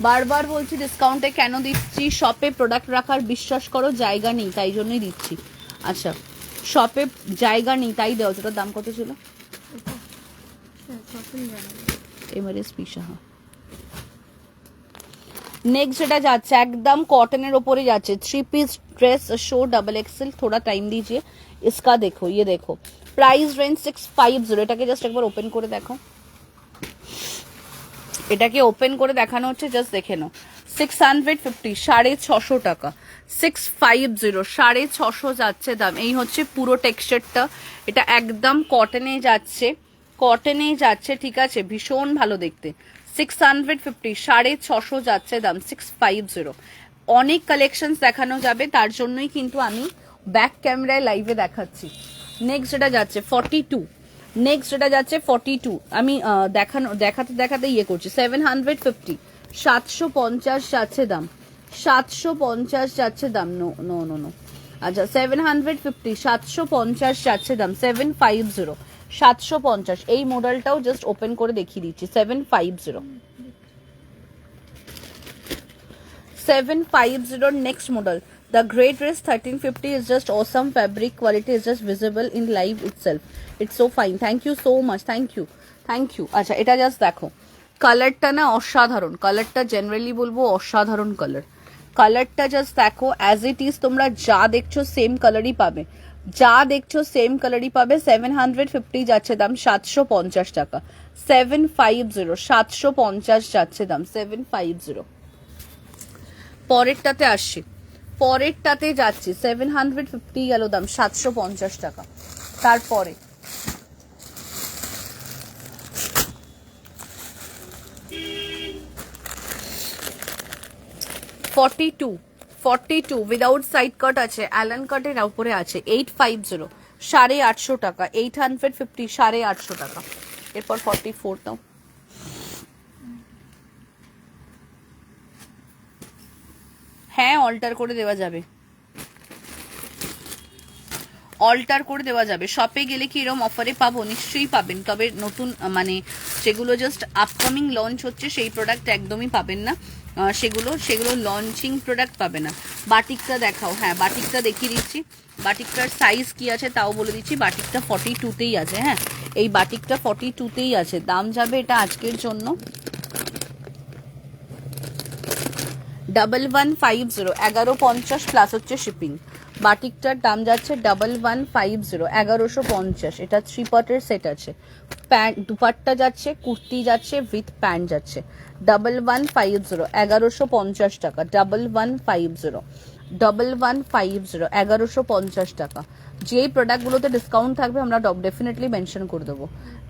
[SPEAKER 1] বারবার বলছি ডিসকাউন্টে কেন দিচ্ছি, শপে প্রোডাক্ট রাখার বিশ্বাস করো জায়গা নেই, তাই জন্যই দিচ্ছি। আচ্ছা শপে জায়গা নেই তাই দেওয়া, ওটার দাম কত ছিল? এমআরএস পিসা, হ্যাঁ। नेक्स्ट যেটা যাচ্ছে একদম কটনের উপরে যাচ্ছে, 3 पीस ड्रेस शो XXL, थोड़ा टाइम दीजिए, इसका देखो, ये देखो प्राइस रेंज 650। এটাকে জাস্ট একবার ওপেন করে দেখো, এটাকে ওপেন করে দেখানো হচ্ছে, জাস্ট দেখে নাও, 650, 650 টাকা, 650, 650 যাচ্ছে দাম। এই হচ্ছে পুরো টেক্সচারটা, এটা একদম কটনে যাচ্ছে, কটনে যাচ্ছে, ঠিক আছে, ভীষণ ভালো দেখতে, 650, 650 যাচ্ছে দাম, 650। অনেক কালেকশন দেখানো যাবে, তার জন্যই কিন্তু আমি ব্যাক ক্যামেরায় লাইভে দেখাচ্ছি। নেক্সট যেটা যাচ্ছে 42, নেক্সট যেটা যাচ্ছে 42, আমি দেখাতে দেখাতে ইয়ে করছি, 750, 750 যাচ্ছে দাম, 750 যাচ্ছে দাম, নো নো নো নো, আচ্ছা 750, 750 যাচ্ছে দাম, 750, 750। এই মডেলটাও জাস্ট ওপেন করে দেখিয়ে দিচ্ছি, 750, 750। Next model, the grey dress 1350 is just awesome, fabric quality is just visible in live itself, it's so fine, thank you so much, thank you, thank you। আচ্ছা এটা just দেখো, কালারটা না অসাধারণ, কালারটা জেনারেলি বলবো অসাধারণ কালার, কালারটা জাস্ট দেখো, অ্যাজ ইট ইজ তোমরা যা দেখছো সেম কালারই পাবে, যা দেখছো সেম কালারই পাবে। 750 যাচ্ছে দাম, 750 টাকা, 750, 750 যাচ্ছে দাম, 750। পরেরটাতে আসছি, পরেরটাতে যাচ্ছি, 750 গেল দাম, 750 টাকা। তারপরে 42 উইদাউট সাইড কাট আছে, অ্যালান কাটের উপরে আছে, 850, 850 টাকা, 850, 850 টাকা। এরপর 44 দাও, হ্যাঁ অল্টার করে দেওয়া যাবে, অল্টার করে দেওয়া যাবে। শপে গেলে কি এরকম অফারে পাবো? নিশ্চয়ই পাবেন, তবে নতুন মানে যেগুলো জাস্ট আপকামিং লঞ্চ হচ্ছে সেই প্রোডাক্ট একদমই পাবেন না, সেগুলো লঞ্চিং প্রোডাক্ট পাবে না। বাটিকটা দেখাও, হ্যাঁ বাটিকটা দেখিয়ে দিচ্ছি, বাটিকটার সাইজ কি আছে তাও বলে দিচ্ছি, বাটিকটা 42তেই আছে, হ্যাঁ এই বাটিকটা 42তেই আছে, দাম যাবে এটা আজকের জন্য 1150, 1150 প্লাস হচ্ছে শিপিং। বাটিকটার দাম যাচ্ছে 1150, 1150। এটা 3 পার্টের সেট আছে। প্যান্ট দুপাট্টা যাচ্ছে, কুর্তি যাচ্ছে, উইথ প্যান্ট যাচ্ছে। 1150, 1150 টাকা। 1150, 1150, 1150 টাকা। যেই প্রোডাক্টগুলোতে ডিসকাউন্ট থাকবে আমরা ডেফিনেটলি মেনশন করে দেবো।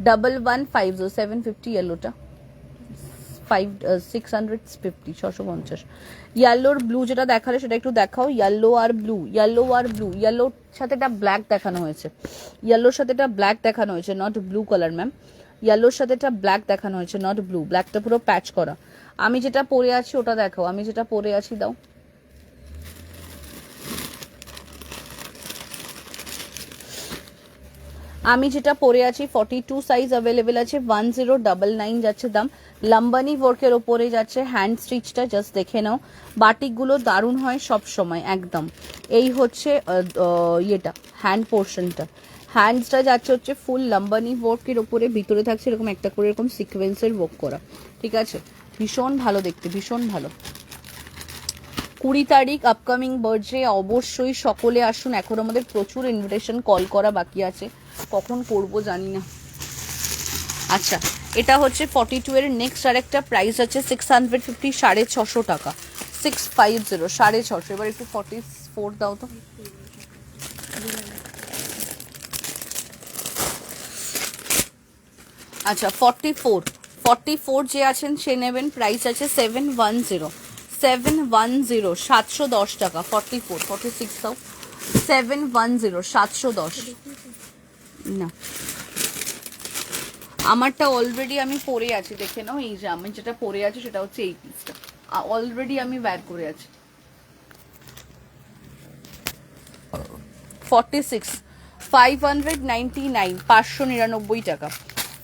[SPEAKER 1] 1150, 750 ইয়েলোটা, 650, 650। ইয়েলোর ব্লু যেটা দেখালে সেটা একটু দেখাও। ইয়েলো আর ব্লু, ইয়েলো আর ব্লু। ইয়েলোর সাথে এটা ব্ল্যাক দেখানো হয়েছে, ইয়েলোর সাথে এটা ব্ল্যাক দেখানো হয়েছে, নট ব্লু কালার ম্যাম। ইয়েলোর সাথে এটা ব্ল্যাক দেখানো হয়েছে, নট ব্লু। ব্ল্যাকটা পুরো প্যাচ করা। আমি যেটা পরে আছি ওটা দেখাও, আমি যেটা পরে আছি দাও। আমি যেটা পরে আছি 42 সাইজ অ্যাভেলেবেল আছে, 1099 যাচ্ছে দাম। লাম্বানি ওয়ার্কের ওপরে যাচ্ছে, হ্যান্ড স্টিচটা জাস্ট দেখে নাও। বাটিকগুলো দারুণ হয় সব সময় একদম। এই হচ্ছে ইয়েটা হ্যান্ড পোর্শনটা, হ্যান্ডসটা যাচ্ছে হচ্ছে ফুল লাম্বানি ওয়ার্কের ওপরে, ভিতরে থাকছে এরকম একটা করে এরকম সিকোয়েন্সের ওয়ার্ক করা, ঠিক আছে। ভীষণ ভালো দেখতে, ভীষণ ভালো। 20 তারিখ আপকামিং বার্থডে, অবশ্যই সকলে আসুন। এখন আমাদের প্রচুর ইনভিটেশন কল করা বাকি আছে, কখন করব জানি না। আচ্ছা, এটা হচ্ছে 42 এর নেক্সট আরেকটা প্রাইস আছে 650, 650 টাকা। 650, 650। এবার একটু 44 দাও তো। আচ্ছা 44 যে আছেন সে নেবেন। প্রাইস আছে 710, 710, 710 টাকা। 44, 46 দাও। 710, 710 না, আমারটা অলরেডি আমি পরে আছি, দেখে নাও। এই যে আমি যেটা পরে আছি সেটা হচ্ছে এই পিসটা, অলরেডি আমি ওয়্যার করে আছি। 46, 599, 599 টাকা।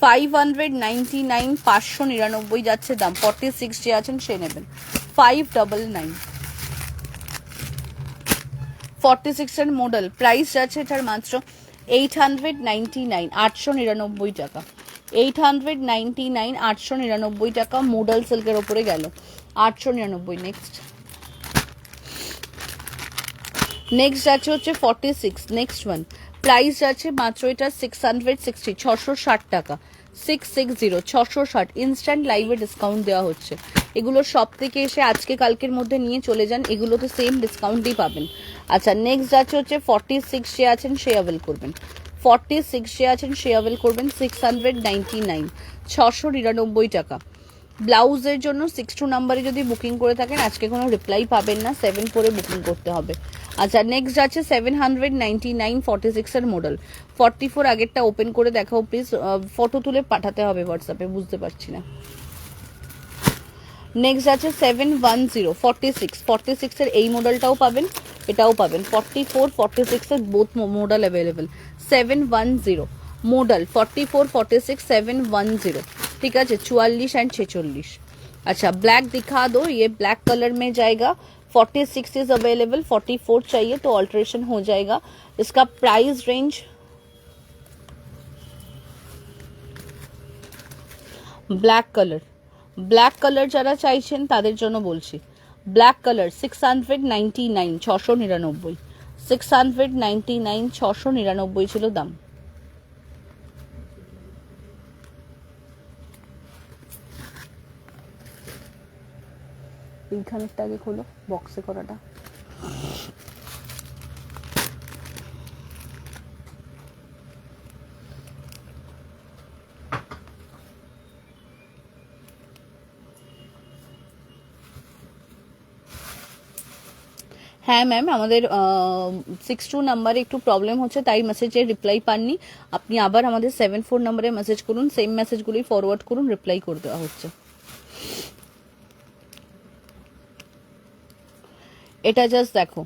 [SPEAKER 1] 599, 599 যাচ্ছে দাম। 46 যে আছেন সে নেবেন। 599, 46 এর মডেল। প্রাইস যাচ্ছে এটার মাত্র 899, 899 টাকা। 899, 899 টাকা। মোডাল সিল্কের ওপরে গেল 899। নেক্সট যাচ্ছে হচ্ছে 46, নেক্সট ওয়ান। প্রাইস যাচ্ছে মাত্র এটা 660, 660 টাকা। 660, 660। ইনস্ট্যান্ট লাইভে ডিসকাউন্ট দেওয়া হচ্ছে। এগুলো সব থেকে এসে আজকে কালকের মধ্যে নিয়ে চলে যান, এগুলোতে সেম ডিসকাউন্টই পাবেন। আচ্ছা, নেক্সট যাচ্ছে হচ্ছে 46 যে আছেন সে অ্যাভেল করবেন। 46 যে আছেন সে অ্যাভেল করবেন। 699, 699 টাকা। ব্লাউজের জন্য 62 নাম্বারে যদি বুকিং করে থাকেন আজকে কোনো রিপ্লাই পাবেন না, 74 বুকিং করতে হবে। আচ্ছা, নেক্সট আছে 799, 46 এর মডেল। 44 আগেরটা ওপেন করে দেখাও প্লিজ, ফটো তুলে পাঠাতে হবে হোয়াটসঅ্যাপে, বুঝতে পারছি না। নেক্সট আছে 710, 46, 46 এর এই মডেলটাও পাবেন, এটাও পাবেন। 44, 46 এর বোথ মডেল অ্যাভেলেবেল। 710 মডেল, 44, 46, 710, ठीक है। 44 एंड 46। अच्छा, ब्लैक दिखा दो, ये ब्लैक कलर में जाएगा। 46 इज अवेलेबल, 44 चाहिए तो ऑल्ट्रेशन हो जाएगा। इसका price range black colour, black colour যারা চাইছেন তাদের জন্য বলছি। ব্ল্যাক কালার 699, 699, 699, 699 ছিল দাম। এইখানেরটা আগে খোলো, বক্সে করাটা। হ্যাঁ ম্যাম, আমাদের 62 নাম্বারে একটু প্রবলেম হচ্ছে, তাই মেসেজের রিপ্লাই পাননি। আপনি আবার আমাদের 74 নাম্বারে মেসেজ করুন, সেম মেসেজগুলি ফরওয়ার্ড করুন, রিপ্লাই করে দেওয়া হচ্ছে। এটা জাস্ট দেখো,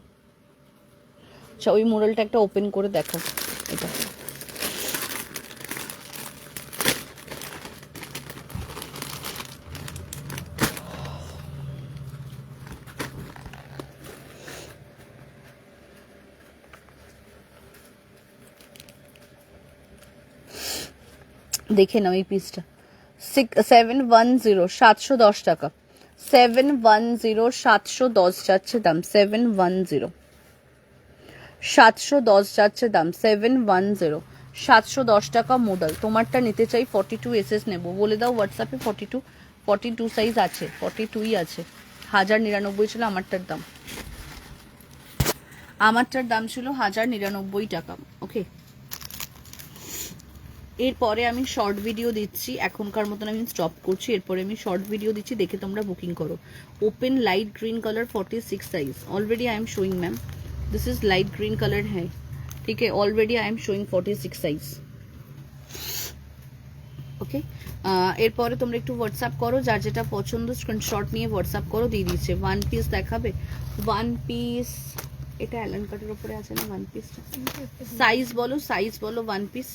[SPEAKER 1] আচ্ছা ওই মডেলটা একটা ওপেন করে দেখো। এটা দেখে নাও এই পিসটা। 710, 710 টাকা। 710 710 যাচ্ছে দাম 710 710 যাচ্ছে দাম 710 710 টাকা মডেল। তোমারটা নিতে চাই 42 এসএস নেব, বলে দাও হোয়াটসঅ্যাপে। 42 সাইজ আছে, 42ই আছে। 1099 ছিল আমারটার দাম, আমারটার দাম ছিল 1099 টাকা। ওকে, এরপরে আমি শর্ট ভিডিও দিচ্ছি, এখনকার মতন আমি স্টপ করছি। এরপরে আমি শর্ট ভিডিও দিচ্ছি, দেখে তোমরা বুকিং করো। Open light green colour 46 size already I am showing ma'am, this is light green colour है, ठीक है। Already I am showing 46 size. Okay, এরপরে তোমরা একটু হোয়াটসঅ্যাপ করো, যার যেটা পছন্দ স্ক্রিনশট নিয়ে হোয়াটসঅ্যাপ করো, দিয়ে দিচ্ছে। ওয়ান পিস দেখাবে, ওয়ান পিস এটা অ্যালান কাটের উপরে আছে না ওয়ান পিসটা। সাইজ বলো, সাইজ বলো ওয়ান পিস।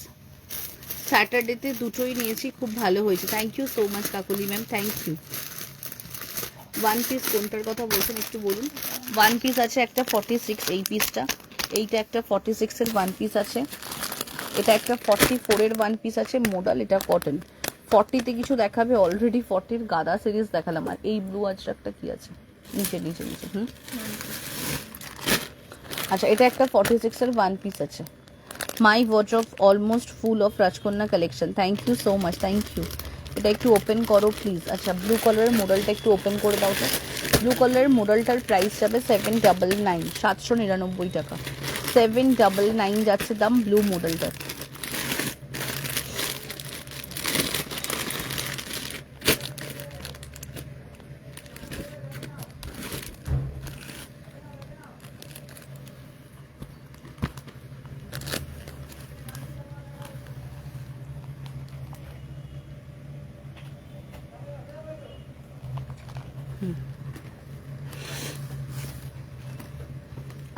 [SPEAKER 1] স্যাটারডেতে দুটোই নিয়েছি, খুব ভালো হয়েছে। Thank you so much Kakuli ma'am, thank you. One piece কোনটার কথা বলছেন একটু বলুন। ওয়ান পিস আছে একটা 46, এই পিসটা। এইটা একটা 46 এর ওয়ান পিস আছে। এটা একটা 44 এর ওয়ান পিস আছে মডেল, এটা কটন। 40তে কিছু দেখাবে, অলরেডি 40 গাদা সিরিজ দেখালাম। আর এই ব্লু আজরাকটা কি আছে নিচে নিচে নিচে, আচ্ছা এটা একটা 46 এর ওয়ান পিস আছে। My wardrobe almost full of Rajkanya collection, thank you so much, thank you. এটা একটু ওপেন করো প্লিজ। আচ্ছা ব্লু কালারের মডেলটা একটু ওপেন করে দাও তো। ব্লু কালারের মডেলটার প্রাইস যাবে 799, 799 টাকা। 799 যাচ্ছে দাম ব্লু মডেলটার।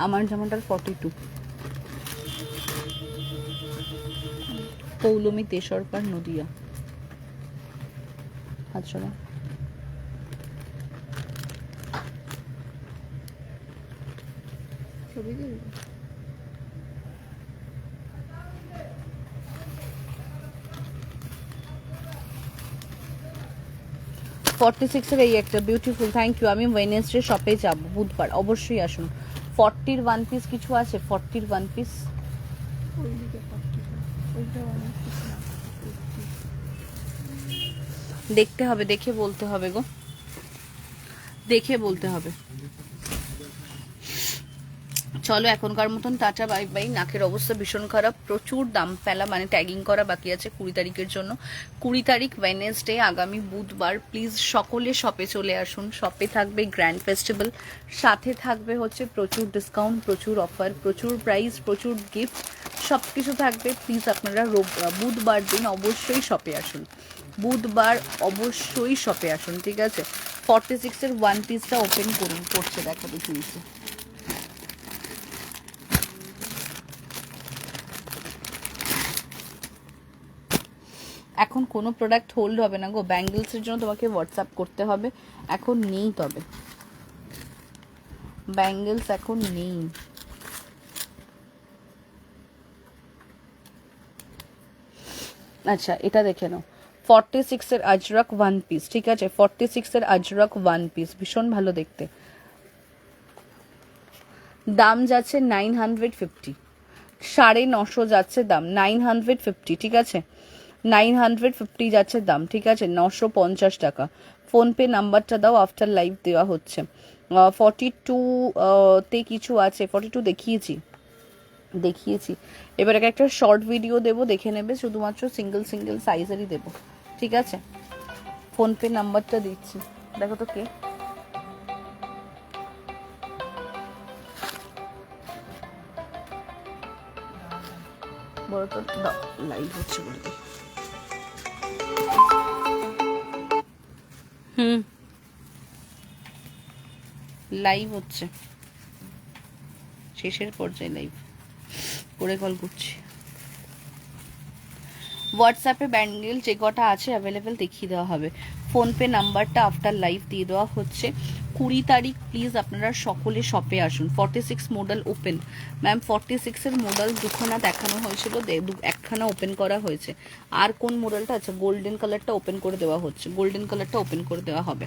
[SPEAKER 1] আমার জামাটার 42, পৌলমী তেসরপার নদিয়া। আচ্ছা ছবি দিয়ে 46 এর এই একটা বিউটিফুল, থ্যাংক ইউ। আমি ওয়েডনেসডে শপে যাব, বুধবার, অবশ্যই আসুন। 40 ওয়ান পিস কিছু আছে, 40 ওয়ান পিস। দেখতে হবে, দেখে বলতে হবে গো, দেখে বলতে হবে। চলো এখনকার মতন টাটা, বাই বাই। নাকের অবস্থা ভীষণ খারাপ, প্রচুর দাম ফেলা, মানে ট্যাগিং করা বাকি আছে 20 তারিখের জন্য। 20 তারিখ ওয়েডনেসডে, আগামী বুধবার। প্লিজ সকলে শপে চলে আসুন। শপে থাকবে গ্র্যান্ড ফেস্টিভ্যাল, সাথে থাকবে হচ্ছে প্রচুর ডিসকাউন্ট, প্রচুর অফার, প্রচুর প্রাইস, প্রচুর গিফট, সব কিছু থাকবে। প্লিজ আপনারা বুধবার দিন অবশ্যই শপে আসুন, বুধবার অবশ্যই শপে আসুন, ঠিক আছে। 46 এর ওয়ান পিসটা ওপেন করুন, করছে দেখাবে চলছে। এখন কোনো প্রোডাক্ট হোল্ড হবে না গো, ব্যাঙ্গেলসের জন্য তোমাকে হোয়াটসঅ্যাপ করতে হবে, এখন নেই, তবে ব্যাঙ্গেলস এখন নেই। আচ্ছা এটা দেখে নাও, 46 এর আজরাক ওয়ান পিস, ঠিক আছে। 46 এর আজরাক ওয়ান পিস, ভীষণ ভালো দেখতে। দাম যাচ্ছে 950, 950 যাচ্ছে দাম, 950, ঠিক আছে। 950 যাচ্ছে দাম, ঠিক আছে। 950 টাকা। ফোনপে নাম্বারটা দাও, আফটার লাইভ দেওয়া হচ্ছে। 42 তে কিছু আছে, 42 দেখিয়েছি। এবার একটা শর্ট ভিডিও দেবো, দেখে নেবে। শুধুমাত্র সিঙ্গেল সিঙ্গেল সাইজেরই দেবো, ঠিক আছে। ফোনপে নাম্বারটা দিচ্ছি, দেখো তো কে। বড় তো লাইভ হচ্ছে বলে দিই। লাইভ হচ্ছে, শেষের পর্যায়ে লাইভ করে কল করছি। হোয়াটসঅ্যাপে ব্যান্ডেল যে কটা আছে অ্যাভেলেবেল দেখিয়ে দেওয়া হবে। ফোনপে নাম্বারটা আফটার লাইভ দিয়ে দেওয়া হচ্ছে। 20 তারিখ প্লিজ আপনারা সকলে শপে আসুন। 46 মডেল ওপেন ম্যাম, 46-এর মডেল দুখানা দেখানো হয়েছিল, একখানা ওপেন করা হয়েছে। আর কোন মডেলটা? আচ্ছা, গোল্ডেন কালারটা ওপেন করে দেওয়া হচ্ছে, গোল্ডেন কালারটা ওপেন করে দেওয়া হবে।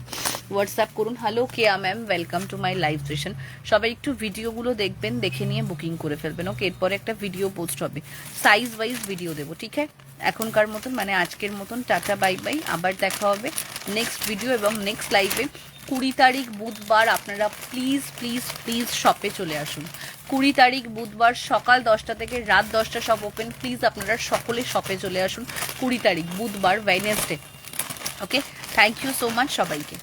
[SPEAKER 1] হোয়াটসঅ্যাপ করুন। Hello Keya ma'am, welcome to my live session. সবাই একটু ভিডিওগুলো দেখবেন, দেখে নিয়ে বুকিং করে ফেলবেন। ওকে, এরপরে একটা ভিডিও পোস্ট হবে, সাইজ ওয়াইজ ভিডিও দেবো, ঠিক আছে? এখনকার মতন মানে আজকের মতন টাটা বাই বাই, আবার দেখা হবে নেক্সট ভিডিও এবং নেক্সট লাইভে। 20 তারিখ বুধবার আপনারা প্লিজ প্লিজ প্লিজ শপে চলে আসুন। 20 তারিখ বুধবার সকাল 10টা থেকে রাত 10টা সব ওপেন। প্লিজ আপনারা সকলে শপে চলে আসুন 20 তারিখ বুধবার, Wednesday. Okay, thank you so much সবাইকে।